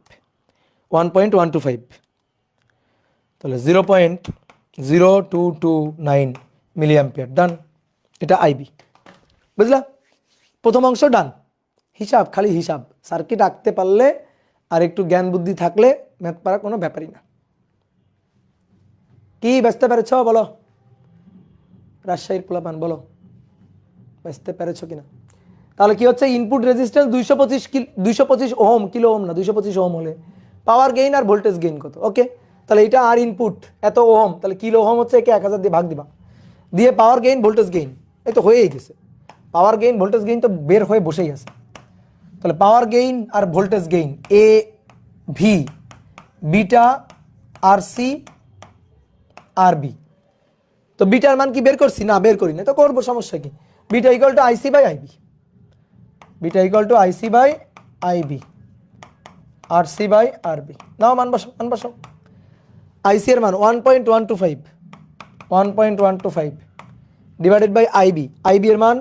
তাহলে 0.0229 মিলি অ্যাম্পিয়ার। ডান, এটা আইবি, বুঝলা? প্রথম অংশ ডান। হিসাব, খালি হিসাব, সার্কিট আঁকতে পারলে আর একটু জ্ঞান বুদ্ধি থাকলে ম্যাথ পারা কোনো ব্যাপারই না। কি বুঝতে পেরেছ বলো? রাজশাহীর পোলাপান বলো, বুঝতে পেরেছ কিনা? তাহলে কি হচ্ছে, input resistance 225 ohm, kilo ohm না, 225 ওহম হলে পাওয়ার গেইন আর ভোল্টেজ গেইন কত? ওকে, তাহলে এটা আর ইনপুট এত ওহম, তাহলে কিলো ওহম হচ্ছে একে 1000 দিয়ে ভাগ দিবা, দিয়ে পাওয়ার গেইন ভোল্টেজ গেইন, এই তো হয়েই গেছে। পাওয়ার গেইন ভোল্টেজ গেইন তো বের হয়ে বসেই আছে। তাহলে পাওয়ার gain R voltage gain A V beta R C R B. তো বিটার মান কি বের করছি? না বের করি না, তো করবো, সমস্যা কি? Beta equal to IC by IB, beta equal to IC by IB R C by R B. নাও মান বসাও, মান বসাও। আইসি এর মান 1.125, 1.125 ডিভাইডেড বাই আইবি, আইবি এর মান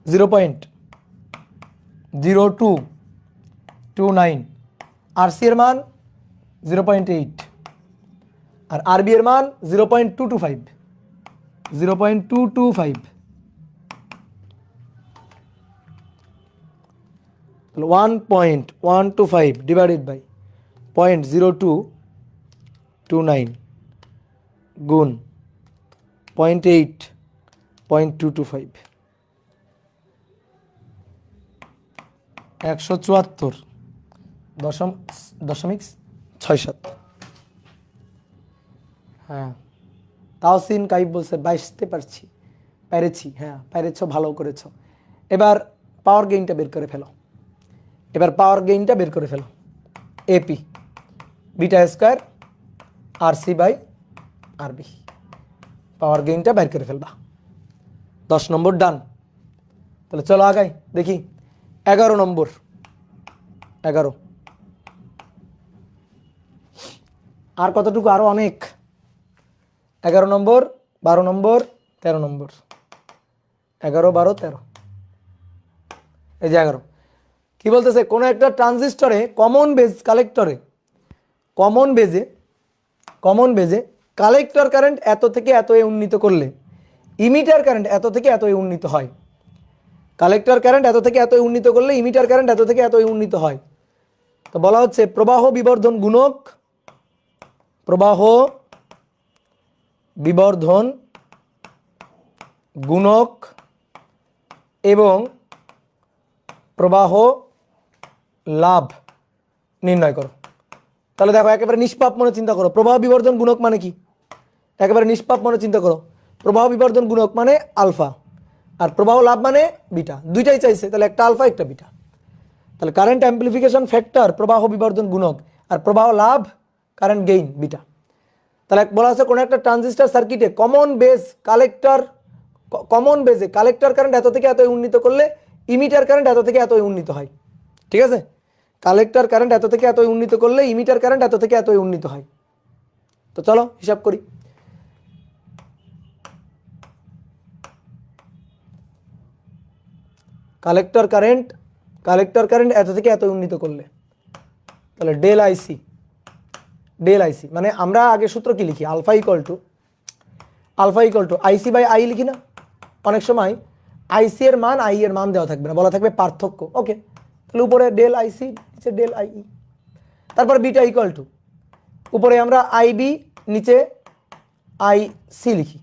0.0229, আর সি এর মান 0.8 আর আরবি এর মান 0.225, 0.225। 1.125 ডিভাইডেড বাই 0.0229 গুণ 0.8.225, 174.67। হ্যাঁ, তাওসিন কাইব বলছে বাইসতে পারছি, পেরেছি। হ্যাঁ পেরেছ, ভালো করেছ। এবার পাওয়ার গেইনটা বের করে ফেলো, এবার পাওয়ার গেইনটা বের করে ফেলো। AP beta square R C by R B, power গেইনটা বের করে ফেলবা। 10 নম্বর ডান। তাহলে চলো আগাই দেখি 11 নম্বর। 11 আর কতটুকু? আরো অনেক। 11 নম্বর, 12 নম্বর, 13 নম্বর। 11, 12, 13। এই যে 11 কি বলতেছে? কোন একটা ট্রানজিস্টরে কমন বেজ কালেক্টরে, কমন বেজে কালেক্টর কারেন্ট এত থেকে এত এ উন্নীত করলে ইমিটার কারেন্ট এত থেকে এত এ উন্নীত হয়। কালেক্টর কারেন্ট এত থেকে এত উন্নীত করলে ইমিটার কারেন্ট এত থেকে এত উন্নীত হয়। তো বলা হচ্ছে প্রবাহ বিবর্ধন গুণক, প্রবাহ বিবর্ধন গুণক এবং প্রবাহ লাভ নির্ণয় করো। তাহলে দেখো একেবারে নিষ্পাপ মনে চিন্তা করো, প্রবাহ বিবর্ধন গুণক মানে কি? একেবারে নিষ্পাপ মনে চিন্তা করো, প্রবাহ বিবর্ধন গুণক মানে আলফা আর প্রবাহ লাভ মানে বিটা, দুইটাই চাইছে, তাহলে একটা আলফা একটা বিটা। তাহলে কারেন্ট অ্যাম্প্লিফিকেশন ফ্যাক্টর প্রবাহ বিবর্ধন গুণক আর প্রবাহ লাভ কারেন্ট গেইন বিটা। তাহলে বলা আছে কোন একটা ট্রানজিস্টর সার্কিটে কমন বেজে কালেক্টর কারেন্ট এত থেকে এত উন্নীত করলে ইমিটার কারেন্ট এত থেকে এত উন্নীত হয়। ঠিক আছে, কালেক্টর কারেন্ট এত থেকে এত উন্নীত করলে ইমিটার কারেন্ট এত থেকে এত উন্নীত হয়। তো চলো হিসাব করি। কালেক্টর কারেন্ট এত থেকে এত উন্নীত করলে, তাহলে ডেল আইসি মানে আমরা আগে সূত্র কি লিখি? Alpha equal to IC by I লিখি না? অনেক সময় আইসি এর মান আই এর মান দেওয়া থাকবে না, বলা থাকবে পার্থক্য। ওকে, তাহলে উপরে ডেল আইসি, নিচে ডেল আই। তারপর বিটা ইকুয়াল টু উপরে আমরা আইবি, নিচে আই সি লিখি,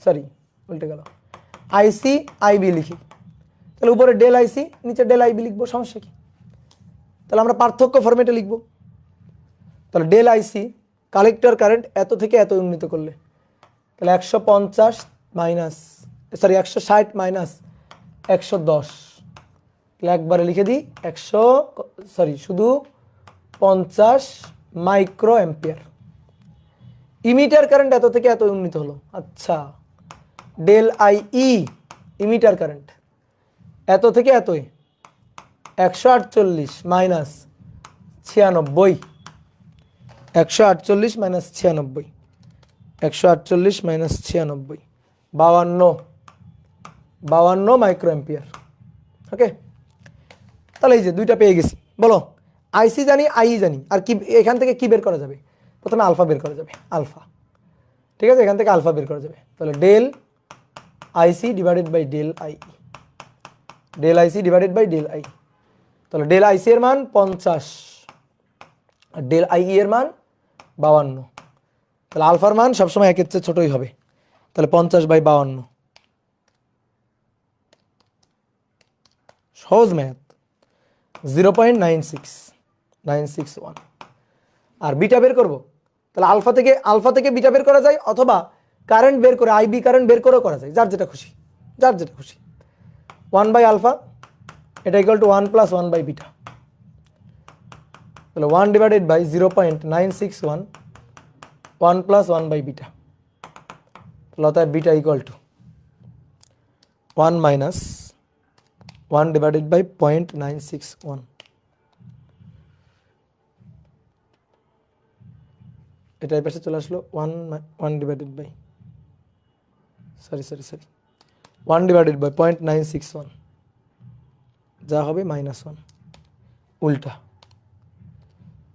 সরি উল্টে গেল, আইসি আইবি লিখি। তাহলে উপরে ডেল আইসি, নিচে ডেল আইবি লিখবো, সমস্যা কি? তাহলে আমরা পার্থক্য ফরম্যাটে লিখবো। তাহলে ডেল আইসি কালেক্টর কারেন্ট এত থেকে এত উন্নীত করলে, তাহলে 160 মাইনাস 110, তাহলে একবারে লিখে দিই শুধু 50 মাইক্রো অ্যাম্পিয়ার। ইমিটার কারেন্ট এত থেকে এত উন্নীত হলো। আচ্ছা, ডেল আই ইমিটার কারেন্ট এত থেকে এতই 148 minus 96, 148 minus 96, 148 minus 96, 52 micro ampere. Okay, তাহলে এই যে দুইটা পেয়ে গেছি। বলো আইসি জানি, আই জানি, আর কি এখান থেকে কি বের করা যাবে? প্রথমে আলফা বের করা যাবে, আলফা। ঠিক আছে, এখান থেকে আলফা বের করা যাবে। তাহলে del IC divided by del I, del IC divided by del I. তাহলে ডেল আইসি এর মান 50 আর ডেল আই এর মান 52। তাহলে আলফার মান সবসময় একের চেয়ে ছোটই হবে। তাহলে 50/52, সহজ ম্যাথ। 0.961। আর বিটা বের করব, তাহলে আলফা থেকে বিটা বের করা যায়, অথবা কারেন্ট বের করে আইবি কারেন্ট বের করেও করা যায়, যার যেটা খুশি। 1/α, এটা ইকুয়াল টু 1 + 1/β। তাহলে 1 ডিভাইডেড বাই 0.961 1 + 1/β। তাহলে অতএব beta equal to 1 - 1 divided by 0.961। এটা এই পাশে চলে আসলো 1 ডিভাইডেড বাই 1 ডিভাইডেড বাই 0.961, যা হবে -1 উল্টা।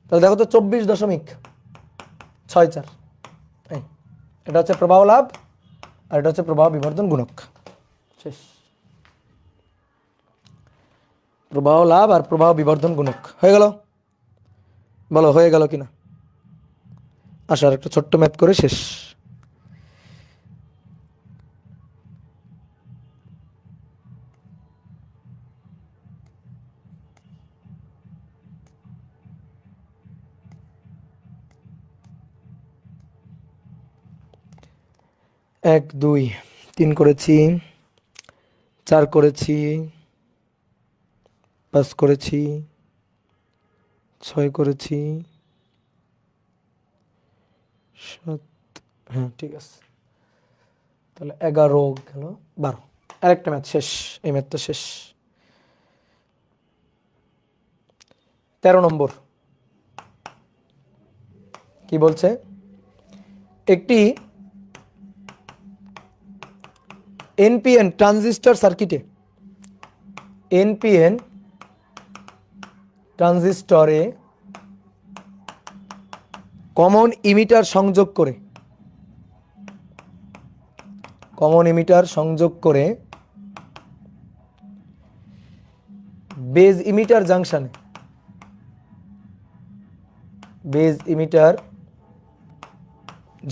তাহলে দেখো তো 24.64। এটা হচ্ছে প্রবাহ লাভ আর এটা হচ্ছে প্রবাহ বিবর্ধন গুণক। শেষ। প্রবাহ লাভ আর প্রবাহ বিবর্ধন গুণক হয়ে গেল? বলো হয়ে গেল কিনা? আসো আর একটা ছোট্ট ম্যাথ করে শেষ। এক 2 3 করেছি, 4 করেছি, 5 করেছি, 6 করেছি, 7, হ্যাঁ ঠিক আছে। তাহলে 11 গেল, 12। আরেকটা ম্যাথ শেষ, এই ম্যাথটা শেষ। 13 নম্বর কি বলছে? একটি এনপিএন ট্রানজিস্টর সার্কিটে এনপিএন ট্রানজিস্টরে কমন ইমিটার সংযোগ করে বেজ ইমিটার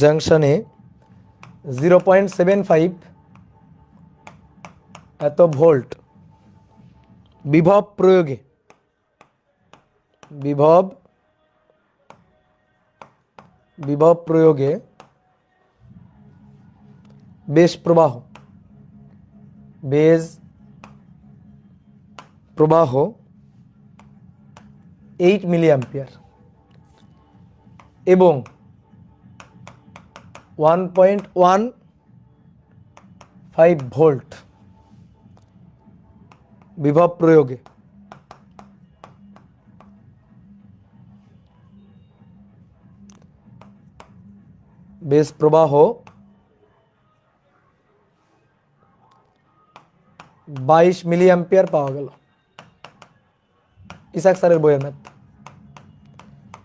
জাংশনে 0.75 এত ভোল্ট বিভব প্রয়োগে বেজ প্রবাহ 8 মিলিঅ্যাম্পিয়ার এবং 1.15 ভোল্ট বিভব প্রয়োগে বেজ প্রবাহ 22 মিলিঅ্যাম্পিয়ার পাওয়া গেল। ইসাক স্যারের বইয়ের ম্যাথ।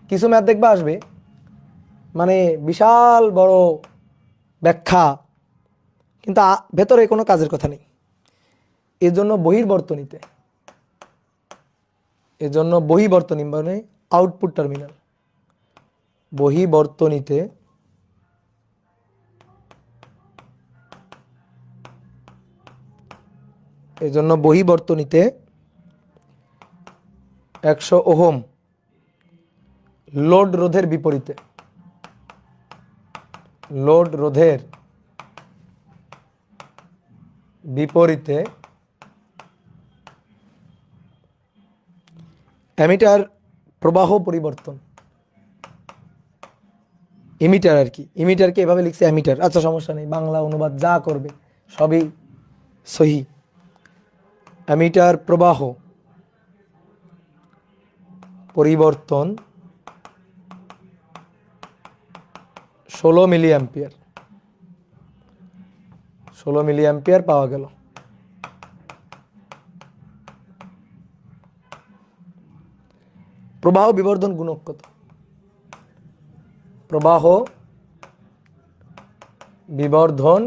কিছু ম্যাথ দেখবা আসবে মানে বিশাল বড় ব্যাখ্যা, কিন্তু ভেতরে কোনো কাজের কথা নেই। এজন্য বহির্বর্তনী মানে আউটপুট টার্মিনাল, বহির্বর্তনীতে এজন্য বহির্বর্তনীতে 100 ওহম লোড রোধের বিপরীতে অ্যামিটার প্রবাহ পরিবর্তন, ইমিটার আর কি, ইমিটারকে এভাবে লিখছে অ্যামিটার। আচ্ছা সমস্যা নেই, বাংলা অনুবাদ যা করবে সবই সহি। অ্যামিটার প্রবাহ পরিবর্তন 16 মিলিঅ্যাম্পিয়ার পাওয়া গেল। প্রবাহ বিবর্ধন গুণক কত? প্রবাহ বিবর্ধন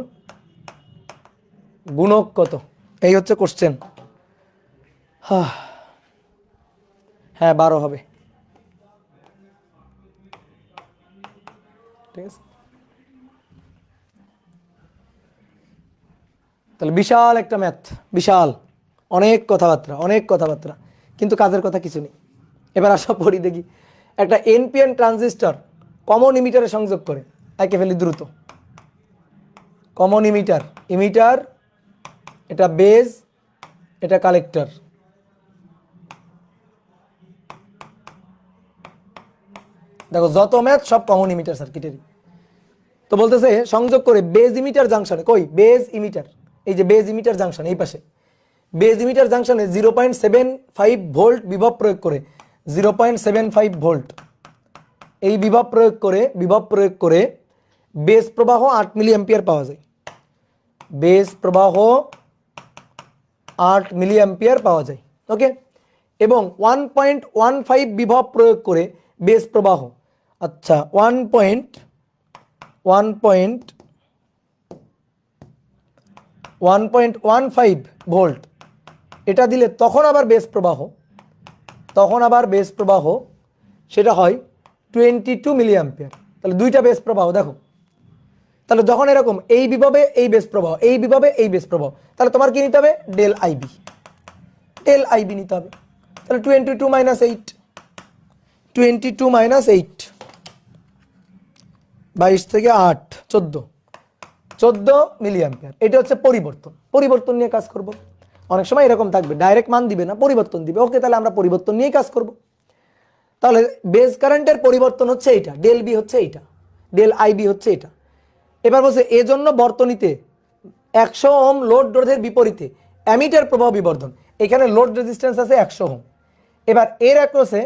গুণক কত? এই হচ্ছে কোশ্চেন। হ্যাঁ 12 হবে, ঠিক আছে। তাহলে বিশাল একটা ম্যাথ, বিশাল অনেক কথাবার্তা, কিন্তু কাজের কথা কিছু নেই। এবার আসা পড়ি দেখি। একটা এনপিএন ট্রানজিস্টর কমন ইমিটারে সংযোগ করে, একে ফেলি দ্রুত। কমন ইমিটার এটা বেজ এটা কালেক্টর, দেখো যত ম্যাথ সব কমন ইমিটার সার্কিটেরই। তো বলতেছে সংযোগ করে বেজ ইমিটার জাংশনে, কই বেজ ইমিটার, এই যে বেজ ইমিটার জাংশন এই পাশে, বেজ ইমিটার জাংশনে 0.75 ভোল্ট বিভব প্রয়োগ করে, 0.75 ভোল্ট এই বিভব প্রয়োগ করে বেজ প্রবাহ 8 মিলি অ্যাম্পিয়ার পাওয়া যায়। বেজ প্রবাহ 8 মিলি অ্যাম্পিয়ার পাওয়া যায়। ওকে, এবং 1.15 বিভব প্রয়োগ করে বেজ প্রবাহ, আচ্ছা 1.15 ভোল্ট এটা দিলে তখন আবার বেজ প্রবাহ সেটা হয় 22 মিলি অ্যাম্পিয়ার। তাহলে দুইটা বেজ প্রবাহ দেখো, তাহলে যখন এরকম এই বিভবে এই বেজ প্রবাহ, এই বিভবে এই বেজ প্রবাহ, তাহলে তোমার কি নিতে হবে ডেল আইবি নিতে হবে। তাহলে 22 মাইনাস 8, 22 থেকে 8 14 মিলি অ্যাম্পিয়ার। এটা হচ্ছে পরিবর্তন নিয়ে কাজ করব। অনেক সময় এরকম থাকবে ডাইরেক্ট মান দিবে না, পরিবর্তন দিবে। ওকে, তাহলে আমরা পরিবর্তন নিয়েই কাজ করব। তাহলে বেজ কারেন্টের পরিবর্তন হচ্ছে এইটা, ডেল বি হচ্ছে এইটা, ডেল আইবি হচ্ছে এটা। এবার বলছে এজন্য বর্তনীতে 100 ওহম লোড রোধের বিপরীতে অ্যামিটার প্রবাহ বিবর্ধন, এখানে লোড রেজিস্ট্যান্স আছে 100 ওহম। এবার এর অ্যাক্রসে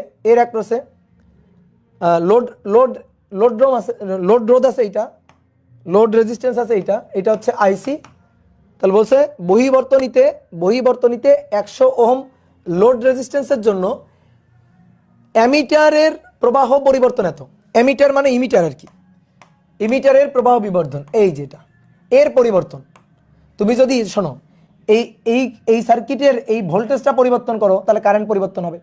লোড রোধ আছে এইটা, লোড রেজিস্ট্যান্স আছে এইটা, এটা হচ্ছে আইসি। তাহলে বলছে বহিবর্তনীতে 100 ওহম লোড রেজিস্ট্যান্সের জন্য অ্যামিটারের প্রবাহ পরিবর্তন এত। অ্যামিটার মানে ইমিটার আর কি, ইমিটারের প্রবাহ বিবর্ধন এই যেটা এর পরিবর্তন। তুমি যদি শোনো এই সার্কিটের এই ভোল্টেজটা পরিবর্তন করো তাহলে কারেন্ট পরিবর্তন হবে।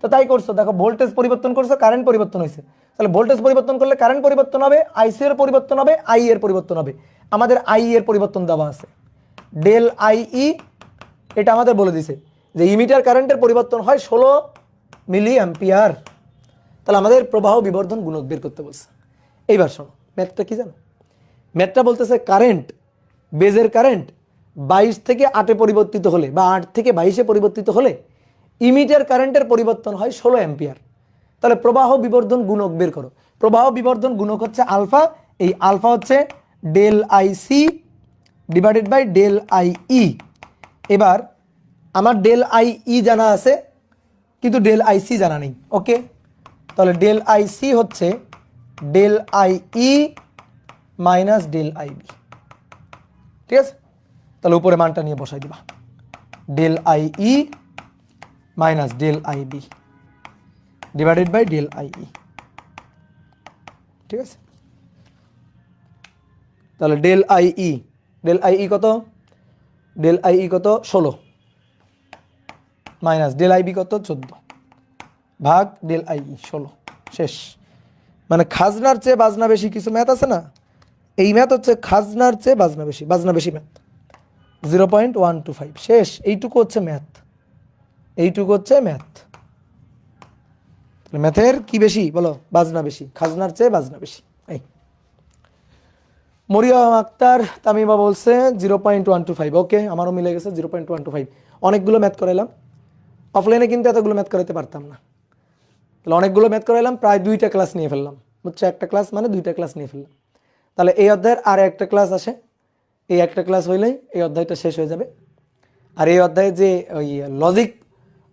তো তাই করছো, দেখো ভোল্টেজ পরিবর্তন করছো, কারেন্ট পরিবর্তন হয়েছে। তাহলে ভোল্টেজ পরিবর্তন করলে কারেন্ট পরিবর্তন হবে, আইসি এর পরিবর্তন হবে, আই এর পরিবর্তন হবে। আমাদের আই এর পরিবর্তন দেওয়া আছে ডেল আইই, এটা আমাদের বলে দিছে যে ইমিটার কারেন্টের পরিবর্তন হয় 16 মিলি অ্যাম্পিয়ার। তাহলে আমাদের প্রবাহ বিবর্ধন গুণক বের করতে বলছে। এইবার শোনো ম্যাথটা কি জানো, ম্যাথটা বলতেছে কারেন্ট, বেজের কারেন্ট 22 থেকে 8-এ পরিবর্তিত হলে বা 8 থেকে 22-এ পরিবর্তিত হলে ইমিটার কারেন্টের পরিবর্তন হয় 16 অ্যাম্পিয়ার। তাহলে প্রবাহ বিবর্ধন গুণক বের করো। প্রবাহ বিবর্ধন গুণক হচ্ছে আলফা, এই আলফা হচ্ছে del IC divided by del IE. এবার আমার ডেল আইই জানা আছে কিন্তু ডেল আইসি জানা নেই। ওকে, তাহলে ডেল আইসি হচ্ছে del IE minus del IB. ঠিক আছে, তাহলে উপরে মানটা নিয়ে বসাই দিবা, del IE minus del IB divided by del IE. ঠিক আছে, তাহলে ডেল আইই কত, ডেল আইই কত 16 মাইনাস ডেল আইবি কত 14 ভাগ ডেল আইই 16। শেষ। মানে খাজনার চেয়ে বাজনা বেশি কিছু ম্যাথ আছে না, এই ম্যাথ হচ্ছে খাজনার চেয়ে বাজনা বেশি ম্যাথ 0.125। শেষ। এইটুকু হচ্ছে ম্যাথ, ম্যাথের কি বেশি বলো, বাজনা বেশি, খাজনার চেয়ে বাজনা বেশি। এই মরিয়ম আক্তার তামিমা বলছে 0.125। ওকে, আমারও মিলে গেছে 0.125। অনেকগুলো ম্যাথ করাইলাম, অফলাইনে কিন্তু এতগুলো ম্যাথ করাইতে পারতাম না। তাহলে অনেকগুলো ম্যাথ করাইলাম, প্রায় 2টা ক্লাস নিয়ে ফেললাম, বুঝছো, একটা ক্লাস মানে 2টা ক্লাস নিয়ে ফেললাম। তাহলে এই অধ্যায়ের আর একটা ক্লাস আসে, এই একটা ক্লাস হইলেই এই অধ্যায়টা শেষ হয়ে যাবে। আর এই অধ্যায়ে যে ওই লজিক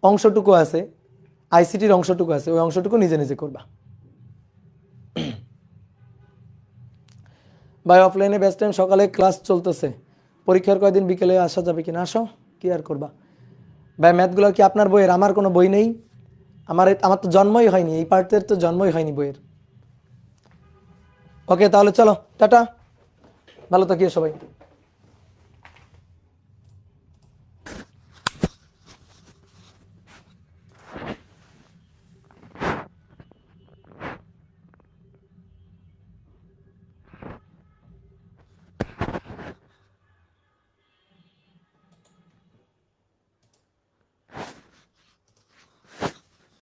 অংশটুকু আছে, আইসিটির অংশটুকু আছে, ওই অংশটুকু নিজে নিজে করবা। ভাই অফলাইনে বেস্ট টাইম সকালে ক্লাস চলতেছে, পরীক্ষার কয়দিন বিকেলে আসা যাবে কিনা? আসো, কি আর করবা ভাই। ম্যাথগুলো কি আপনার বইয়ের? আমার কোনো বই নেই, আমার তো জন্মই হয়নি, এই পার্টের তো জন্মই হয়নি বইয়ের। ওকে, তাহলে চলো টাটা, ভালো থাকিও সবাই।